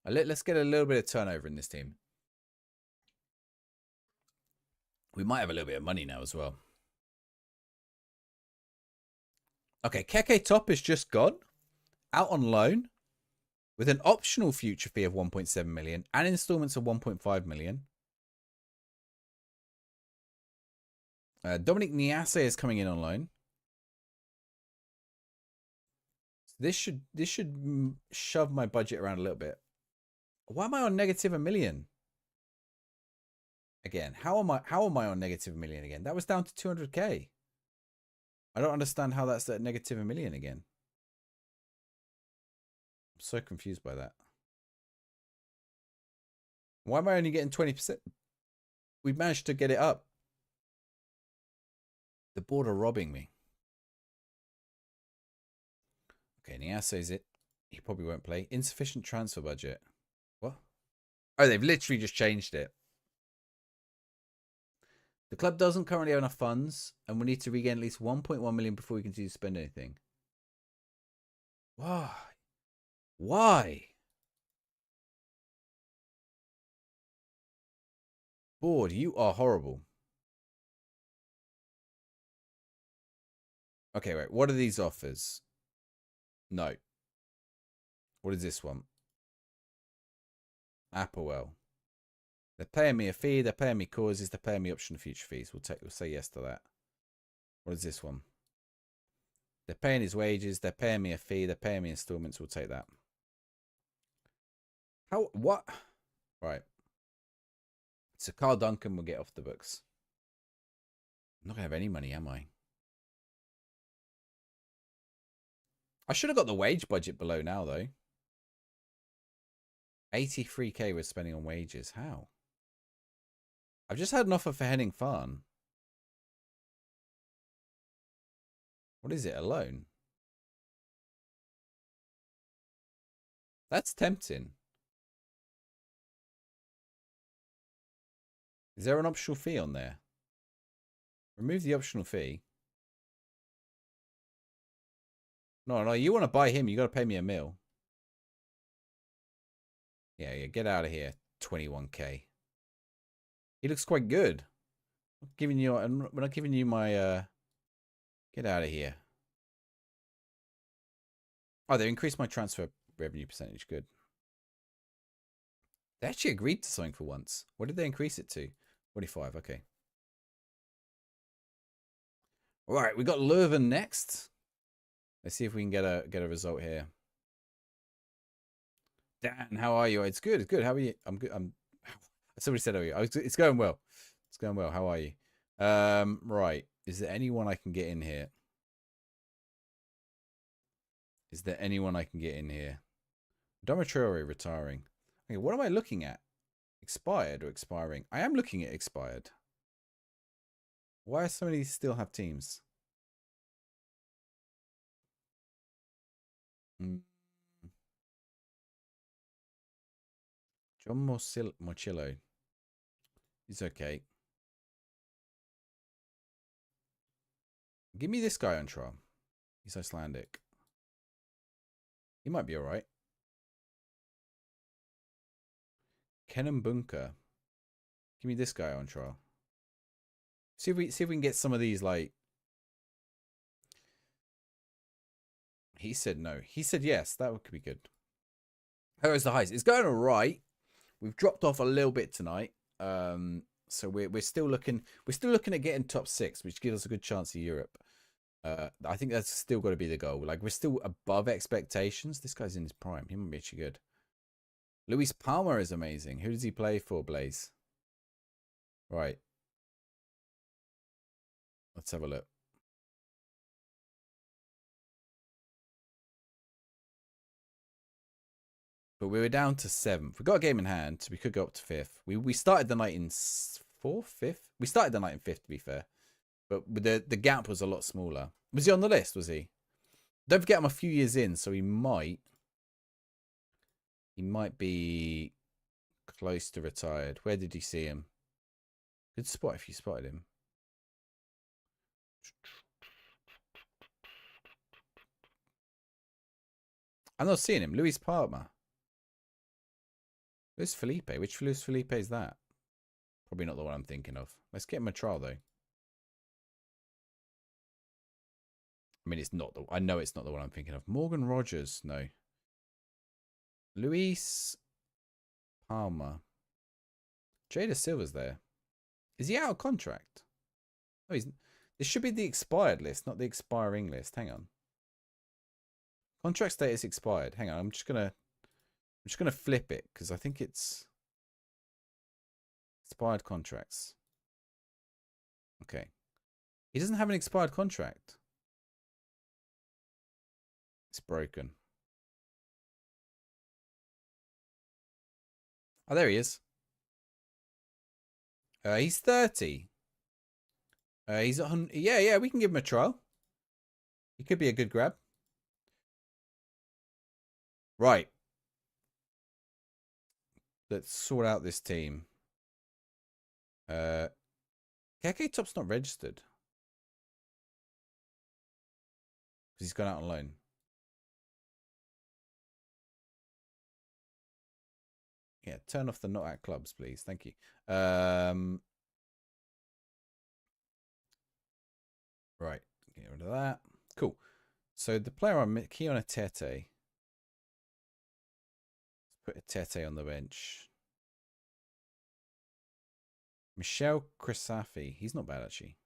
Let's get a little bit of turnover in this team. We might have a little bit of money now as well. Okay, Keke Top is just gone. Out on loan. With an optional future fee of 1.7 million. And installments of 1.5 million. Dominic Niasse is coming in on loan. This should shove my budget around a little bit. Why am I on negative $1 million? Again, how am I on negative $1 million again? That was down to 200k. I don't understand how that's at negative $1 million again. I'm so confused by that. Why am I only getting 20%? We managed to get it up. The board are robbing me. Okay, Nias says it. He probably won't play. Insufficient transfer budget. What? Oh, they've literally just changed it. The club doesn't currently have enough funds, and we need to regain at least 1.1 million before we continue to spend anything. Why? Why? Board, you are horrible. Okay, wait. What are these offers? No. What is this one? Applewell. They're paying me a fee. They're paying me causes. They're paying me optional future fees. We'll say yes to that. What is this one? They're paying his wages. They're paying me a fee. They're paying me installments. We'll take that. How? What? Right. So Carl Duncan will get off the books. I'm not going to have any money, am I? I should have got the wage budget below now, though. 83k we're spending on wages. How? I've just had an offer for Henning Farn. What is it? A loan? That's tempting. Is there an optional fee on there? Remove the optional fee. No, you want to buy him, you got to pay me $1 million. Yeah, get out of here. 21k. He looks quite good. We're not giving you my get out of here. Oh, they increased my transfer revenue percentage. Good. They actually agreed to something for once. What did they increase it to? 45. Okay. All right, we got Leuven next. Let's see if we can get a result here. Dan, how are you? It's good. It's good. How are you? I'm good. Somebody said, "How are you?" It's going well. It's going well. How are you? Right. Is there anyone I can get in here? Is there anyone I can get in here? Domitriori retiring. Okay, what am I looking at? Expired or expiring? I am looking at expired. Why are so many still have teams? John Mochillo. He's okay. Give me this guy on trial. He's Icelandic. He might be alright. Kenan Bunker. Give me this guy on trial. See if we can get some of these, like. He said no. He said yes. That could be good. How is the heist? It's going all right. We've dropped off a little bit tonight. So we're still looking at getting top 6, which gives us a good chance of Europe. I think that's still got to be the goal. Like, we're still above expectations. This guy's in his prime. He might be actually good. Luis Palma is amazing. Who does he play for, Blaze? Right. Let's have a look. But we were down to 7th. We got a game in hand, so we could go up to 5th. We started the night in 4th, 5th. We started the night in 5th, to be fair. But the gap was a lot smaller. Was he on the list, was he? Don't forget I'm a few years in, so he might be close to retired. Where did you see him? Good spot if you spotted him. I'm not seeing him. Luis Palma. Luis Felipe. Which Luis Felipe is that? Probably not the one I'm thinking of. Let's get him a trial, though. I mean, it's not the... I know it's not the one I'm thinking of. Morgan Rogers. No. Luis Palma. Jada Silva's there. Is he out of contract? Oh, he's... This should be the expired list, not the expiring list. Hang on. Contract status expired. Hang on. I'm just gonna flip it because I think it's expired contracts. Okay. He doesn't have an expired contract. It's broken. Oh, there he is. He's 30. He's 100. Yeah, we can give him a trial. He could be a good grab. Right. Let's sort out this team. KK Top's not registered. Because he's gone out on loan. Yeah, turn off the not at clubs, please. Thank you. Right, get rid of that. Cool. So the player on Keona Tete. Let's put a Tete on the bench. Michel Crisafi. He's not bad, actually.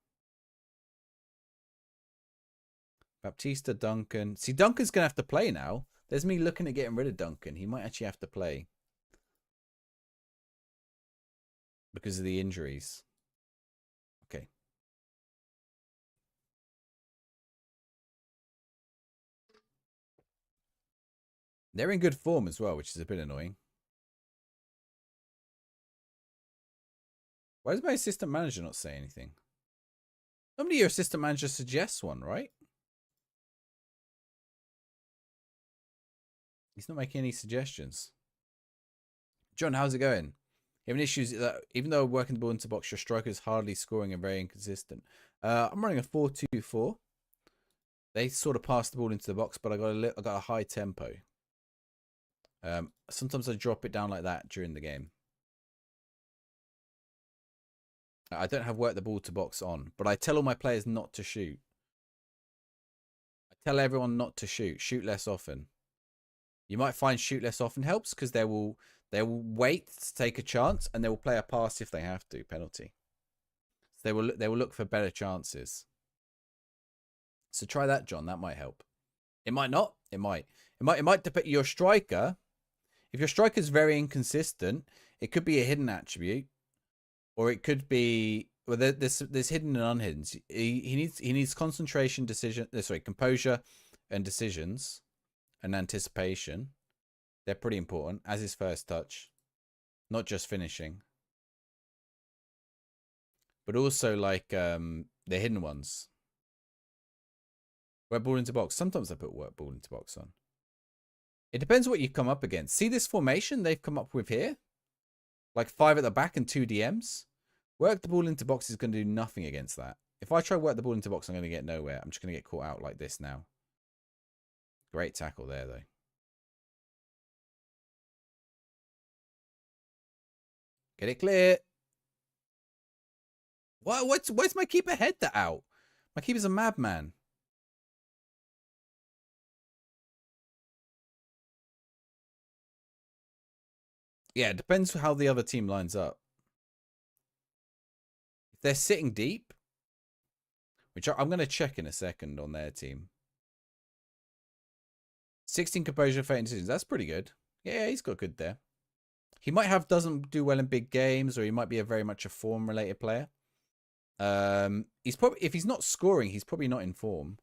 Baptista Duncan. See, Duncan's going to have to play now. There's me looking at getting rid of Duncan. He might actually have to play. Because of the injuries. Okay. They're in good form as well, which is a bit annoying. Why does my assistant manager not say anything? Normally your assistant manager suggests one, right? He's not making any suggestions. John, how's it going? You having issues that even though working the ball into box, your striker is hardly scoring and very inconsistent. I'm running a 4-2-4. They sort of pass the ball into the box, but I got a high tempo. Sometimes I drop it down like that during the game. I don't have work the ball to box on, but I tell all my players not to shoot. I tell everyone not to shoot. Shoot less often. You might find shoot less often helps because they will wait to take a chance and they will play a pass if they have to, penalty. So they will look for better chances. So try that, John. That might help. It might not. It might depend. Your striker, if your striker is very inconsistent, it could be a hidden attribute, or it could be there's hidden and unhidden. He needs concentration, composure, and decisions, and anticipation. They're pretty important, as is first touch, not just finishing, but also like the hidden ones. Work ball into box. Sometimes I put work ball into box on. It depends what you come up against. See this formation they've come up with here? Like 5 at the back and 2 DMs. Work the ball into box is going to do nothing against that. If I try work the ball into box, I'm going to get nowhere. I'm just going to get caught out like this now. Great tackle there, though. Get it clear. Why's my keeper head that out? My keeper's a madman. Yeah, it depends how the other team lines up. If they're sitting deep, which I'm going to check in a second on their team. 16 composure, 13 decisions. That's pretty good. Yeah, he's got good there. He might have doesn't do well in big games, or he might be a very much a form related player. He's probably, if he's not scoring, he's probably not in form.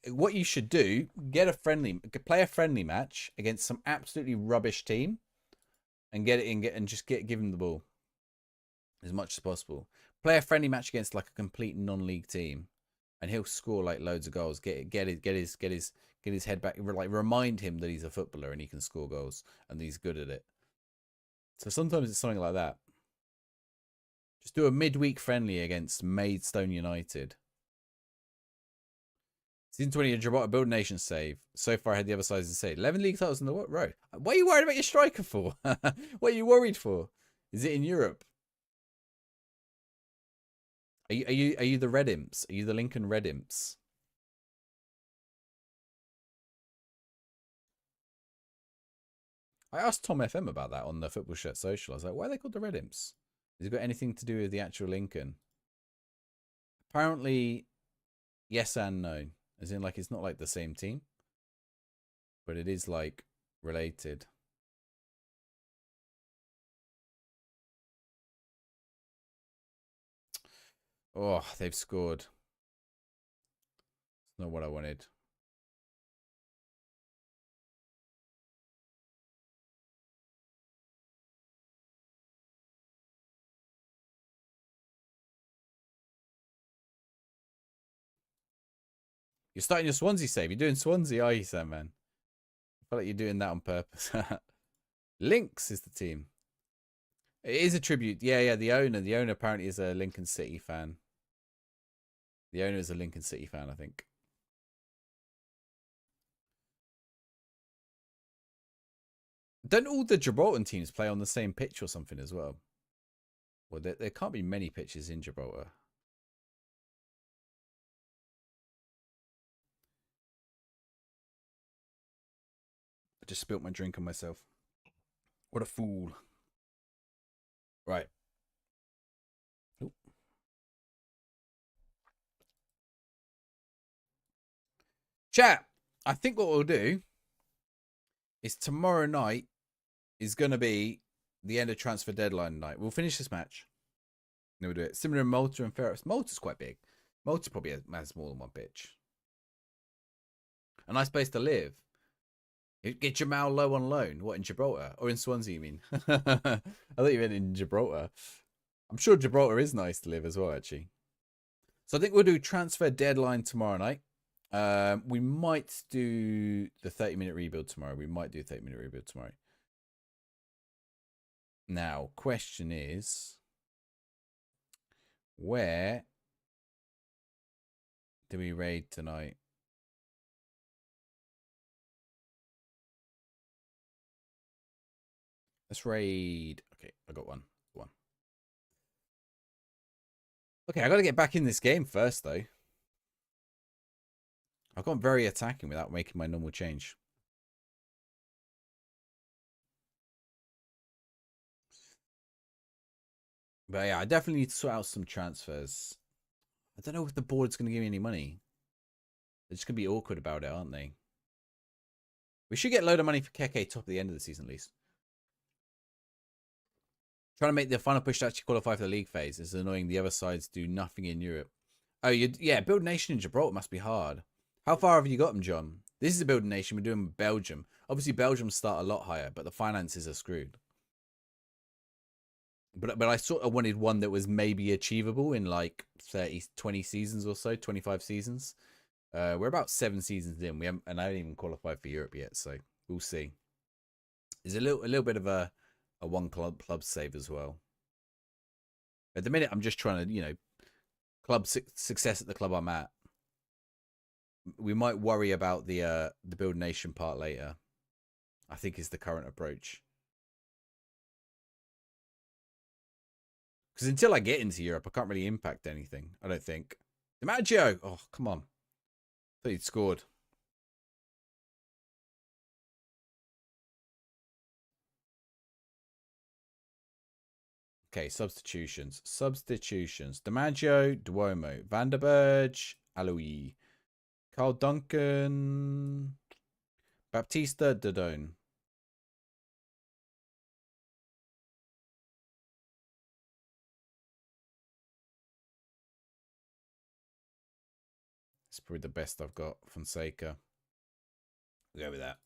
What you should do, play a friendly match against some absolutely rubbish team, and give him the ball as much as possible. Play a friendly match against like a complete non-league team, and he'll score like loads of goals. Get his head back. Like remind him that he's a footballer and he can score goals and he's good at it. So sometimes it's something like that. Just do a midweek friendly against Maidstone United. Season 20, Gibraltar Build Nation save. So far, I had the other sides to say 11 league titles in the row. What are you worried about your striker for? What are you worried for? Is it in Europe? Are you the Red Imps? Are you the Lincoln Red Imps? I asked Tom FM about that on the Football Shirt Social. I was like, why are they called the Red Imps? Has it got anything to do with the actual Lincoln? Apparently, yes and no. As in, like, it's not like the same team, but it is like related. Oh, they've scored. It's not what I wanted. You're starting your Swansea save. You're doing Swansea, are you, Sam, man? I feel like you're doing that on purpose. Lynx is the team. It is a tribute. Yeah. The owner apparently is a Lincoln City fan. The owner is a Lincoln City fan, I think. Don't all the Gibraltar teams play on the same pitch or something as well? Well, there can't be many pitches in Gibraltar. I just spilt my drink on myself. What a fool. Right. Ooh. Chat, I think what we'll do is tomorrow night is going to be the end of transfer deadline night. We'll finish this match. Then we'll do it. Similar to Malta and Ferris. Malta's quite big. Malta probably has more than one pitch. A nice place to live. Get Jamal Low on loan. What, in Gibraltar? Or in Swansea, you mean? I thought you meant in Gibraltar. I'm sure Gibraltar is nice to live as well, actually. So I think we'll do transfer deadline tomorrow night. We might do the 30-minute rebuild tomorrow. Now, question is, where do we raid tonight? Let's raid. Okay, I got one. Okay, I got to get back in this game first, though. I've gone very attacking without making my normal change. But yeah, I definitely need to sort out some transfers. I don't know if the board's going to give me any money. They're just going to be awkward about it, aren't they? We should get a load of money for KK top at the end of the season, at least. Trying to make the final push to actually qualify for the league phase is annoying. The other sides do nothing in Europe. Oh, yeah, build nation in Gibraltar must be hard. How far have you got them, John? This is a building nation. We're doing Belgium. Obviously, Belgium start a lot higher, but the finances are screwed. But I sort of wanted one that was maybe achievable in like 20 seasons or so, 25 seasons. We're about 7 seasons in. And I haven't even qualified for Europe yet, so we'll see. There's a little bit of a one club save as well. At the minute, I'm just trying to, club success at the club I'm at. We might worry about the build nation part later. I think is the current approach. Because until I get into Europe, I can't really impact anything. I don't think. DiMaggio! Oh, come on. I thought he'd scored. Okay, substitutions. Substitutions. DiMaggio, Duomo, Van der Berg, Aloui, Carl Duncan, Baptista, Dodone. It's probably the best I've got. Fonseca. We'll go with that.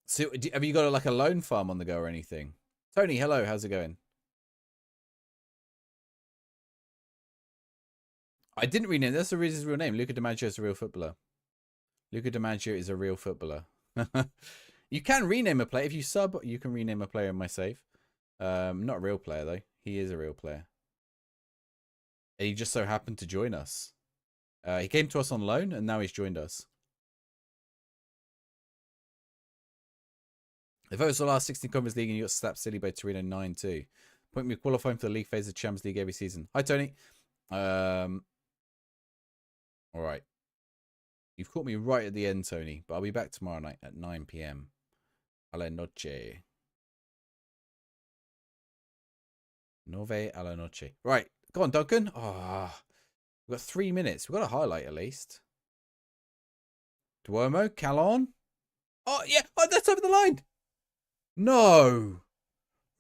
So, have you got like a loan farm on the go or anything? Tony, hello. How's it going? I didn't rename. That's the reason his real name. Luca DiMaggio is a real footballer. Luca DiMaggio is a real footballer. You can rename a player if you sub. You can rename a player in my save. Not a real player though. He is a real player. And he just so happened to join us. He came to us on loan and now he's joined us. If it was the last 16 Conference League and you got slapped silly by Torino 9-2, point me qualifying for the league phase of Champions League every season. Hi Tony. All right. You've caught me right at the end, Tony, but I'll be back tomorrow night at 9 p.m. A la noche. 9 a la noche. Right. Go on, Duncan. Oh, we've got 3 minutes. We've got a highlight at least. Duomo, Calon. Oh, yeah. Oh, that's over the line. No.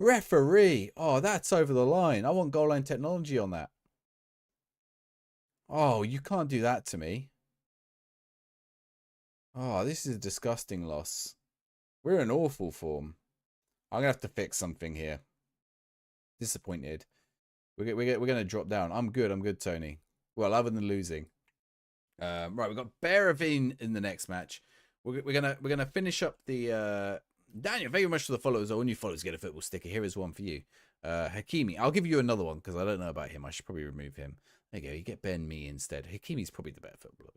Referee. Oh, that's over the line. I want goal line technology on that. Oh, you can't do that to me. Oh, this is a disgusting loss. We're in awful form. I'm going to have to fix something here. Disappointed. We're going to drop down. I'm good, Tony. Well, other than losing. Right, we've got Bearavine in the next match. We're gonna finish up the Daniel, thank you very much for the followers. All new followers get a football sticker. Here is one for you. Hakimi. I'll give you another one because I don't know about him. I should probably remove him. There you go. You get Ben Mee instead. Hakimi's probably the better footballer,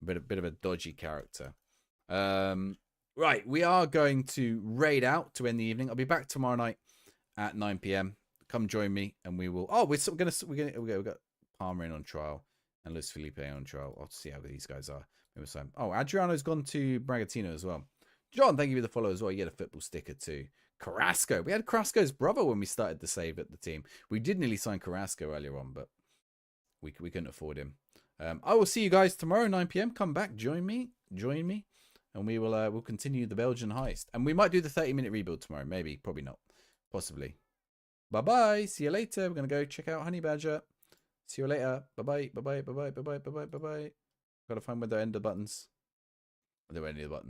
but a bit of a dodgy character. Right, we are going to raid out to end the evening. I'll be back tomorrow night at 9 p.m. Come join me, and we will. Oh, we've got Palmer in on trial and Luis Felipe on trial. I'll see how these guys are. Oh, Adriano's gone to Bragantino as well. John, thank you for the follow as well. You get a football sticker too. Carrasco. We had Carrasco's brother when we started the save at the team. We did nearly sign Carrasco earlier on, but we couldn't afford him. I will see you guys tomorrow 9 p.m. Come back, join me, and we will we'll continue the Belgian heist. And we might do the 30-minute rebuild tomorrow. Maybe, probably not, possibly. Bye-bye. See you later. We're going to go check out Honey Badger. See you later. Bye-bye. Bye-bye. Bye-bye. Bye-bye. Bye-bye. Bye-bye. Got to find where they end the buttons. There were any of the buttons.